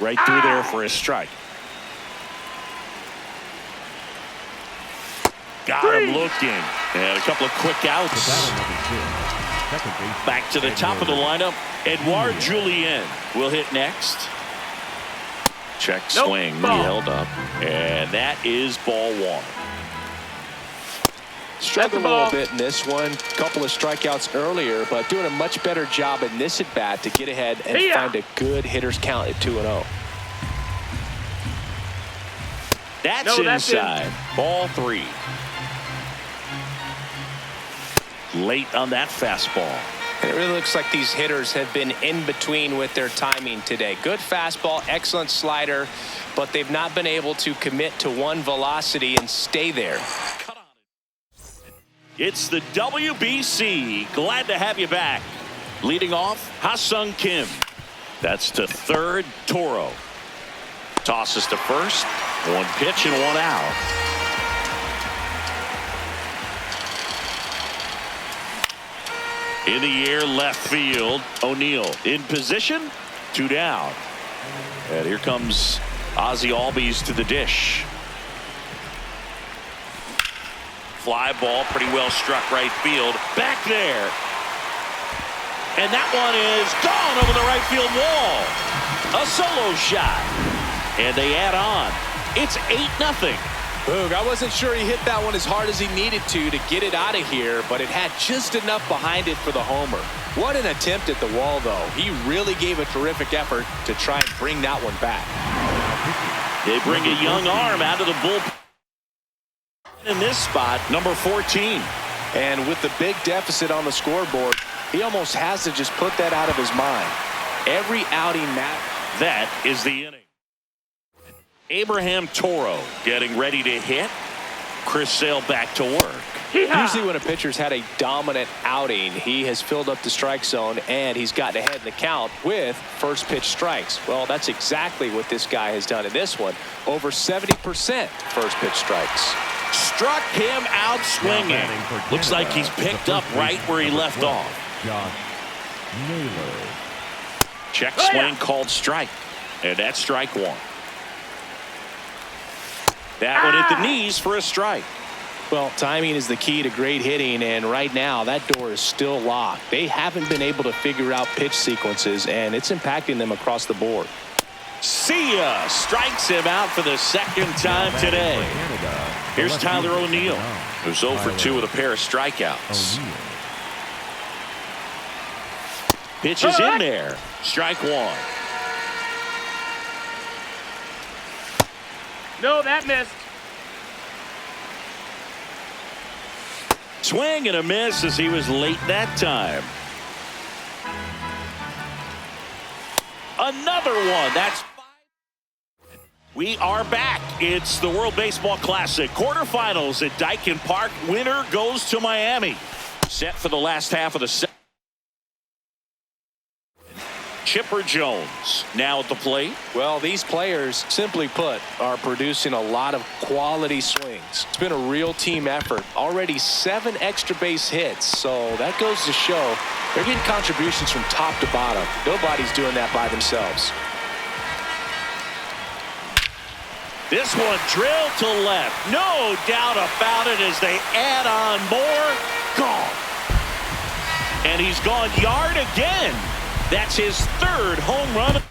Right through there for a strike. Got him looking. And a couple of quick outs. Back to the top of the lineup. Edouard Julien will hit next. Check swing. He held up. And that is ball one. Struggled a little bit in this one. Couple of strikeouts earlier, but doing a much better job in this at-bat to get ahead and find a good hitter's count at 2-0. That's inside. Ball three. Late on that fastball. And it really looks like these hitters have been in between with their timing today. Good fastball, excellent slider, but they've not been able to commit to one velocity and stay there. It's the WBC. Glad to have you back. Leading off, Ha-Sung Kim. That's to third, Toro. Tosses to first. One pitch and one out. In the air, left field. O'Neill in position. Two down. And here comes Ozzie Albies to the dish. Fly ball, pretty well struck right field. Back there. And that one is gone over the right field wall. A solo shot. And they add on. It's 8-0. Boog, I wasn't sure he hit that one as hard as he needed to get it out of here, but it had just enough behind it for the homer. What an attempt at the wall, though. He really gave a terrific effort to try and bring that one back. They bring a young arm out of the bullpen. In this spot, number 14. And with the big deficit on the scoreboard, he almost has to just put that out of his mind. Every outing that is the inning. Abraham Toro getting ready to hit. Chris Sale back to work. Usually when a pitcher's had a dominant outing, he has filled up the strike zone and he's gotten ahead in the count with first pitch strikes. Well, that's exactly what this guy has done in this one. Over 70% first pitch strikes. Struck him out swinging. Looks like he's picked up right where he left off. Check swing called strike. And that's strike one. That one hit the knees for a strike. Well, timing is the key to great hitting, and right now that door is still locked. They haven't been able to figure out pitch sequences, and it's impacting them across the board. See ya! Strikes him out for the second time today. Here's Tyler O'Neill, who's 0 for 2 with a pair of strikeouts. Pitch is in there. Strike one. No, that missed. Swing and a miss as he was late that time. Another one. That's 5. We are back. It's the World Baseball Classic quarterfinals at Daikin Park. Winner goes to Miami. Set for the last half of the set. Chipper Jones now at the plate. Well, these players, simply put, are producing a lot of quality swings. It's been a real team effort. Already 7 extra base hits, so that goes to show they're getting contributions from top to bottom. Nobody's doing that by themselves. This one drilled to left. No doubt about it as they add on more. Gone. And he's gone yard again. That's his 3rd home run.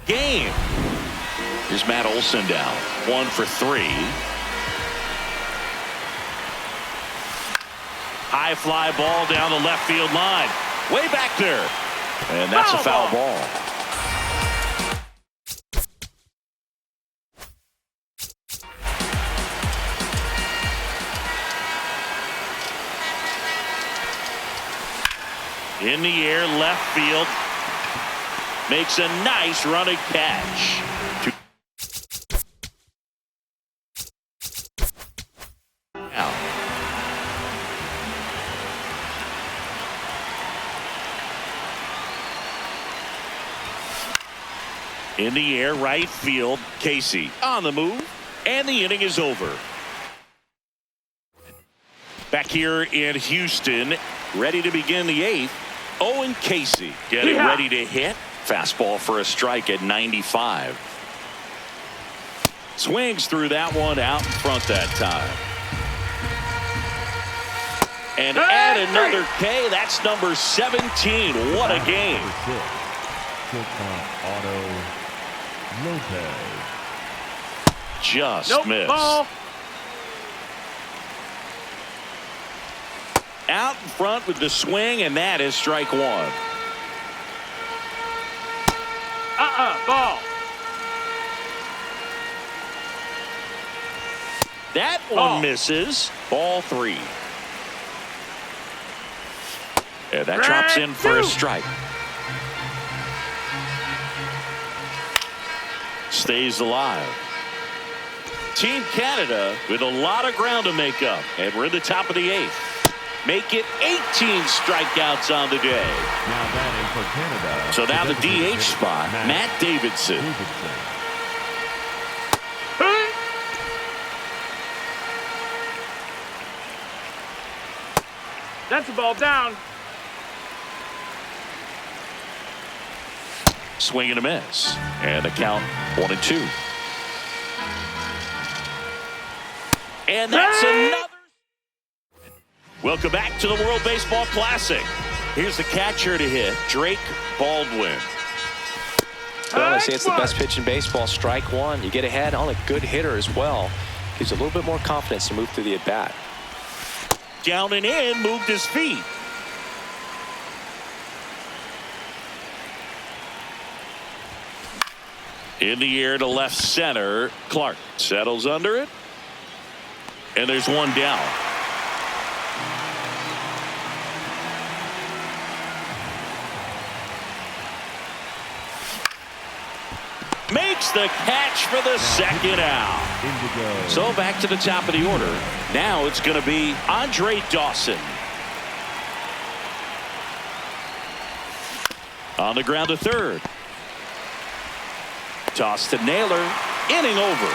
game. Here's Matt Olson down. 1 for 3. High fly ball down the left field line. Way back there. And that's a foul ball. In the air, left field. Makes a nice running catch. Now. In the air, right field. Casey on the move. And the inning is over. Back here in Houston, ready to begin the 8th. Owen Casey getting ready to hit. Fastball for a strike at 95. Swings through that one out in front that time. And add another K. That's number 17. What a game. Just missed. Ball. Out in front with the swing, and that is strike 1. Ball. That one misses. Ball 3. And that drops in for a strike. Stays alive. Team Canada with a lot of ground to make up. And we're in the top of the 8th. Make it 18 strikeouts on the day. Now batting for Canada. So now the DH spot, Matt Davidson. That's a ball down. Swing and a miss. And the count 1-2. And that's another. Welcome back to the World Baseball Classic. Here's the catcher to hit, Drake Baldwin. Well, they say it's the best pitch in baseball. Strike 1. You get ahead on a good hitter as well. Gives you a little bit more confidence to move through the at-bat. Down and in, moved his feet. In the air to left center. Clark settles under it. And there's one down. Makes the catch for the second out. So back to the top of the order. Now it's going to be Andre Dawson. On the ground to third. Toss to Naylor. Inning over.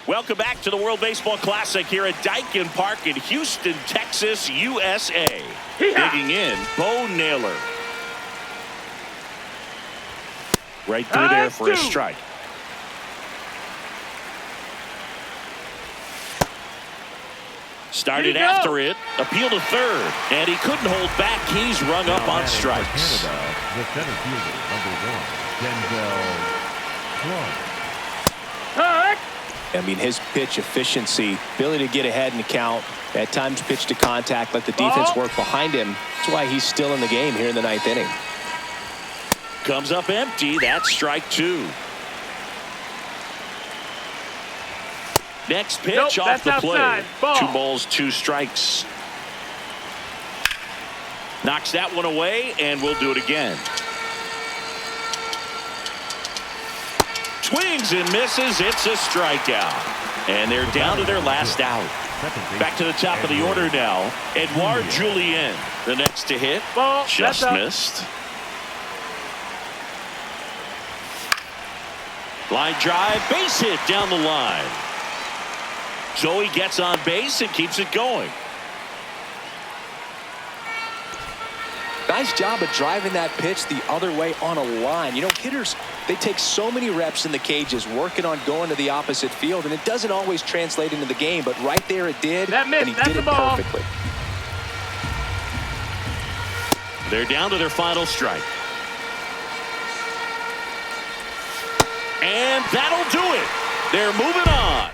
Welcome back to the World Baseball Classic here at Daikin Park in Houston, Texas, USA. Digging in, Bo Naylor. Right through there for a strike. Started after it. Appeal to third. And he couldn't hold back. He's rung up on strikes. Canada, the center fielder, number 1, Denzel. I mean, his pitch efficiency, ability to get ahead in the count, at times pitch to contact, let the defense work behind him. That's why he's still in the game here in the 9th inning. Comes up empty. That's strike 2. Next pitch off the plate. 2 balls, 2 strikes. Knocks that one away, and we'll do it again. Swings and misses. It's a strikeout. And they're down to their last out. Back to the top of the order now. Edouard Julien, the next to hit. Just missed. Line drive, base hit down the line. So he gets on base and keeps it going. Nice job of driving that pitch the other way on a line. You know, hitters, they take so many reps in the cages working on going to the opposite field, and it doesn't always translate into the game, but right there it did, and he did it perfectly. They're down to their final strike. And that'll do it. They're moving on.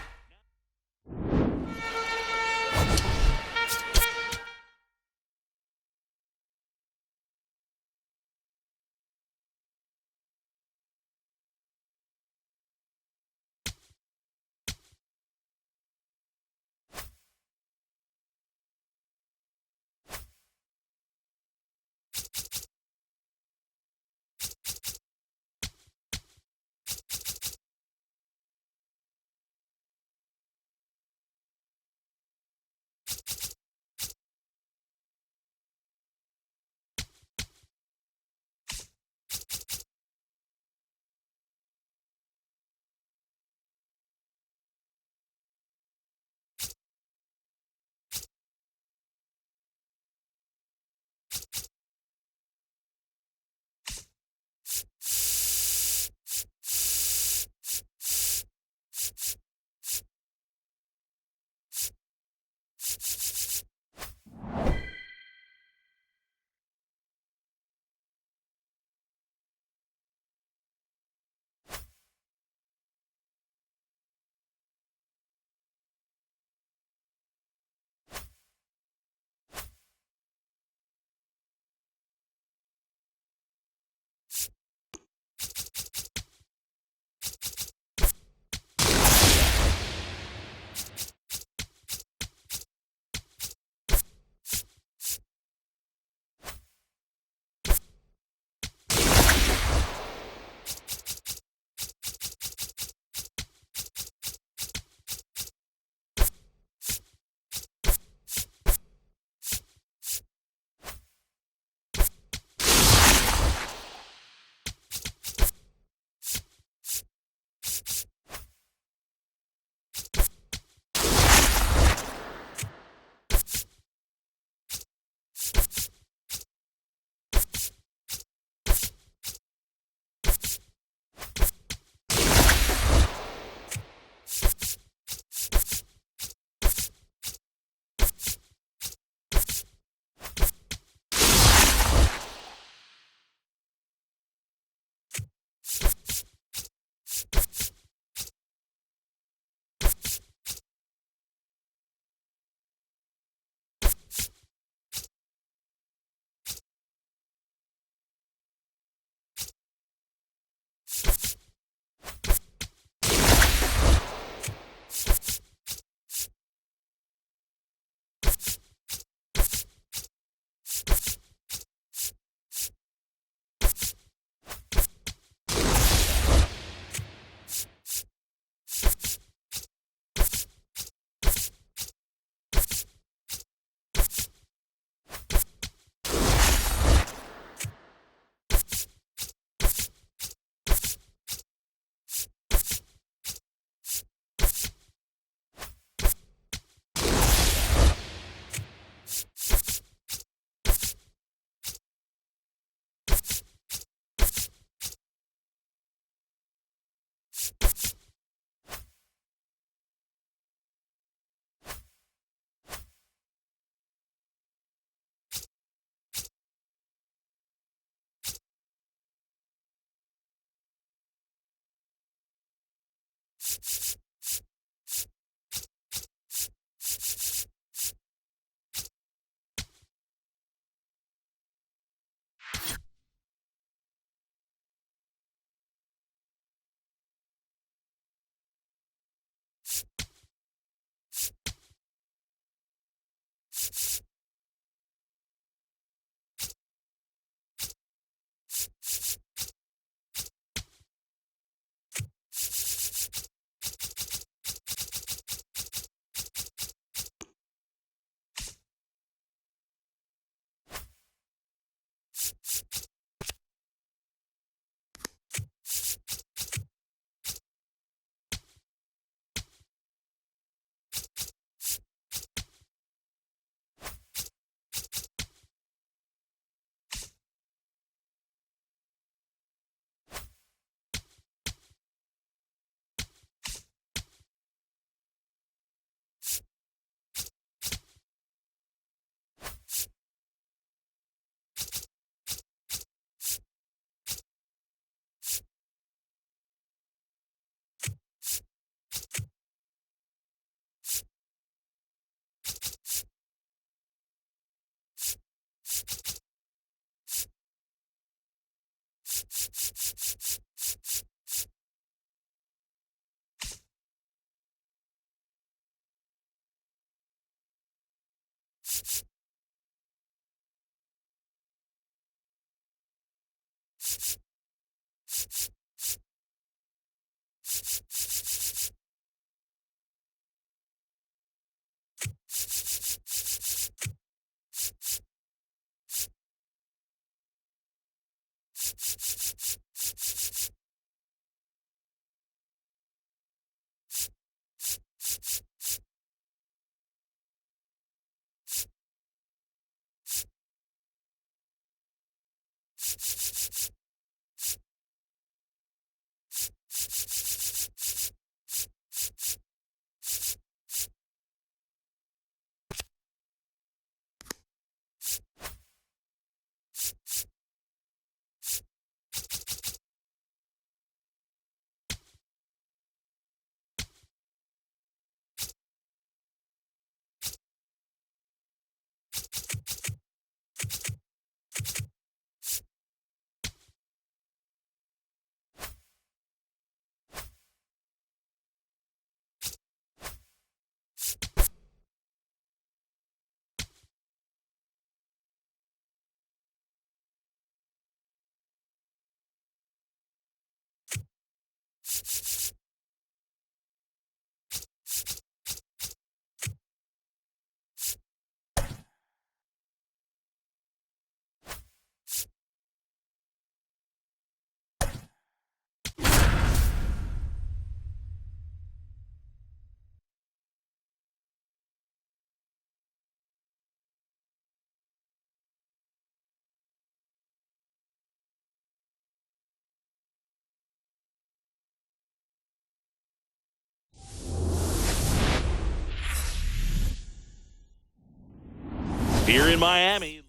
Here in Miami,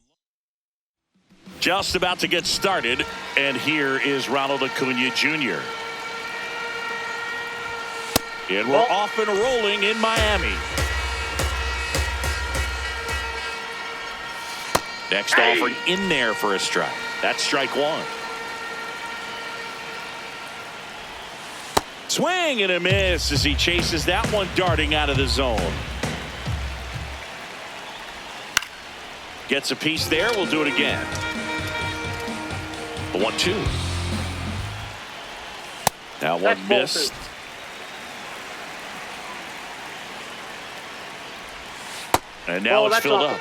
just about to get started, and here is Ronald Acuna Jr. And we're off and rolling in Miami. Next offering in there for a strike. That's strike one. Swing and a miss as he chases that one darting out of the zone. Gets a piece there. We'll do it again. The 1-2. That one missed. And now it's filled up.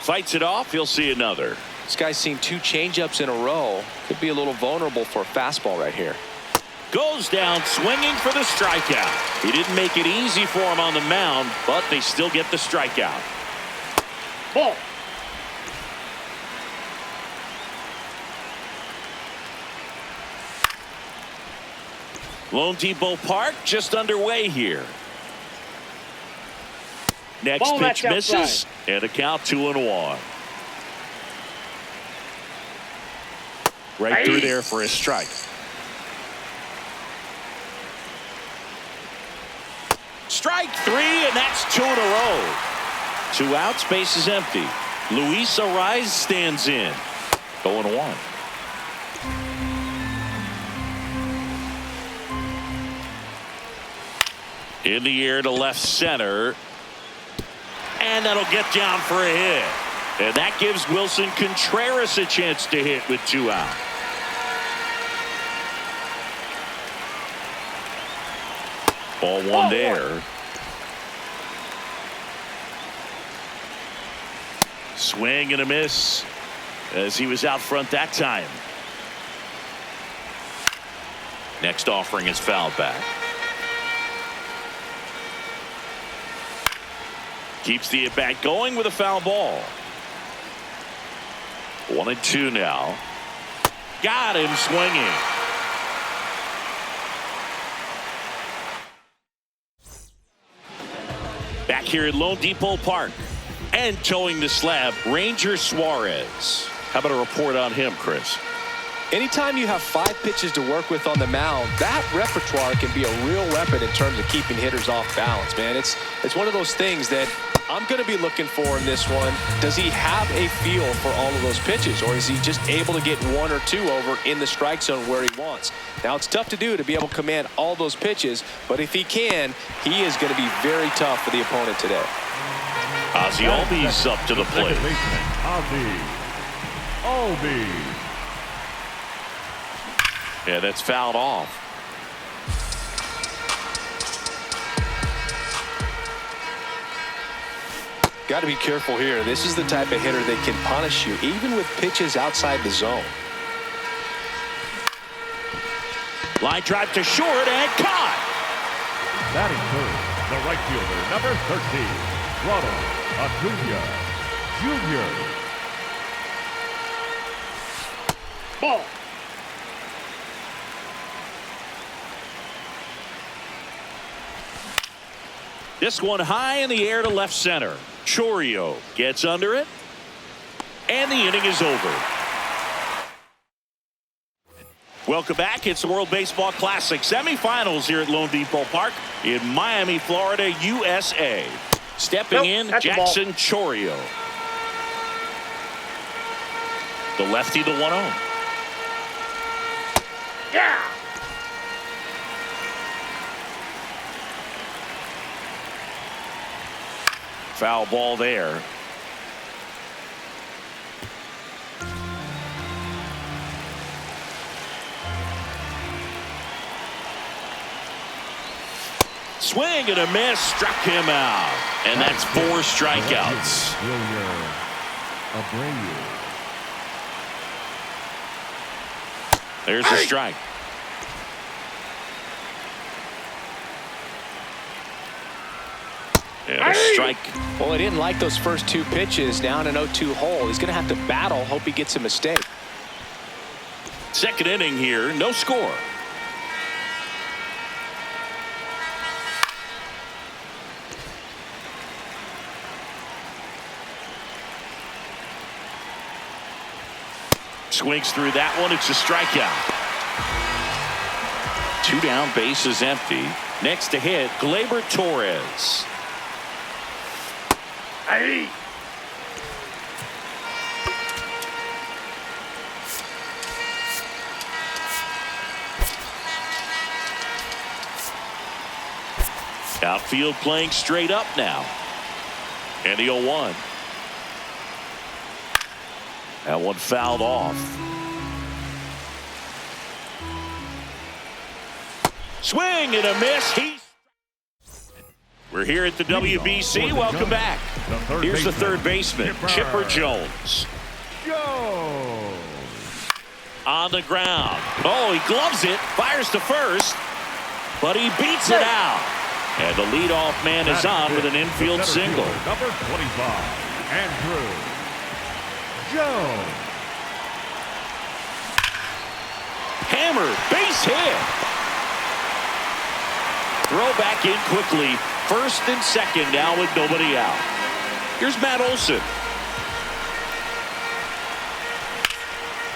Fights it off. He'll see another. This guy's seen 2 changeups in a row. Could be a little vulnerable for a fastball right here. Goes down swinging for the strikeout. He didn't make it easy for him on the mound, but they still get the strikeout. Ball. Lone Depot Park just underway here. Next Ball pitch misses, outside. and a count 2-1. Right through there for a strike. Strike 3, and that's 2 in a row. 2 outs, base is empty. Luis Ariz stands in. 0-1. In the air to left center. And that'll get down for a hit. And that gives Wilson Contreras a chance to hit with 2 out. Ball 1 there. Swing and a miss as he was out front that time. Next offering is fouled back. Keeps the at-bat going with a foul ball. 1-2 now. Got him swinging. Back here at Lone Depot Park. And towing the slab, Ranger Suarez. How about a report on him, Chris? Anytime you have 5 pitches to work with on the mound, that repertoire can be a real weapon in terms of keeping hitters off balance, man. It's one of those things that I'm going to be looking for in this one. Does he have a feel for all of those pitches, or is he just able to get 1 or 2 over in the strike zone where he wants? Now, it's tough to do to be able to command all those pitches, but if he can, he is going to be very tough for the opponent today. Ozzie Albies up to the plate. Ozzie Albies. Yeah, that's fouled off. Got to be careful here. This is the type of hitter that can punish you, even with pitches outside the zone. Line drive to short and caught. Batting third, the right fielder, number 13, Ronald Acuna Jr. Ball. This one high in the air to left center. Chourio gets under it, and the inning is over. Welcome back. It's the World Baseball Classic semifinals here at Lone Depot Park in Miami, Florida, USA. Stepping in, Jackson Chourio. The lefty, the 1-0. Yeah. Foul ball there. Swing and a miss, struck him out. And that's 4 strikeouts. There's a strike. And a strike. Well, he didn't like those first 2 pitches down an 0-2 hole. He's going to have to battle. Hope he gets a mistake. Second inning here, no score. Swings through that one. It's a strikeout. 2 down, bases empty. Next to hit, Gleyber Torres. Hey. Outfield playing straight up now. And the 0-1. That one fouled off. Swing and a miss. We're here at the WBC. Welcome back. Here's the third baseman, Chipper Jones. On the ground. Oh, he gloves it, fires to first, but he beats it out. And the leadoff man is on with an infield single. Number 25, Andrew Jones. Hammer, base hit. Throw back in quickly. First and second now with nobody out. Here's Matt Olson.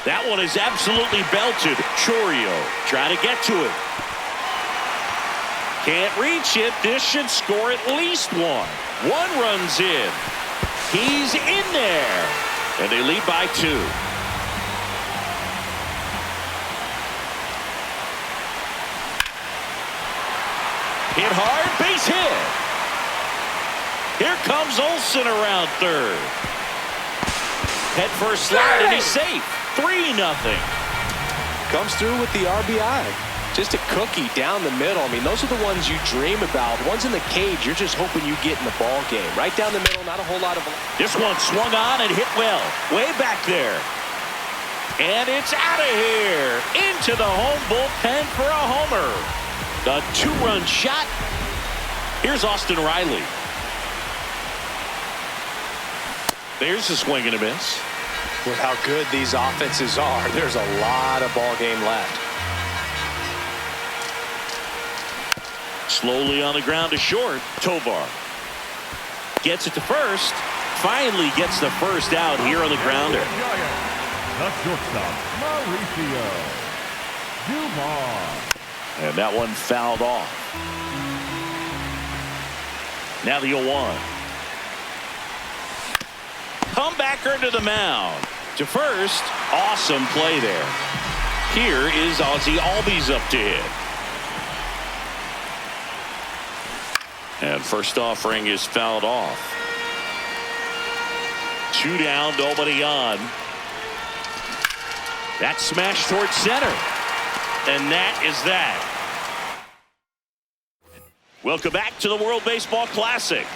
That one is absolutely belted. Chourio trying to get to it. Can't reach it. This should score at least 1. 1 runs in. He's in there. And they lead by 2. Hit hard, base hit. Here comes Olson around third. Head first slide, and he's safe. 3-0. Comes through with the RBI. Just a cookie down the middle. I mean, those are the ones you dream about. The ones in the cage, you're just hoping you get in the ball game. Right down the middle, not a whole lot of... This one swung on and hit well. Way back there. And it's out of here. Into the home bullpen for a homer. The 2-run shot. Here's Austin Riley. There's a swing and a miss. With how good these offenses are, there's a lot of ball game left. Slowly on the ground to short. Tovar gets it to first. Finally gets the first out here on the grounder. The shortstop, Mauricio Dubon. And that one fouled off. Now the 0-1. Comebacker to the mound. To first. Awesome play there. Here is Ozzie Albies up to hit. And first offering is fouled off. 2 down, nobody on. That smash towards center. And that is that. Welcome back to the World Baseball Classic.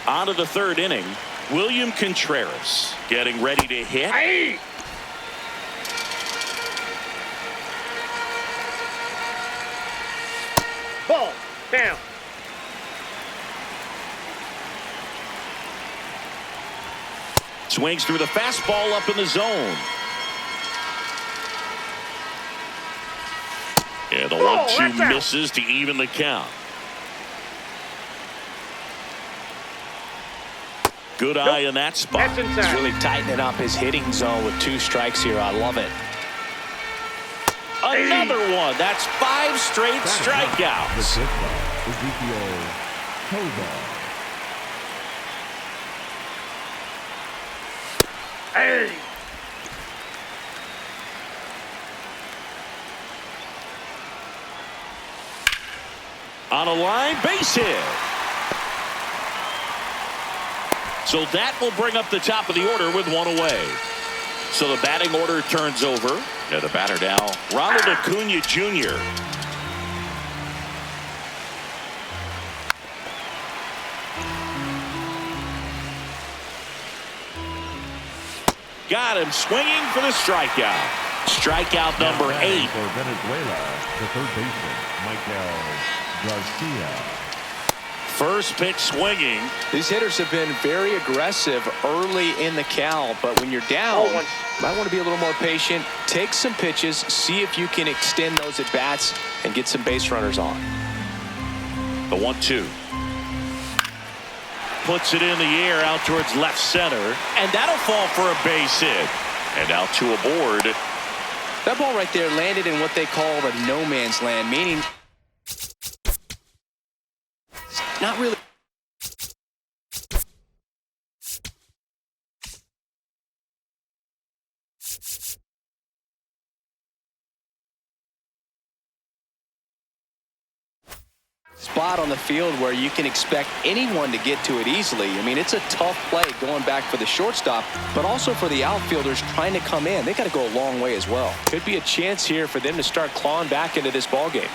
On to the third inning. William Contreras getting ready to hit. Aye. Ball. Down. Swings through the fastball up in the zone. And the 1-2 misses to even the count. Good eye in that spot. He's really tightening up his hitting zone with 2 strikes here. I love it. Another one. That's 5 straight strikeouts. Hey. On a line, base hit. So that will bring up the top of the order with 1 away. So the batting order turns over. And the batter now, Ronald Acuna Jr. Got him swinging for the strikeout. Strikeout number 8. For Venezuela, the third baseman, Michael Garcia. First pitch swinging. These hitters have been very aggressive early in the count, but when you're down, you might want to be a little more patient. Take some pitches, see if you can extend those at bats and get some base runners on. The 1-2. Puts it in the air out towards left center, and that'll fall for a base hit. And out to a board. That ball right there landed in what they call the no man's land, meaning not really. Spot on the field where you can expect anyone to get to it easily. I mean, it's a tough play going back for the shortstop, but also for the outfielders trying to come in. They got to go a long way as well. Could be a chance here for them to start clawing back into this ball game.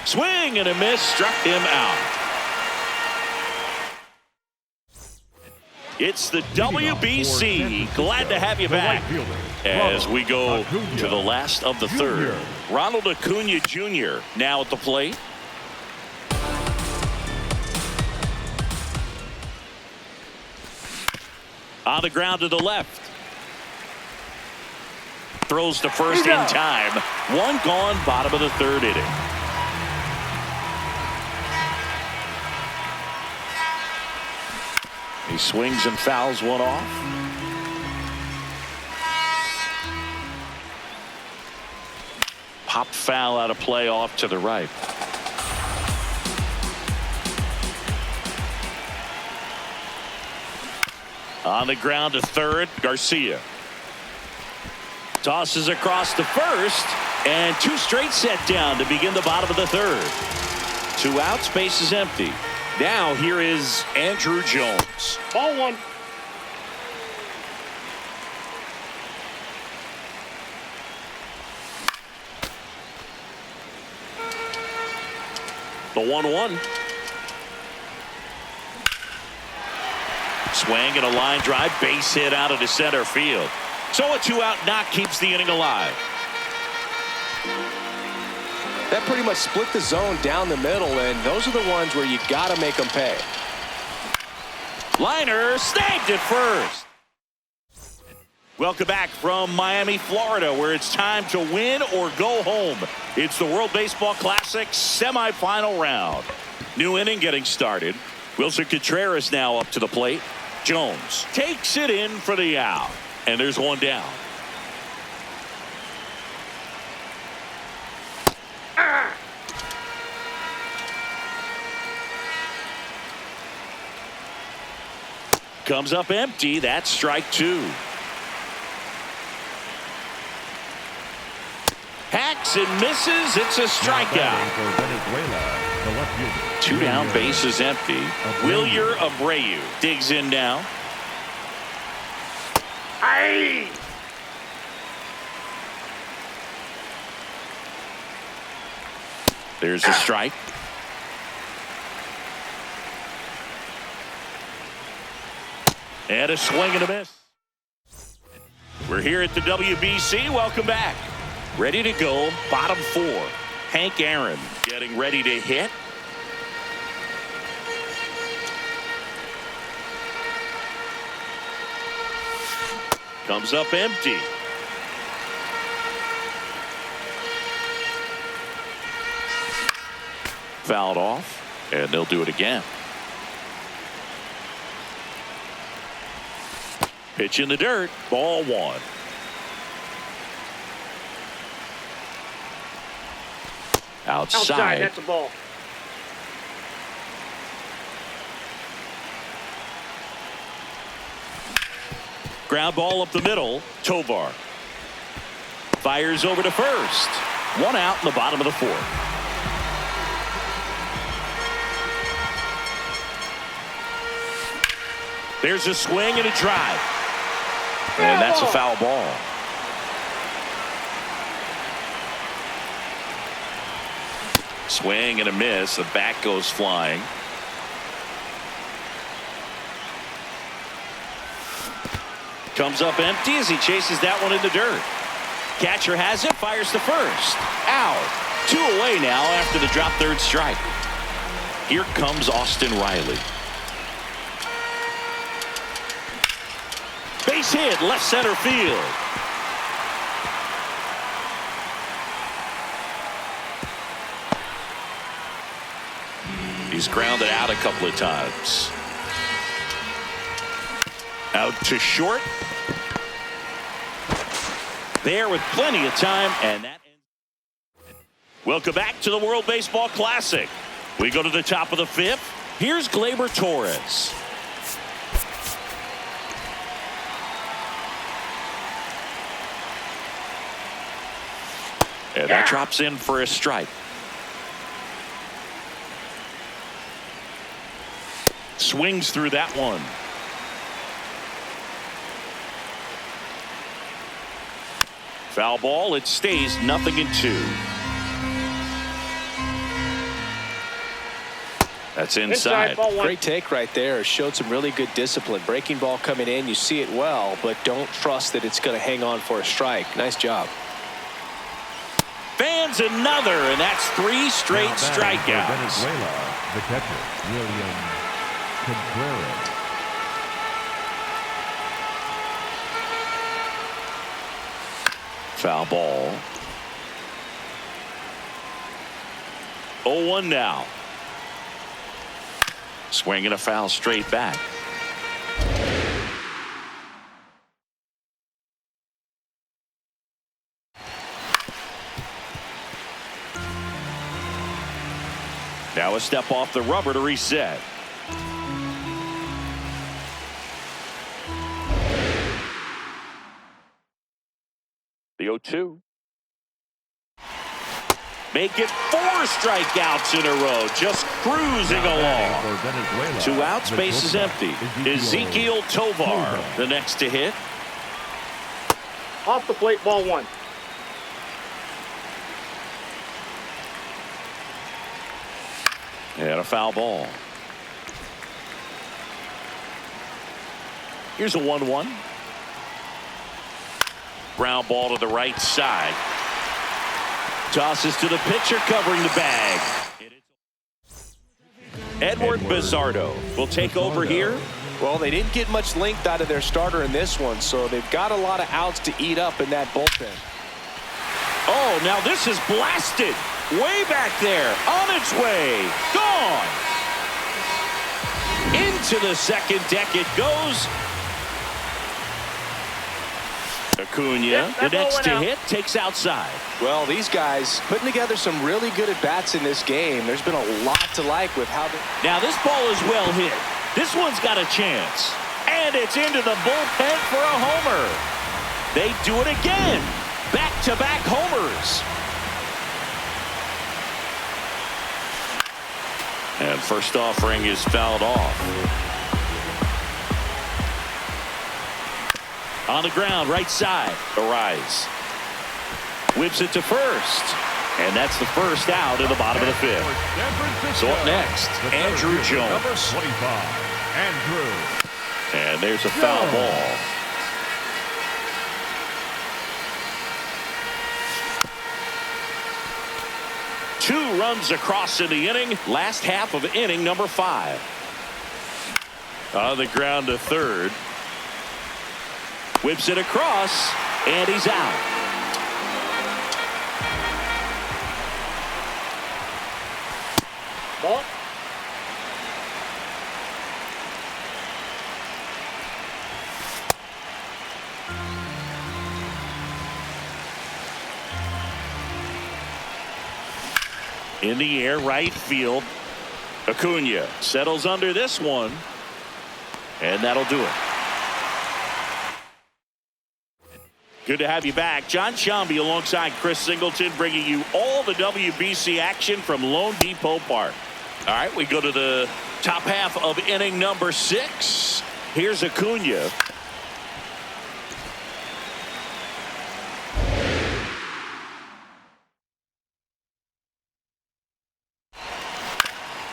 Swing and a miss, struck him out. It's the WBC. Glad to have you back as we go to the last of the third. Ronald Acuna Jr. now at the plate. On the ground to the left. Throws to first in time. 1 gone, bottom of the third inning. He swings and fouls one off. Pop foul out of play off to the right. On the ground to third, Garcia. Tosses across to first, and 2 straight set down to begin the bottom of the third. 2 outs, base is empty. Now here is Andrew Jones. Ball 1. The 1-1. Swing and a line drive, base hit out of the center field. So a 2-out knock keeps the inning alive. That pretty much split the zone down the middle, and those are the ones where you got to make them pay. Liner snagged it first. Welcome back from Miami, Florida, where it's time to win or go home. It's the World Baseball Classic semifinal round. New inning getting started. Wilson Contreras now up to the plate. Jones takes it in for the out. And there's 1 down. Comes up empty. That's strike 2. Hacks and misses. It's a strikeout. 2 down, bases empty. Wilyer Abreu digs in now. Aye. There's a strike. And a swing and a miss. We're here at the WBC. Welcome back. Ready to go. Bottom 4. Hank Aaron getting ready to hit. Comes up empty. Fouled off, and they'll do it again. Pitch in the dirt. Ball 1. Outside. That's a ball. Ground ball up the middle. Tovar fires over to first. 1 out in the bottom of the 4th. There's a swing and a drive. And that's a foul ball. Swing and a miss. The bat goes flying. Comes up empty as he chases that one in the dirt. Catcher has it, fires to first. Out. 2 away now after the drop third strike. Here comes Austin Riley. Base hit, left center field. He's grounded out a couple of times. Out to short. There with plenty of time, and that ends. Welcome back to the World Baseball Classic. We go to the top of the 5th. Here's Gleyber Torres. And that drops in for a strike. Swings through that one. Foul ball. It stays 0-2. That's inside. Great take right there. Showed some really good discipline. Breaking ball coming in. You see it well, but don't trust that it's going to hang on for a strike. Nice job. Fans another, and that's 3 straight strikeouts. Venezuela, the catcher, William Contreras. Foul ball. 0-1 now. Swinging a foul straight back. Now a step off the rubber to reset. The 0-2. Make it 4 strikeouts in a row. Just cruising along. 2 outs, base is empty. Ezequiel Tovar, the next to hit. Off the plate, ball 1. And a foul ball. Here's a 1-1. Ground ball to the right side. Tosses to the pitcher covering the bag. Edward Bizardo will take over here. Well, they didn't get much length out of their starter in this one, so they've got a lot of outs to eat up in that bullpen. Oh, now this is blasted. Way back there. On its way. Gone. Into the second deck it goes. Acuna, the next to hit, takes outside. Well, these guys putting together some really good at-bats in this game. There's been a lot to like with how they... Now this ball is well hit. This one's got a chance. And it's into the bullpen for a homer. They do it again. Back-to-back homers. And first offering is fouled off. On the ground, right side. Arise. Whips it to first. And that's the first out in the bottom of the 5th. So up next, Andrew Jones. Number 25, Andrew And there's a foul ball. Two runs across in the inning. Last half of inning number 5. On the ground to third. Whips it across, and he's out. Ball. In the air, right field. Acuna settles under this one, and that'll do it. Good to have you back. John Shambi alongside Chris Singleton, bringing you all the WBC action from Lone Depot Park. All right, we go to the top half of inning number 6. Here's Acuna.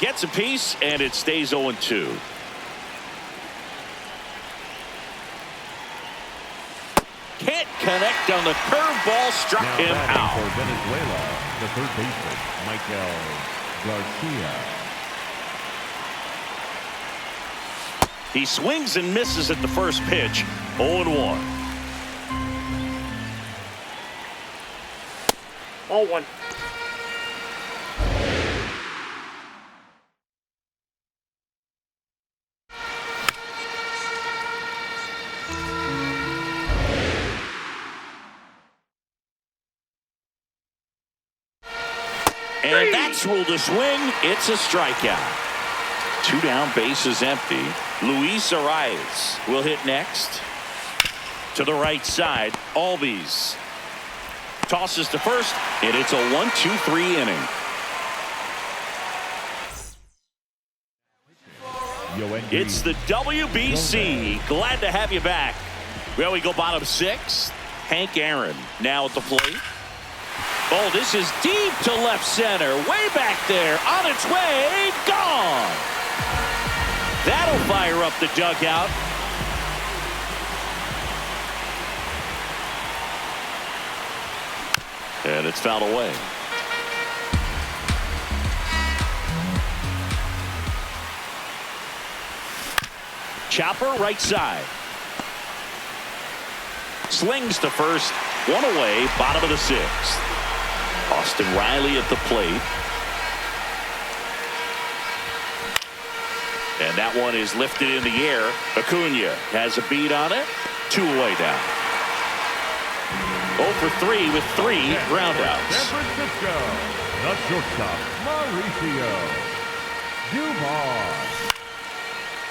Gets a piece, and it stays 0-2. Can't connect on the curveball, struck Now him batting out. for Venezuela, the third baseman, Michael Garcia. He swings and misses at the first pitch. 0-1. 0-1. And that's ruled a swing. It's a strikeout. 2 down, bases empty. Luis Arias will hit next. To the right side, Albies tosses to first, and it's a 1-2-3 inning. It's the WBC. Glad to have you back. Well, we go bottom 6. Hank Aaron now at the plate. Oh, this is deep to left center. Way back there. On its way. Gone. That'll fire up the dugout. And it's fouled away. Chopper right side. Slings to first. One away. Bottom of the 6th. Austin Riley at the plate. And that one is lifted in the air. Acuna has a beat on it. 2 away down. 0 for 3 with 3 groundouts. San Francisco, the shortstop, Mauricio Dubon.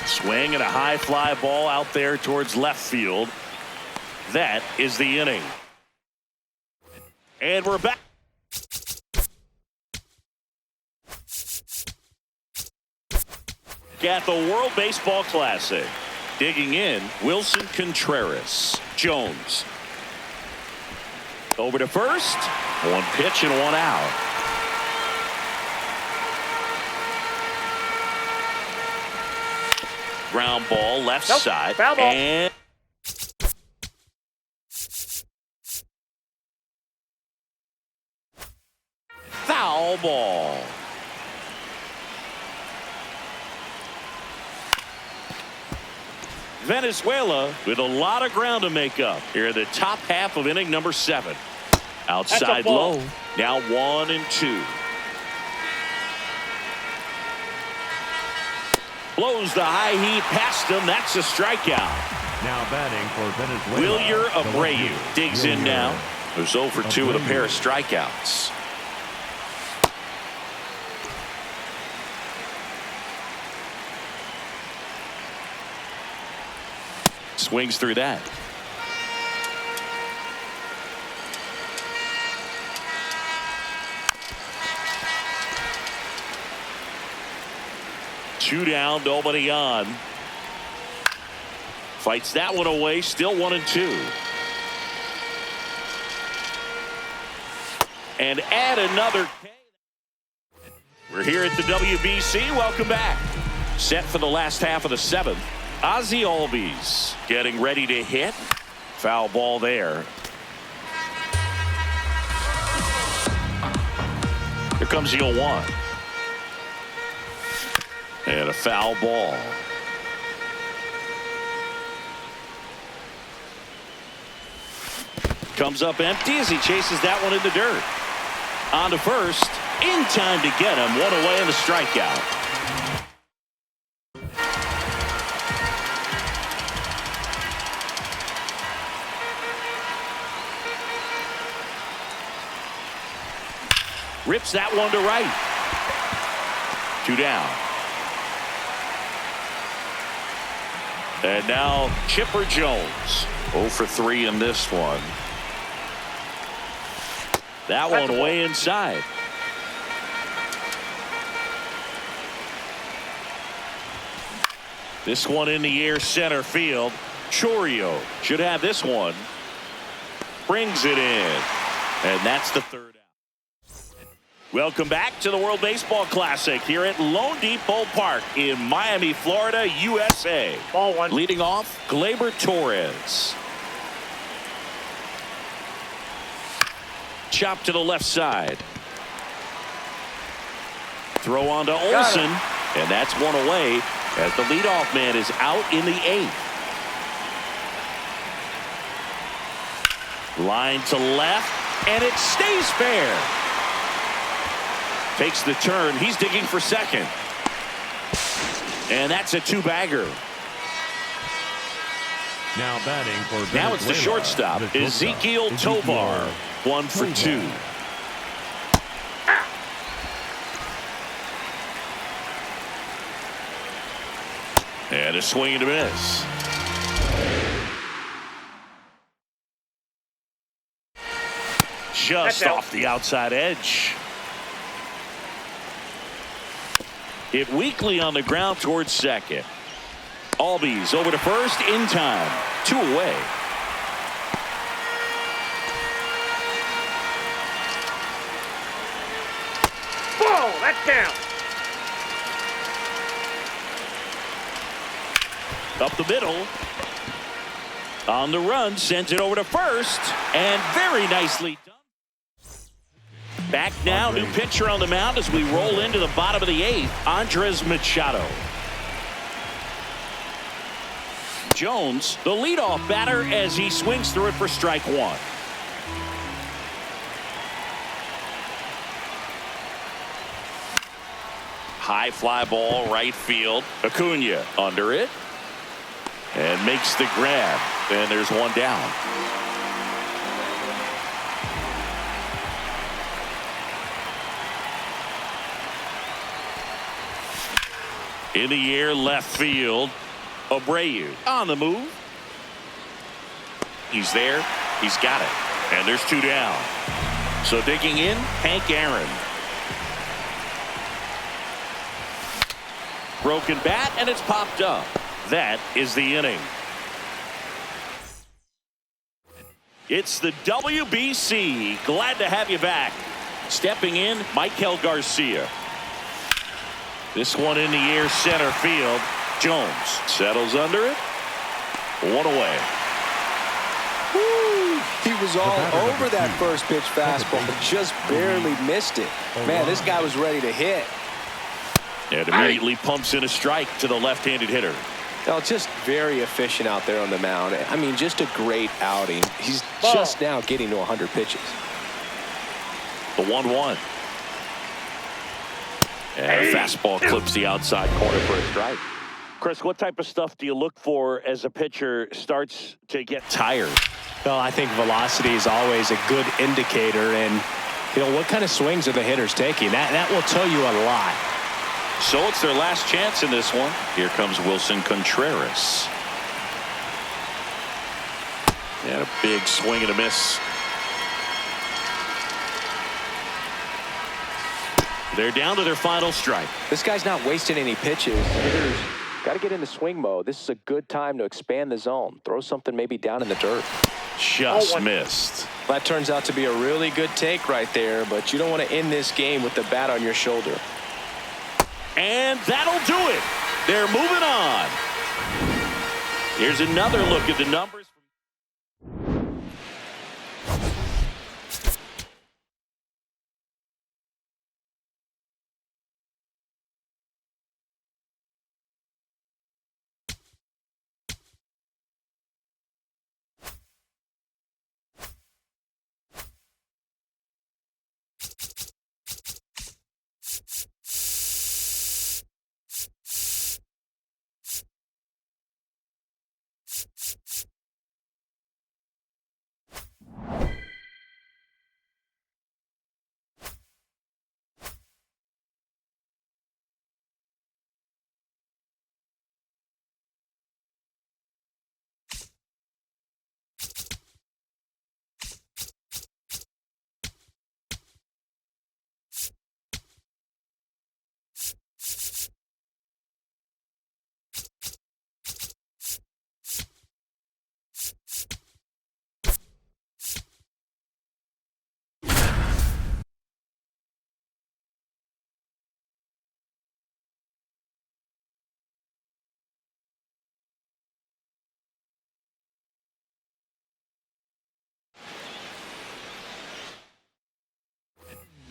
Swing and a high fly ball out there towards left field. That is the inning. And we're back. At the World Baseball Classic. Digging in, Wilson Contreras. Jones. Over to first. 1 pitch and 1 out. Ground ball left side. Foul ball. And foul ball. Venezuela with a lot of ground to make up here in the top half of inning number 7. Outside low. Now 1 and 2. Blows the high heat past him. That's a strikeout. Now batting for Venezuela. Wilyer Abreu digs in now. There's 0 for 2 with a pair of strikeouts. Swings through that. Two down, nobody on. Fights that one away, still 1 and 2. And add another. We're here at the WBC. Welcome back. Set for the last half of the 7th. Ozzie Albies getting ready to hit. Foul ball there. Here comes the 0-1. And a foul ball. Comes up empty as he chases that one in the dirt. On to first. In time to get him. One away in the strikeout. Rips that one to right. 2 down. And now Chipper Jones. 0 for 3 in this one. That one way inside. This one in the air center field. Chorio should have this one. Brings it in. And that's the third out. Welcome back to the World Baseball Classic here at Lone Depot Park in Miami, Florida, USA. Ball 1. Leading off, Gleyber Torres. Chop to the left side. Throw on to Olsen. And that's one away as the leadoff man is out in the 8th. Line to left, and it stays fair. Takes the turn. He's digging for second. And that's a 2-bagger. Now batting for Now it's the shortstop, Ezekiel Tovar. 1 for 2. And a swing and a miss. Just off the outside edge. Hit weakly on the ground towards second. Albies over to first in time. 2 away. Ball, that's down. Up the middle. On the run, sends it over to first. And very nicely done. Back now, new pitcher on the mound as we roll into the bottom of the 8th. Andres Machado. Jones, the leadoff batter, as he swings through it for strike 1. High fly ball, right field. Acuna under it. And makes the grab. And there's one down. In the air, left field. Abreu on the move. He's there. He's got it. And there's 2 down. So digging in, Hank Aaron. Broken bat, and it's popped up. That is the inning. It's the WBC. Glad to have you back. Stepping in, Michael Garcia. This one in the air center field. Jones settles under it. 1 away. Woo! He was all over that first pitch fastball. Just barely missed it. Man, this guy was ready to hit. And immediately pumps in a strike to the left-handed hitter. Oh, just very efficient out there on the mound. I mean, just a great outing. He's just now getting to 100 pitches. The 1-1. And a fastball clips the outside corner for a strike. Chris, what type of stuff do you look for as a pitcher starts to get tired? Well, I think velocity is always a good indicator. And, you know, what kind of swings are the hitters taking? That will tell you a lot. So it's their last chance in this one. Here comes Wilson Contreras. And a big swing and a miss. They're down to their final strike. This guy's not wasting any pitches. Hitters got to get into swing mode. This is a good time to expand the zone. Throw something maybe down in the dirt. Just missed. That turns out to be a really good take right there, but you don't want to end this game with the bat on your shoulder. And that'll do it. They're moving on. Here's another look at the numbers.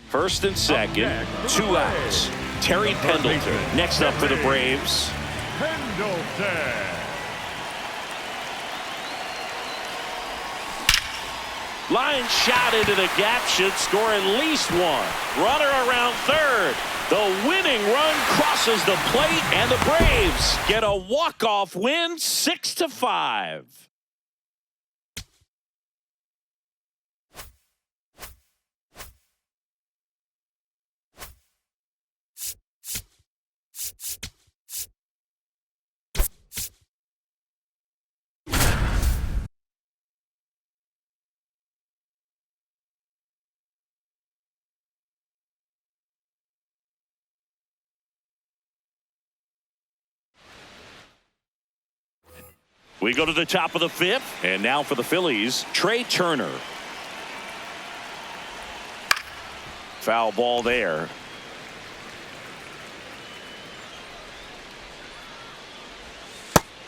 First and second, 2 outs. Terry Pendleton next up for the Braves. Pendleton. Line shot into the gap should score at least one. Runner around third. The winning run crosses the plate, and the Braves get a walk-off win, 6-5. We go to the top of the 5th, and now for the Phillies, Trey Turner. Foul ball there.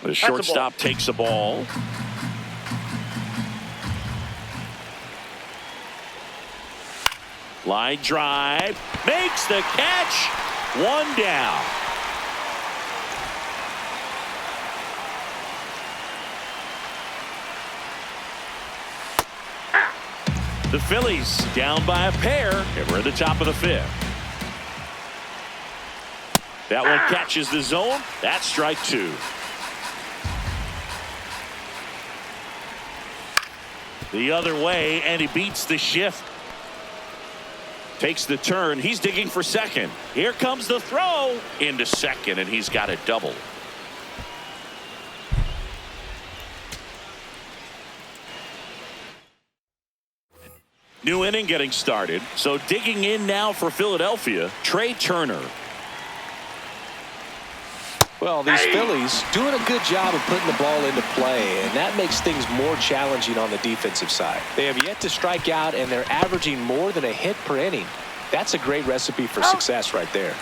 The shortstop takes the ball. Line drive, makes the catch, 1 down. The Phillies down by a pair, and we're at the top of the 5th. That one catches the zone. That's strike 2. The other way, and he beats the shift. Takes the turn. He's digging for second. Here comes the throw into second, and he's got a double. New inning getting started. So digging in now for Philadelphia, Trey Turner. Well, these Phillies doing a good job of putting the ball into play, and that makes things more challenging on the defensive side. They have yet to strike out, and they're averaging more than a hit per inning. That's a great recipe for success right there.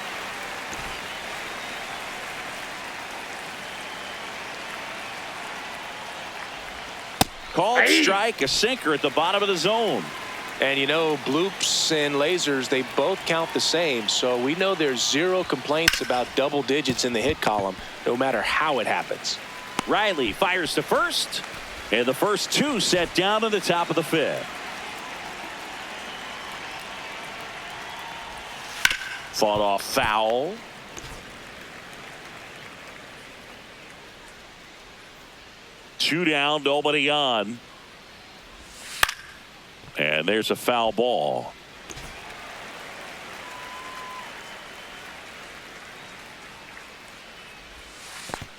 Called strike, a sinker at the bottom of the zone. And you know, bloops and lasers, they both count the same. So we know there's 0 complaints about double digits in the hit column, no matter how it happens. Riley fires to first, and the first 2 set down in the top of the 5th. Fought off foul. Two down, nobody on. And there's a foul ball.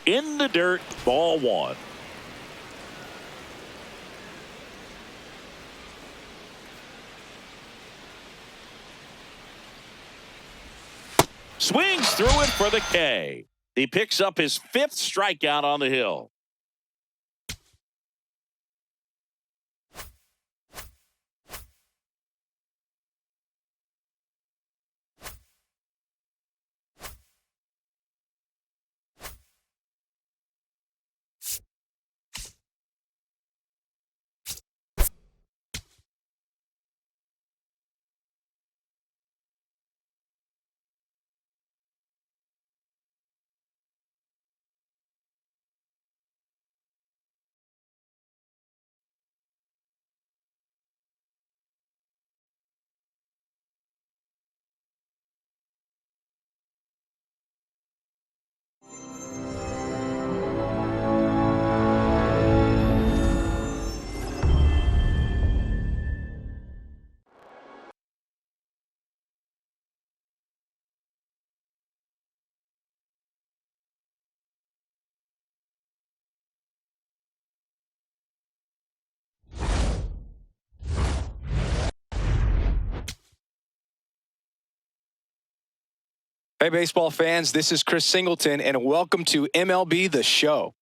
In the dirt, ball 1. Swings through it for the K. He picks up his 5th strikeout on the hill. Hey, baseball fans, this is Chris Singleton, and welcome to MLB The Show.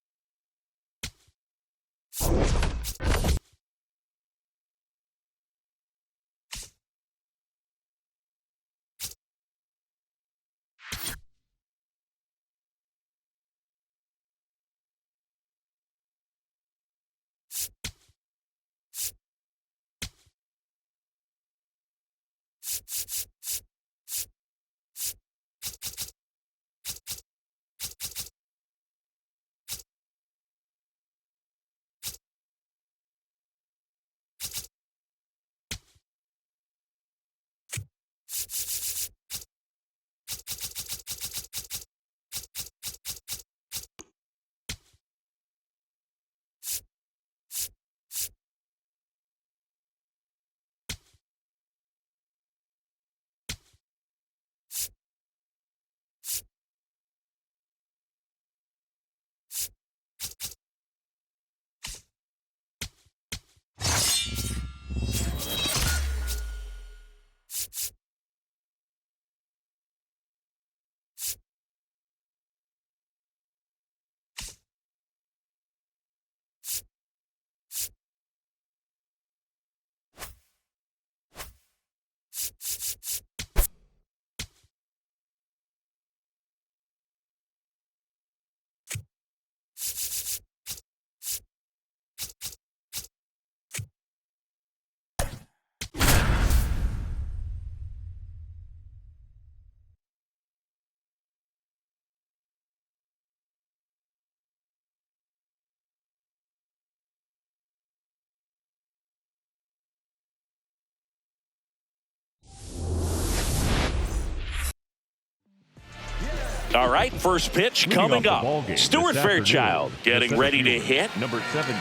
All right, first pitch Leading coming off the ball up. game Stuart this afternoon, Fairchild the getting center ready to fielder, hit. Number 17,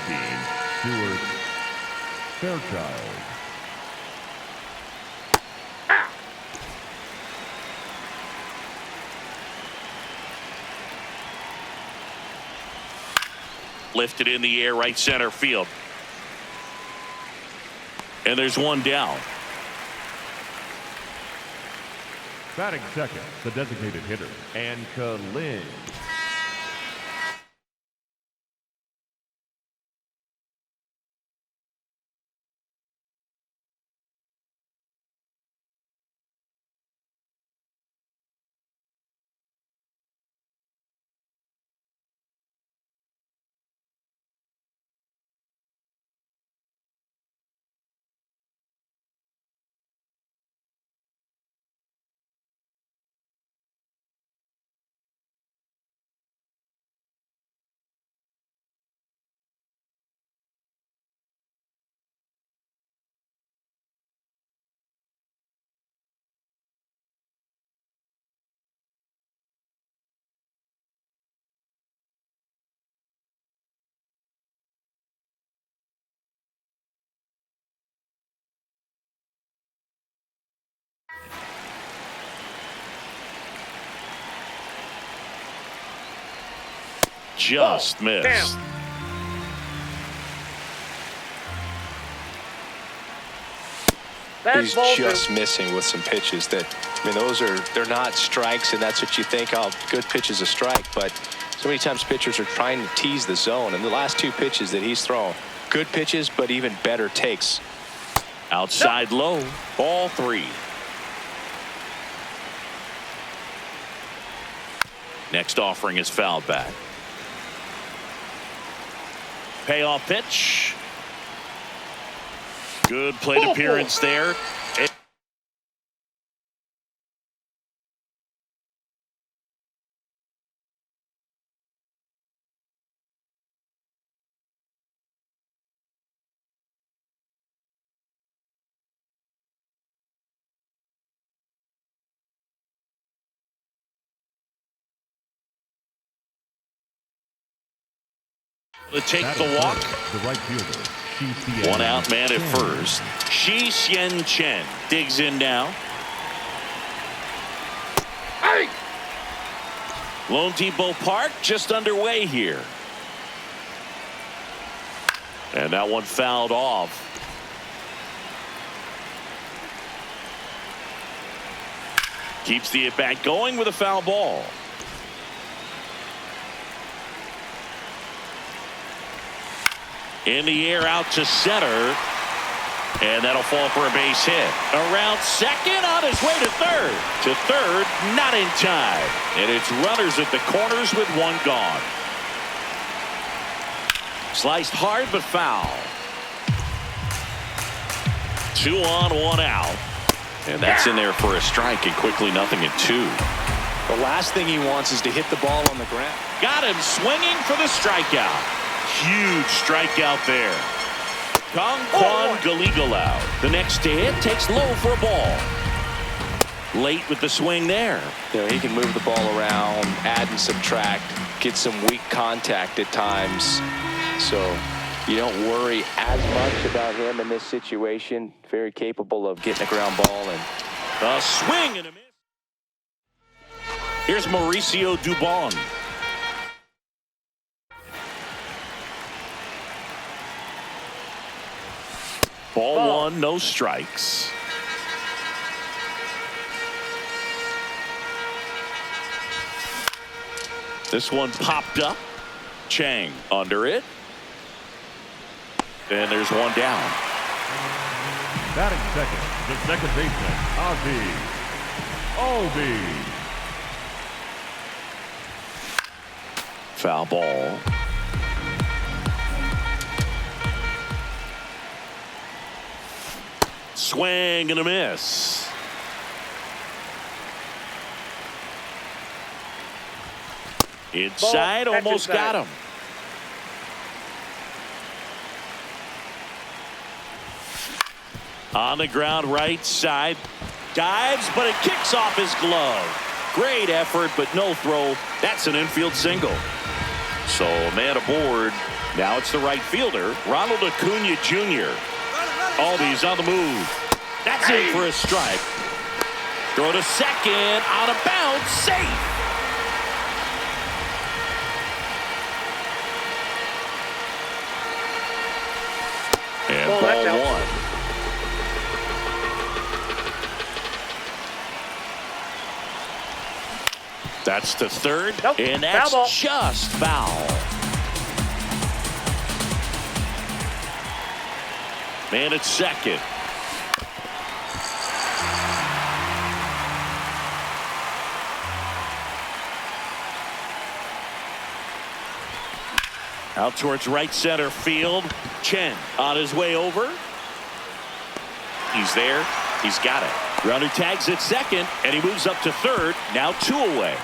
Stuart Fairchild. Lifted in the air, right center field. And there's one down. Batting second, the designated hitter, Anka Lynn. Just missed. Down. That's He's ball just two. missing with some pitches that, I mean, they're not strikes, and that's what you think, oh, good pitch is a strike, but so many times pitchers are trying to tease the zone, and the last two pitches that he's thrown, good pitches, but even better takes. Outside low, ball three. Next offering is fouled back. Payoff pitch. Good plate appearance there. To take the walk. The right fielder, Shi Xian. One out man at first. Shi Xian Chen digs in now. Hey! Lone Depot Park just underway here. And that one fouled off. Keeps the at-bat going with a foul ball. In the air out to center. And that'll fall for a base hit. Around second, on his way to third. To third, not in time. And it's runners at the corners with one gone. Sliced hard but foul. 2 on, 1 out. And that's in there for a strike, and quickly 0-2. The last thing he wants is to hit the ball on the ground. Got him swinging for the strikeout. Huge strikeout there. Kong Kwan Galigalau. The next to hit takes low for a ball. Late with the swing there. You know, he can move the ball around, add and subtract, get some weak contact at times. So you don't worry as much about him in this situation. Very capable of getting a ground ball. And a swing and a miss. Here's Mauricio Dubon. Ball 1, no strikes. This one popped up. Chang under it. And there's one down. Batting second, the second baseman, Albi. Foul ball. Swing and a miss. Inside, almost got him. On the ground, right side. Dives, but it kicks off his glove. Great effort, but no throw. That's an infield single. So, man aboard. Now it's the right fielder, Ronald Acuna Jr. Albi's on the move. That's in for a strike. Throw to second, out of bounds, safe. And ball 1. That's to third, and that's just foul. Man at second. Out towards right center field. Chen on his way over. He's there. He's got it. Runner tags at second, and he moves up to third. Now 2 away.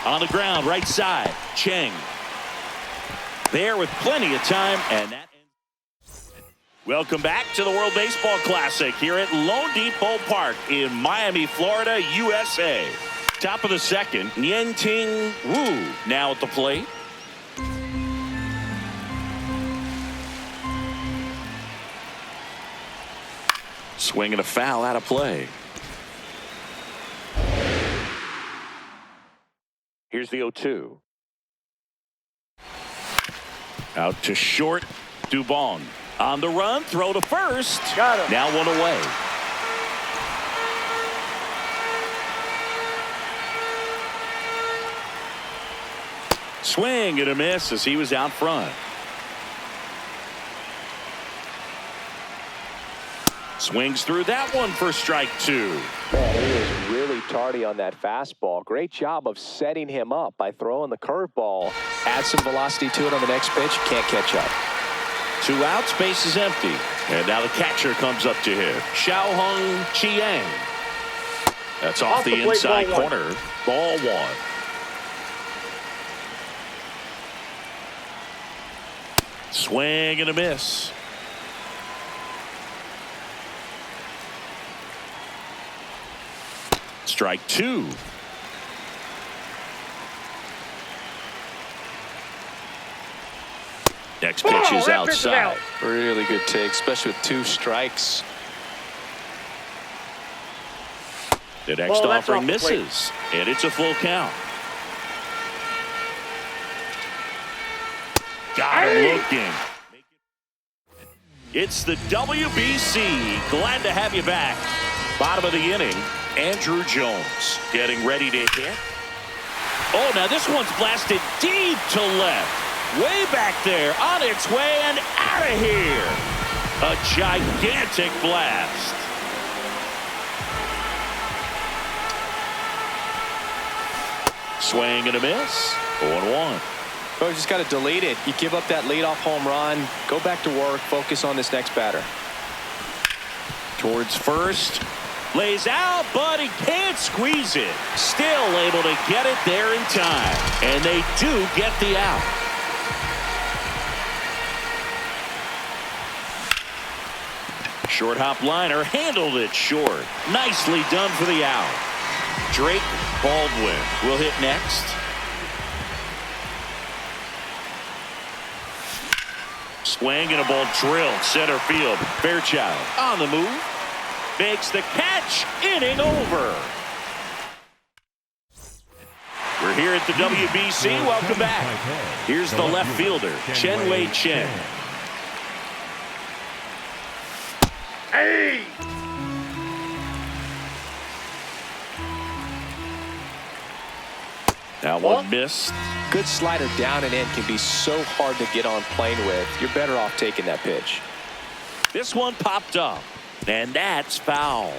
On the ground, right side, Cheng. There with plenty of time, and that ends. Welcome back to the World Baseball Classic here at Lone Depot Park in Miami, Florida, USA. Top of the second, Nian-Ting Wu now at the plate. Swing and a foul out of play. Here's the 0-2. Out to short, Dubon. On the run, throw to first. Got him. Now 1 away. Swing and a miss as he was out front. Swings through that one for strike 2. man, he was really tardy on that fastball. Great job of setting him up by throwing the curveball. Add some velocity to it on the next pitch. Can't catch up. 2 outs, base is empty. And now the catcher comes up to hit. Xiaohong Chiang. That's off the inside corner. Ball 1. Swing and a miss. Strike 2. Next pitch is outside. Really good take, especially with 2 strikes. The next offering misses, and it's a full count. Got him looking. It's the WBC. Glad to have you back. Bottom of the inning, Andrew Jones getting ready to hit. Oh, now this one's blasted deep to left. Way back there, on its way and out of here. A gigantic blast. Swing and a miss. 0-1. Oh, you just got to delete it. You give up that leadoff home run. Go back to work. Focus on this next batter. Towards first. Lays out, but he can't squeeze it. Still able to get it there in time. And they do get the out. Short hop liner handled it short. Nicely done for the out. Drake Baldwin will hit next. Swing and a ball drilled center field. Fairchild on the move. Makes the catch. Inning over. We're here at the WBC. Welcome back. Here's the left fielder, Chen-Wei Chen. Hey! That one missed. Good slider down and in can be so hard to get on plane with. You're better off taking that pitch. This one popped up, and that's foul.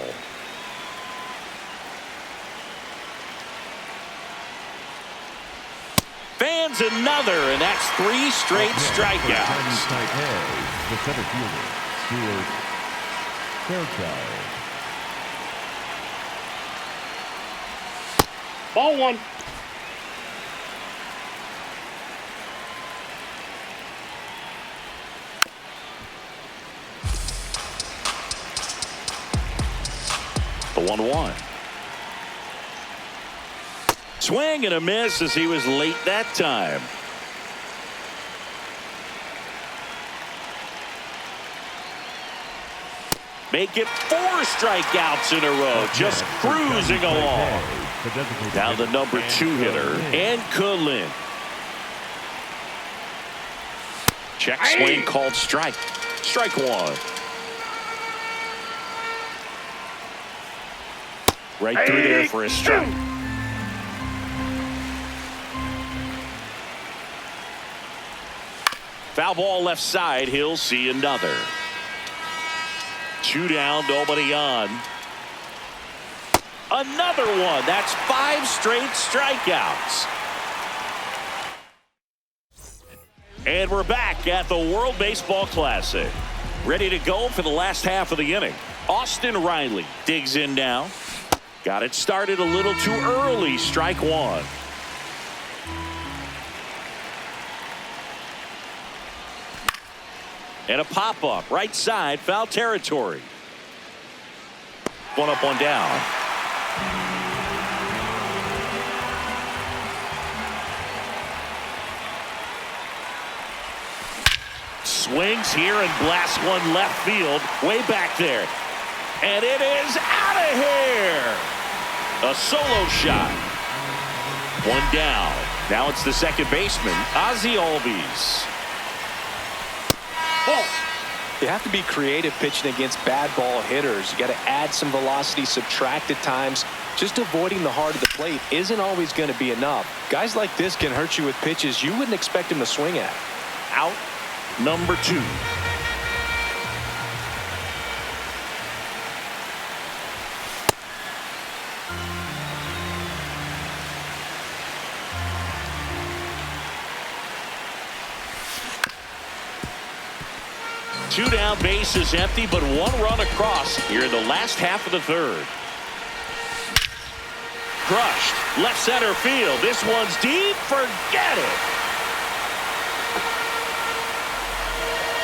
Fans another, and that's 3 straight strikeouts. The center fielder, Stuart Fairchild. Ball one. The 1-1. Swing and a miss as he was late that time. Make it 4 strikeouts in a row. Just cruising along. Now the number 2 hitter, and Kulin. Check swing called strike. Strike 1. Right through there for a strike. Foul ball left side. He'll see another. 2 down, nobody on. Another one. That's 5 straight strikeouts. And we're back at the World Baseball Classic. Ready to go for the last half of the inning. Austin Riley digs in now. Got it started a little too early. Strike 1. And a pop-up right side, foul territory. 1 up, 1 down. Swings here and blasts one left field, way back there. And it is out of here. A solo shot. 1 down. Now it's the second baseman, Ozzie Albies. You have to be creative pitching against bad ball hitters. You got to add some velocity, subtract at times. Just avoiding the heart of the plate isn't always going to be enough. Guys like this can hurt you with pitches you wouldn't expect him to swing at. Out number 2. Two down, base is empty, but 1 run across here in the last half of the 3rd. Crushed, left center field. This one's deep, forget it.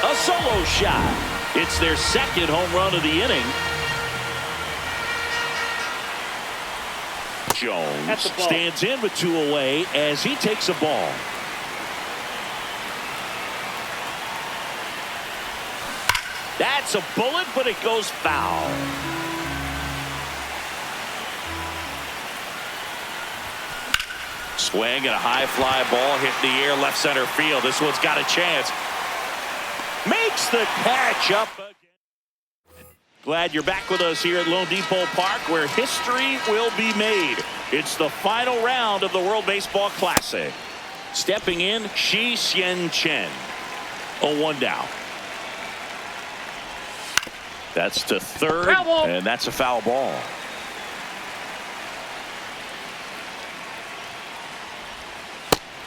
A solo shot. It's their 2nd home run of the inning. Jones stands in with 2 away as he takes a ball. That's a bullet, but it goes foul. Swing and a high fly ball hit in the air left center field. This one's got a chance. Makes the catch up again. Glad you're back with us here at Lone Depot Park, where history will be made. It's the final round of the World Baseball Classic. Stepping in, Shi Xian Chen. 0-1 down. That's to third, and that's a foul ball.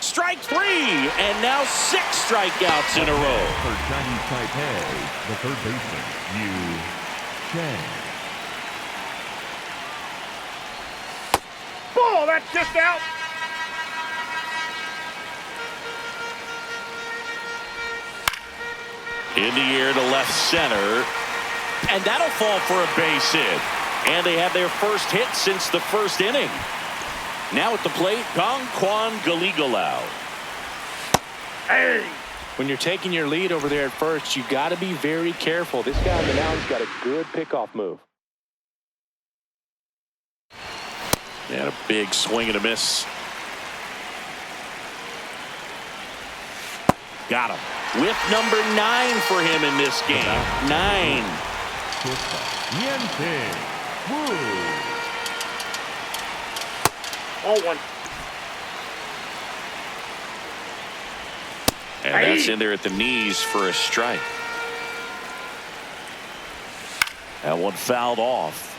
Strike 3, and now 6 strikeouts in a row. For Chinese Taipei, the third baseman, Yu Chen. Ball, that's just out. In the air to left center, and that'll fall for a base hit. And they have their first hit since the first inning. Now at the plate, Gong Kwan Galigalau. Hey. When you're taking your lead over there at first, you got to be very careful. This guy on the mound's got a good pickoff move. And a big swing and a miss. Got him. Whip number 9 for him in this game. 9. Yente Wu. 0-1. And that's in there at the knees for a strike. That one fouled off.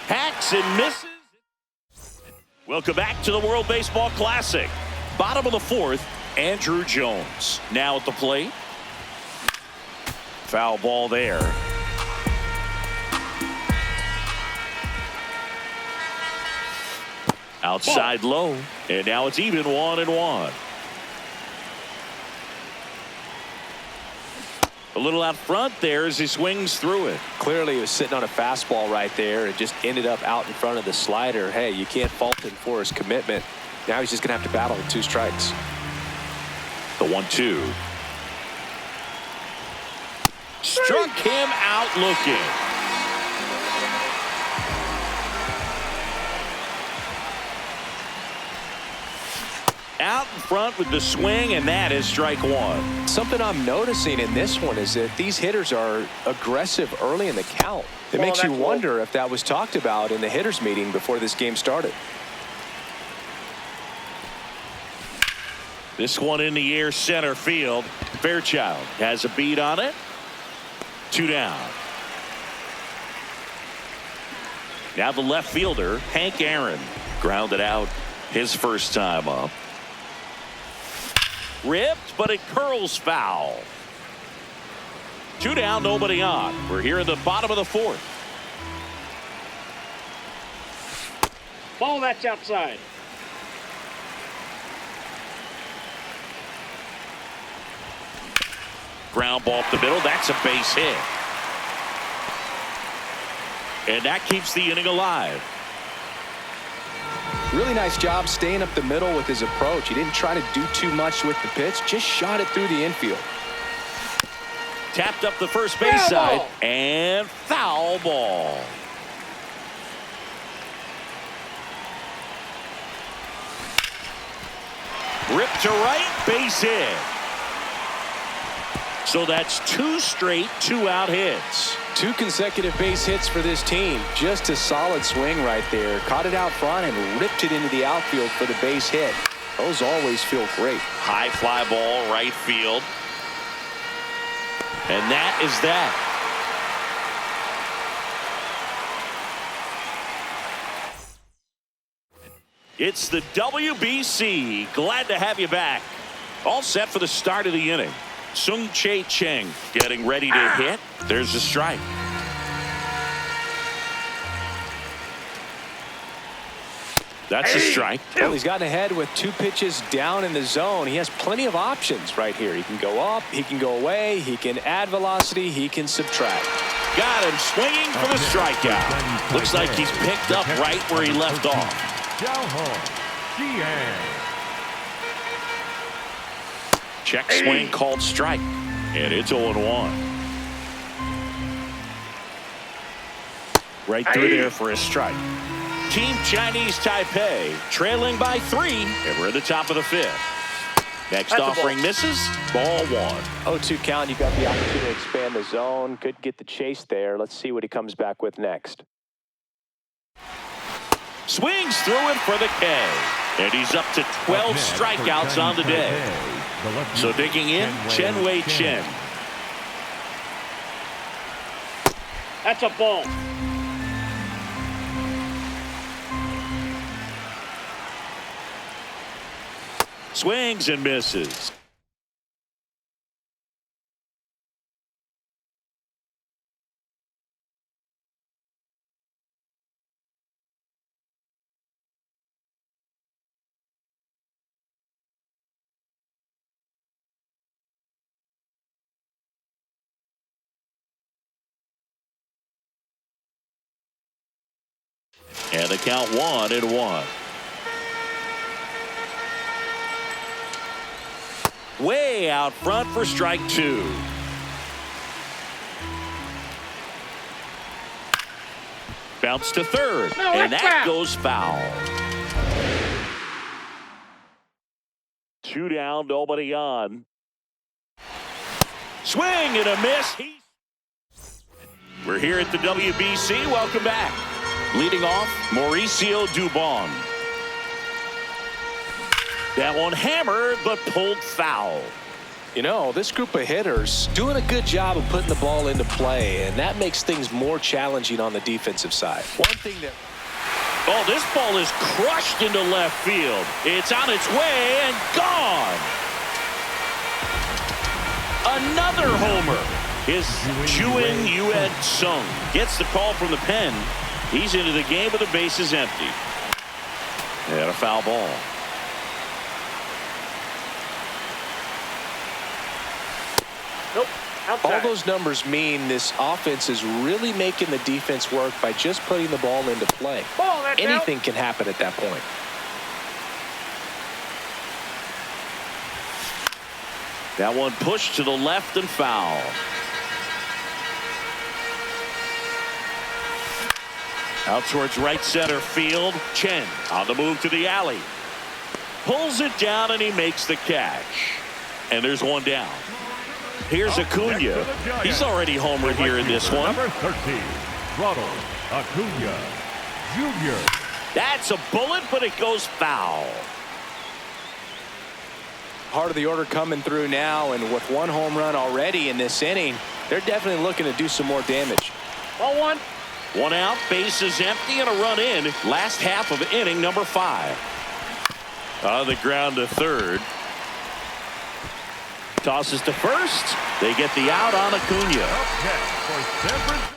Hacks and misses. Welcome back to the World Baseball Classic. Bottom of the 4th, Andrew Jones. Now at the plate. Foul ball there. Outside low, and now it's even 1-1. A little out front there as he swings through it. Clearly, he was sitting on a fastball right there and just ended up out in front of the slider. Hey, you can't fault him for his commitment. Now he's just going to have to battle with 2 strikes. The 1-2. Struck him out looking. Out in front with the swing, and that is strike 1. Something I'm noticing in this one is that these hitters are aggressive early in the count. It makes you wonder if that was talked about in the hitters meeting before this game started. This one in the air center field. Fairchild has a beat on it. 2 down. Now the left fielder, Hank Aaron, grounded out his first time up. Ripped, but it curls foul. 2 down, nobody on. We're here in the bottom of the 4th. Ball, that's outside. Ground ball up the middle. That's a base hit. And that keeps the inning alive. Really nice job staying up the middle with his approach. He didn't try to do too much with the pitch, just shot it through the infield. Tapped up the first base side, and foul ball. Ripped to right, base hit. So that's 2 straight 2-out hits. 2 consecutive base hits for this team. Just a solid swing right there. Caught it out front and ripped it into the outfield for the base hit. Those always feel great. High fly ball, right field. And that is that. It's the WBC. Glad to have you back. All set for the start of the inning. Sung Chae Cheng getting ready to hit. There's a strike. That's a strike. Well, he's gotten ahead with 2 pitches down in the zone. He has plenty of options right here. He can go up, he can go away, he can add velocity, he can subtract. Got him swinging for the strikeout. Looks like he's picked up right where he left off. Check swing called strike. And it's 0-1. Right through there for a strike. Team Chinese Taipei trailing by 3, and we're at the top of the 5th. Next That's a offering ball. misses. Ball 1. 0-2 count. You got the opportunity to expand the zone. Couldn't get the chase there. Let's see what he comes back with next. Swings through it for the K. And he's up to 12 strikeouts on the day. So digging in, Chen Wei Chen. That's a ball. Swings and misses. And the count 1-1. Way out front for strike 2. Bounce to third. No, and that's that foul. goes foul. 2 down, nobody on. Swing and a miss. We're here at the WBC. Welcome back. Leading off, Mauricio Dubon. That one hammered, but pulled foul. You know, this group of hitters doing a good job of putting the ball into play, and that makes things more challenging on the defensive side. One thing that... Oh, this ball is crushed into left field. It's on its way and gone. Another homer is Chuen Yuen Sung. Gets the call from the pen. He's into the game with the bases empty. And a foul ball. Nope. Outside. All those numbers mean this offense is really making the defense work by just putting the ball into play. Ball, that's Anything can happen at that point. That one pushed to the left and foul. Out towards right center field. Chen on the move to the alley. Pulls it down and he makes the catch. And there's one down. Here's Acuna. He's already homered here in this one. Number 13, Ronald Acuna Jr. That's a bullet, but it goes foul. Part of the order coming through now, and with one home run already in this inning, they're definitely looking to do some more damage. Ball 1. 1 out, bases empty, and a run in. Last half of inning number 5. On the ground to third. Tosses to first. They get the out on Acuna. Up next for San Francisco.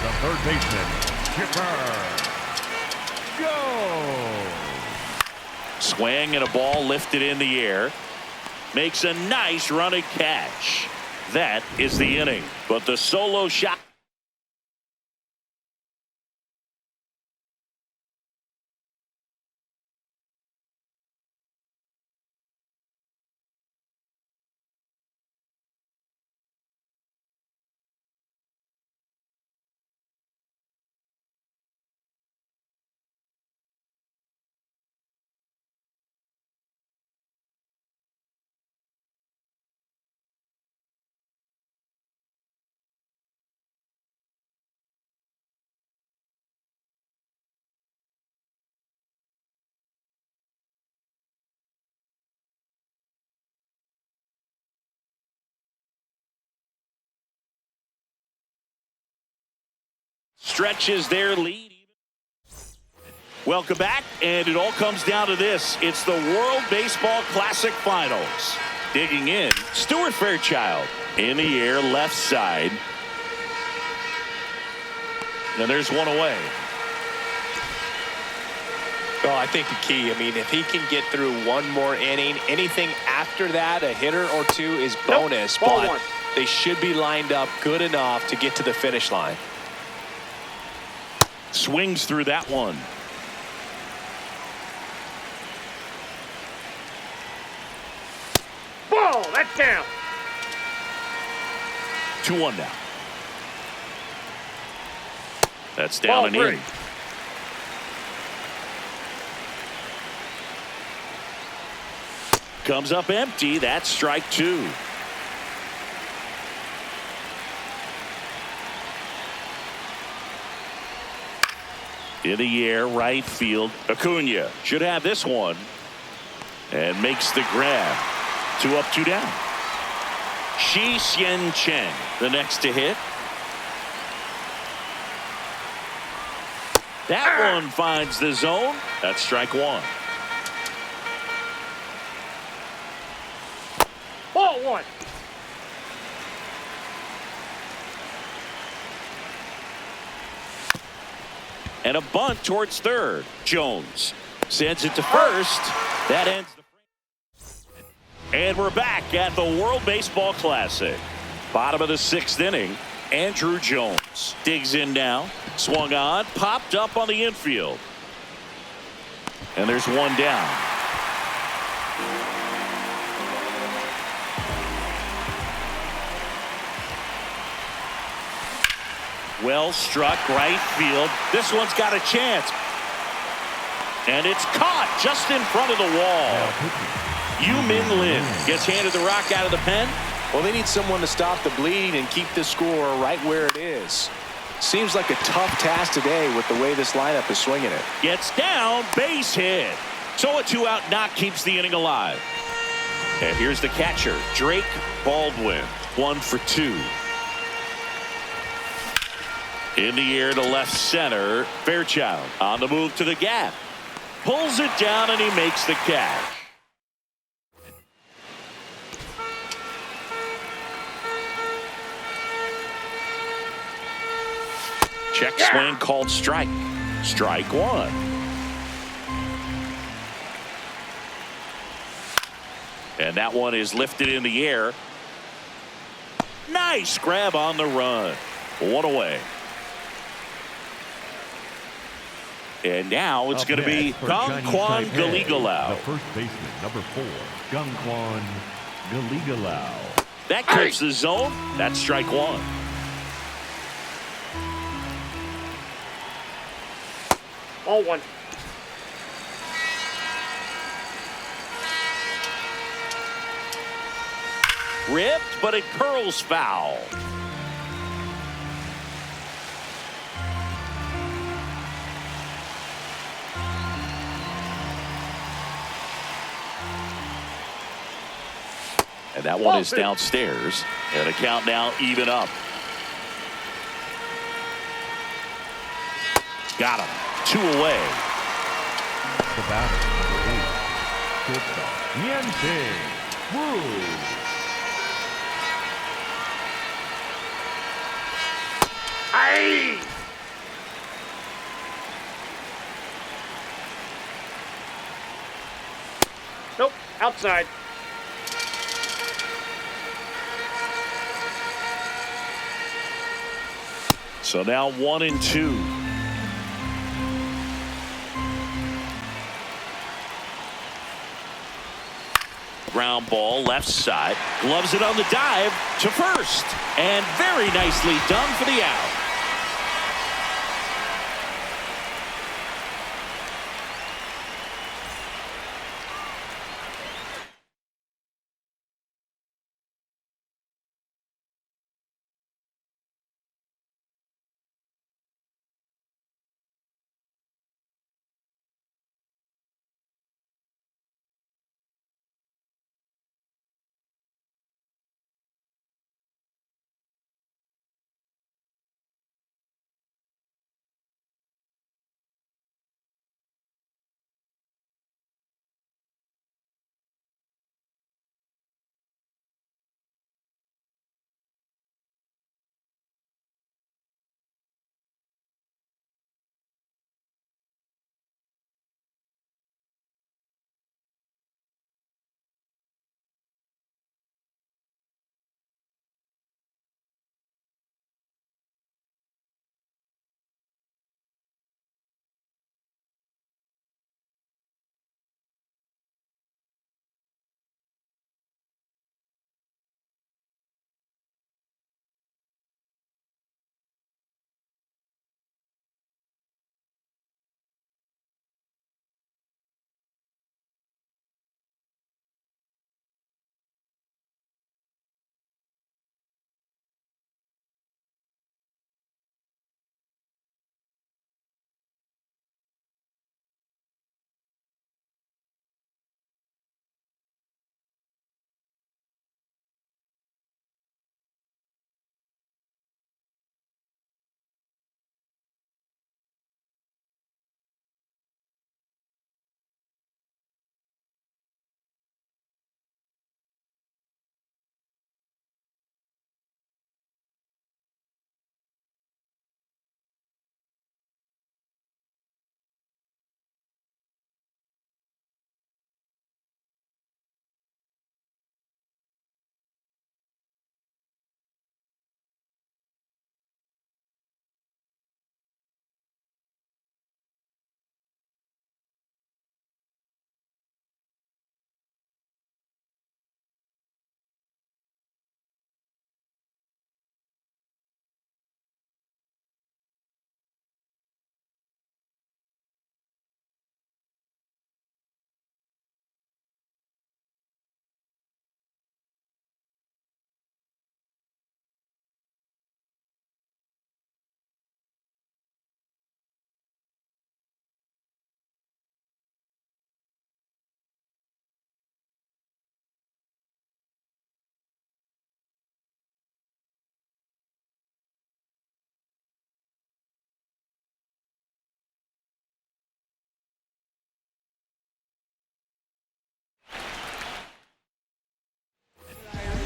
The third baseman, Chipper. Go! Swing and a ball lifted in the air. Makes a nice running catch. That is the inning. But the solo shot. stretches their lead. Welcome back, and it all comes down to this. It's the World Baseball Classic Finals. Digging in, Stuart Fairchild in the air, left side. And there's one away. Well, I think the key, if he can get through one more inning, anything after that, a hitter or two is bonus. Nope. Ball but one. they should be lined up good enough to get to the finish line. Swings through that one. Ball. That's down. 2-1 now. That's down Ball and three. in. Comes up empty. That's strike two. In the air, right field. Acuna should have this one. And makes the grab. 2 up, 2 down. Shi Xian Chen, the next to hit. That one finds the zone. That's strike one. Ball one. And a bunt towards third. Jones sends it to first. That ends the frame. And we're back at the World Baseball Classic. Bottom of the 6th inning. Andrew Jones digs in now. Swung on. Popped up on the infield. And there's one down. Well struck right field. This one's got a chance. And it's caught just in front of the wall. Yu-Min Lin gets handed the rock out of the pen. Well, they need someone to stop the bleed and keep the score right where it is. Seems like a tough task today with the way this lineup is swinging it. Gets down, base hit. So a 2-out knock keeps the inning alive. And here's the catcher, Drake Baldwin. 1 for 2. In the air to left center. Fairchild on the move to the gap. Pulls it down and he makes the catch. Check swing called strike. Strike one. And that one is lifted in the air. Nice grab on the run. 1 away. And now it's going to be Gangkwon Galigalao. The first baseman, number 4, Gangkwon Galigalao. That clips the zone. That's strike one. Ball one. Ripped, but it curls foul. And that one is downstairs. And the count now even up. Got him. 2 away. The batter, number 8, shortstop, Niente Cruz. Aye. Nope. Outside. So now 1 and 2. Ground ball left side. Gloves it on the dive to first. And very nicely done for the out.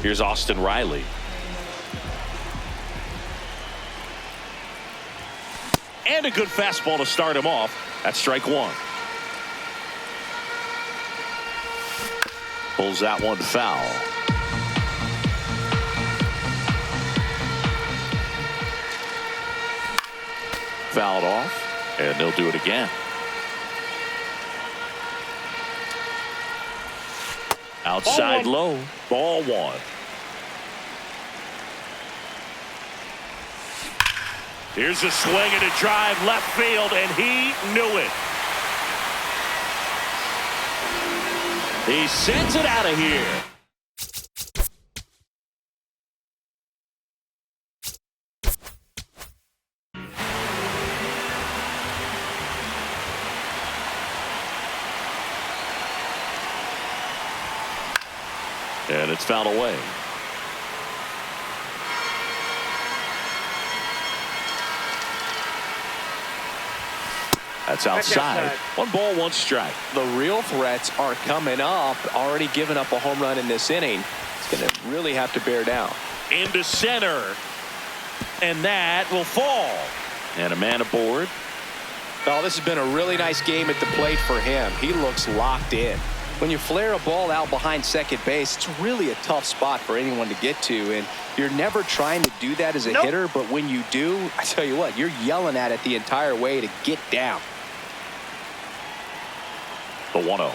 Here's Austin Riley. And a good fastball to start him off. That's strike one. Pulls that one foul. Fouled off, and they'll do it again. Outside low, ball one. Here's a swing and a drive left field, and he knew it. He sends it out of here. And it's fouled away. That's outside. 1 ball, 1 strike. The real threats are coming up. Already given up a home run in this inning. It's going to really have to bear down. Into center. And that will fall. And a man aboard. Oh, this has been a really nice game at the plate for him. He looks locked in. When you flare a ball out behind second base, it's really a tough spot for anyone to get to, and you're never trying to do that as a hitter, but when you do, I tell you what, you're yelling at it the entire way to get down. The 1-0.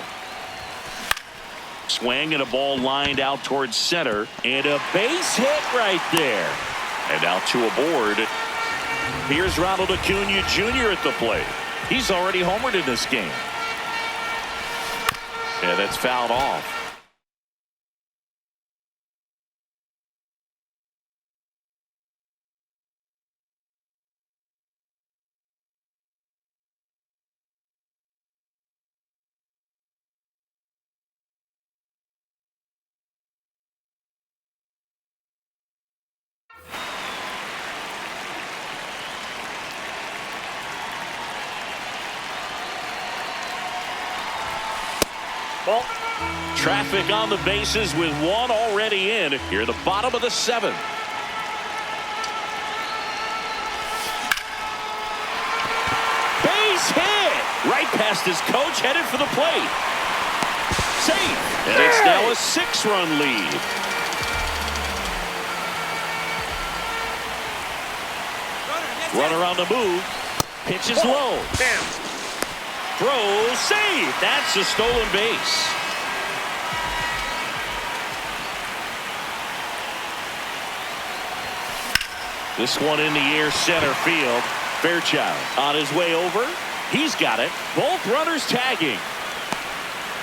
Swing and a ball lined out towards center, and a base hit right there. And out to aboard. Here's Ronald Acuna Jr. at the plate. He's already homered in this game. And it's fouled off. Ball. Traffic on the bases with 1 already in. Here at the bottom of the 7th. Base hit! Right past his coach, headed for the plate. Safe! And it's now a 6-run lead. Runner on the move. Pitch is low. Throw, save. That's a stolen base. This one in the air, center field. Fairchild on his way over. He's got it. Both runners tagging.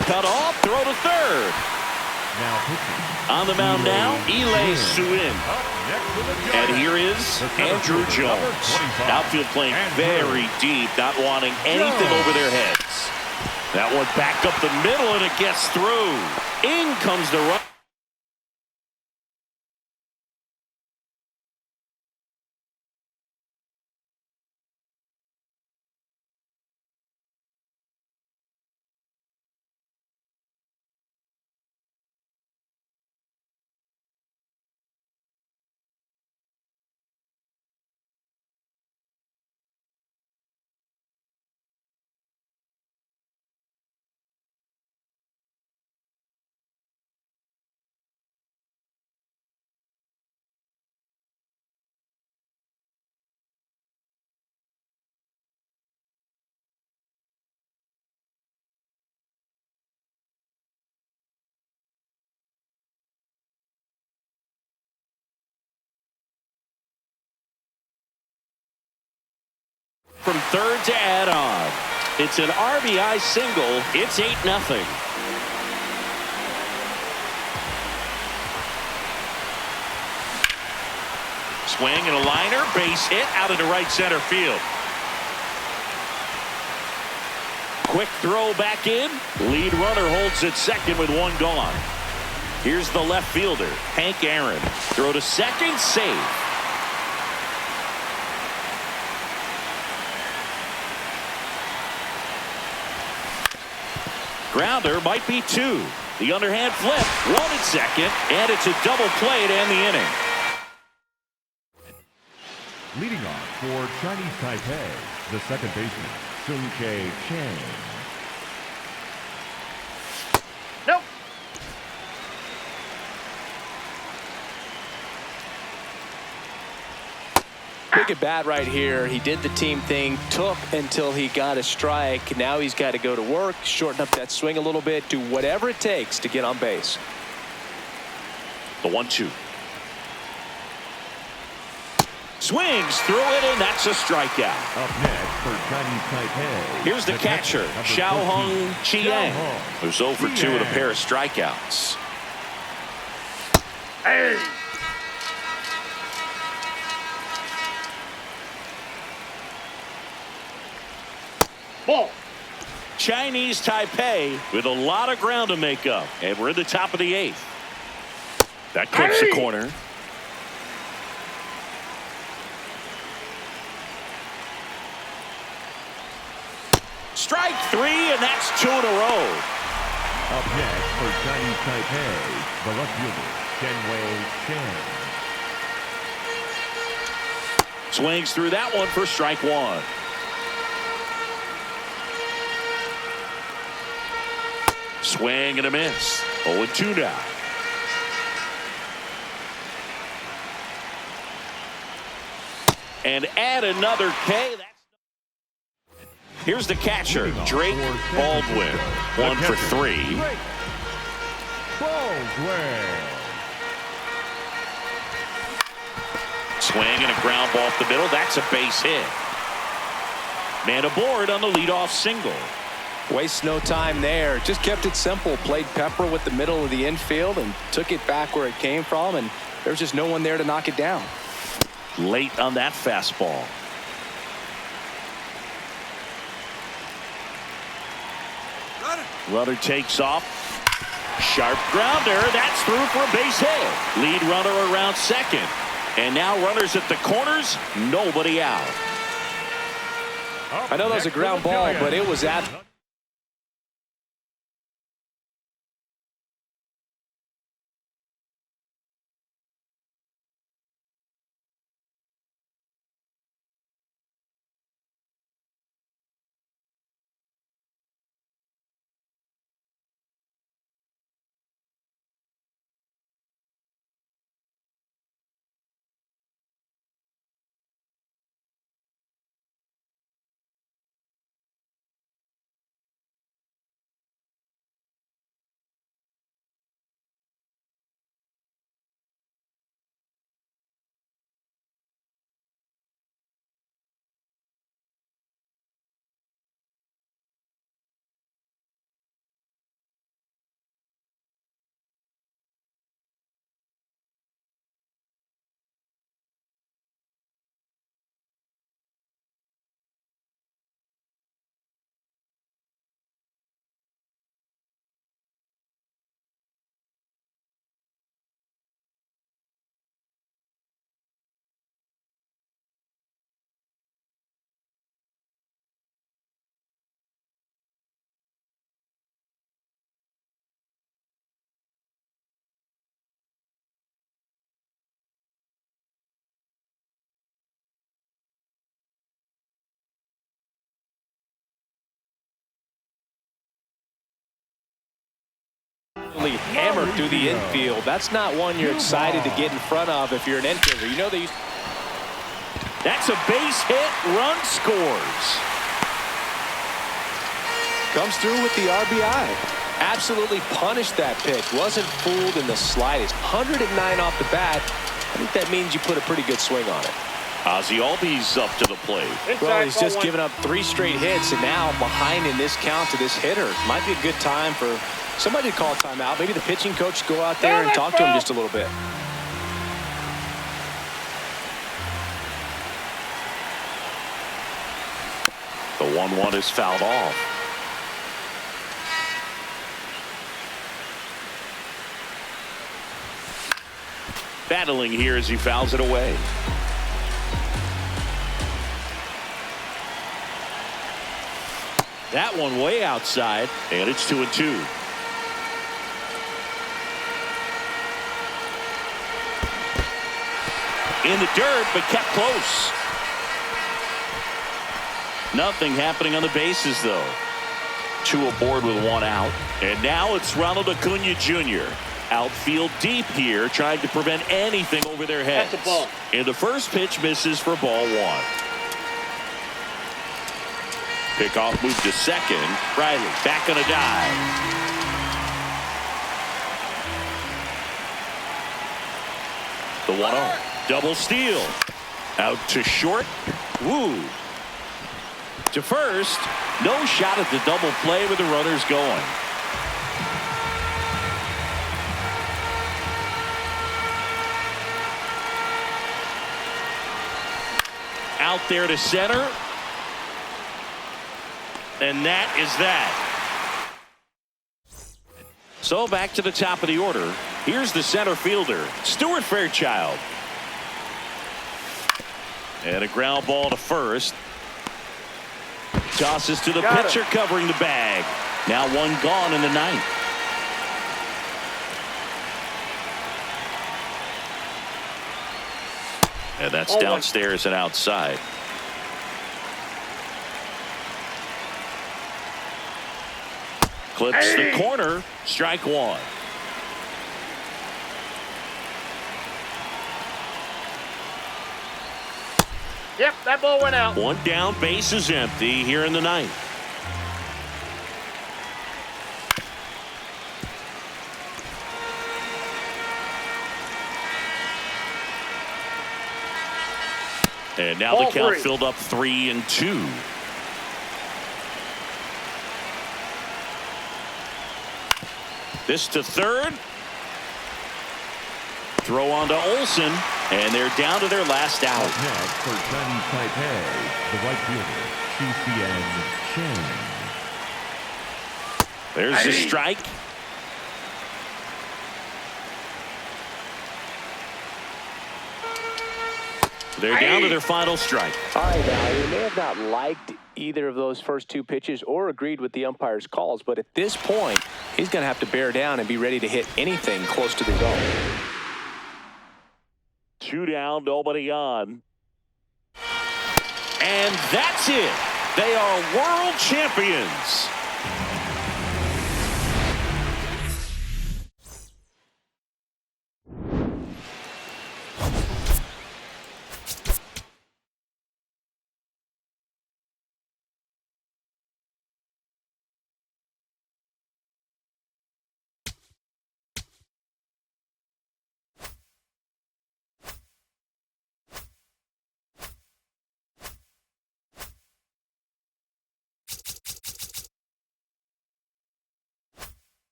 Cut off, throw to third. Now pitching. On the mound now, Eli Suin. And here is Andrew Jones. Outfield playing very deep, not wanting anything over their heads. That one back up the middle, and it gets through. In comes the run. From third to add on. It's an RBI single. It's 8-0. Swing and a liner. Base hit out into right center field. Quick throw back in. Lead runner holds at second with 1 gone. Here's the left fielder, Hank Aaron. Throw to second, save. Grounder might be 2. The underhand flip, 1 and 2nd, and it's a double play to end the inning. Leading off for Chinese Taipei, the second baseman, Sung-Jae Chang. Nope. Big at bat right here. He did the team thing, took until he got a strike. Now he's got to go to work, shorten up that swing a little bit, do whatever it takes to get on base. The 1-2. Swings through it, and that's a strikeout. Up next for Chinese Taipei. Here's the catcher, Xiaohong Chiang, who's 0 for 2 with a pair of strikeouts. Hey. Ball. Chinese Taipei with a lot of ground to make up, and we're in the top of the 8th. That clips the corner. Strike 3, and that's 2 in a row. Up next for Chinese Taipei, the left fielder, Shenwei Chen. Swings through that one for strike 1. Swing and a miss. 0-2 now. And add another K. Here's the catcher, Drake Baldwin. 1 for 3. Baldwin. Swing and a ground ball up the middle. That's a base hit. Man aboard on the leadoff single. Waste no time there. Just kept it simple. Played pepper with the middle of the infield and took it back where it came from, and there's just no one there to knock it down. Late on that fastball. Runner takes off. Sharp grounder. That's through for a base hit. Lead runner around second. And now runners at the corners. Nobody out. I know that was a ground ball, but it was at... hammered through the infield. That's not one you're excited to get in front of if you're an infielder. You know they... That's a base hit. Run scores. Comes through with the RBI. Absolutely punished that pitch. Wasn't fooled in the slightest. 109 off the bat. I think that means you put a pretty good swing on it. Ozzie Albies up to the plate. Well, he's just given up 3 straight hits, and now behind in this count to this hitter. Might be a good time for somebody to call a timeout. Maybe the pitching coach go out there and talk to him just a little bit. The 1-1 is fouled off. Battling here as he fouls it away. That one way outside, and it's 2-2. in the dirt, but kept close. Nothing happening on the bases, though. 2 aboard with 1 out. And now it's Ronald Acuna Jr. Outfield deep here, trying to prevent anything over their heads. That's a ball. And the first pitch misses for ball 1. Pickoff move to second. Riley back on a dive. The 1-0. Double steal. Out to short. Woo. To first. No shot at the double play with the runners going. Out there to center. And that is that. So back to the top of the order. Here's the center fielder, Stuart Fairchild. And a ground ball to first. Tosses to the pitcher covering the bag. Now 1 gone in the 9th. And that's downstairs and outside. Clips the corner. Strike 1. Yep, that ball went out. 1 down, base is empty here in the 9th. And now the count filled up 3-2. This to third. Throw on to Olsen, and they're down to their last out. Up next for Chinese Taipei, the right fielder, CCN Chen. There's the strike. They're down to their final strike. All right, now, he may have not liked either of those first 2 pitches or agreed with the umpire's calls, but at this point, he's going to have to bear down and be ready to hit anything close to the zone. 2 down, nobody on. And that's it. They are world champions.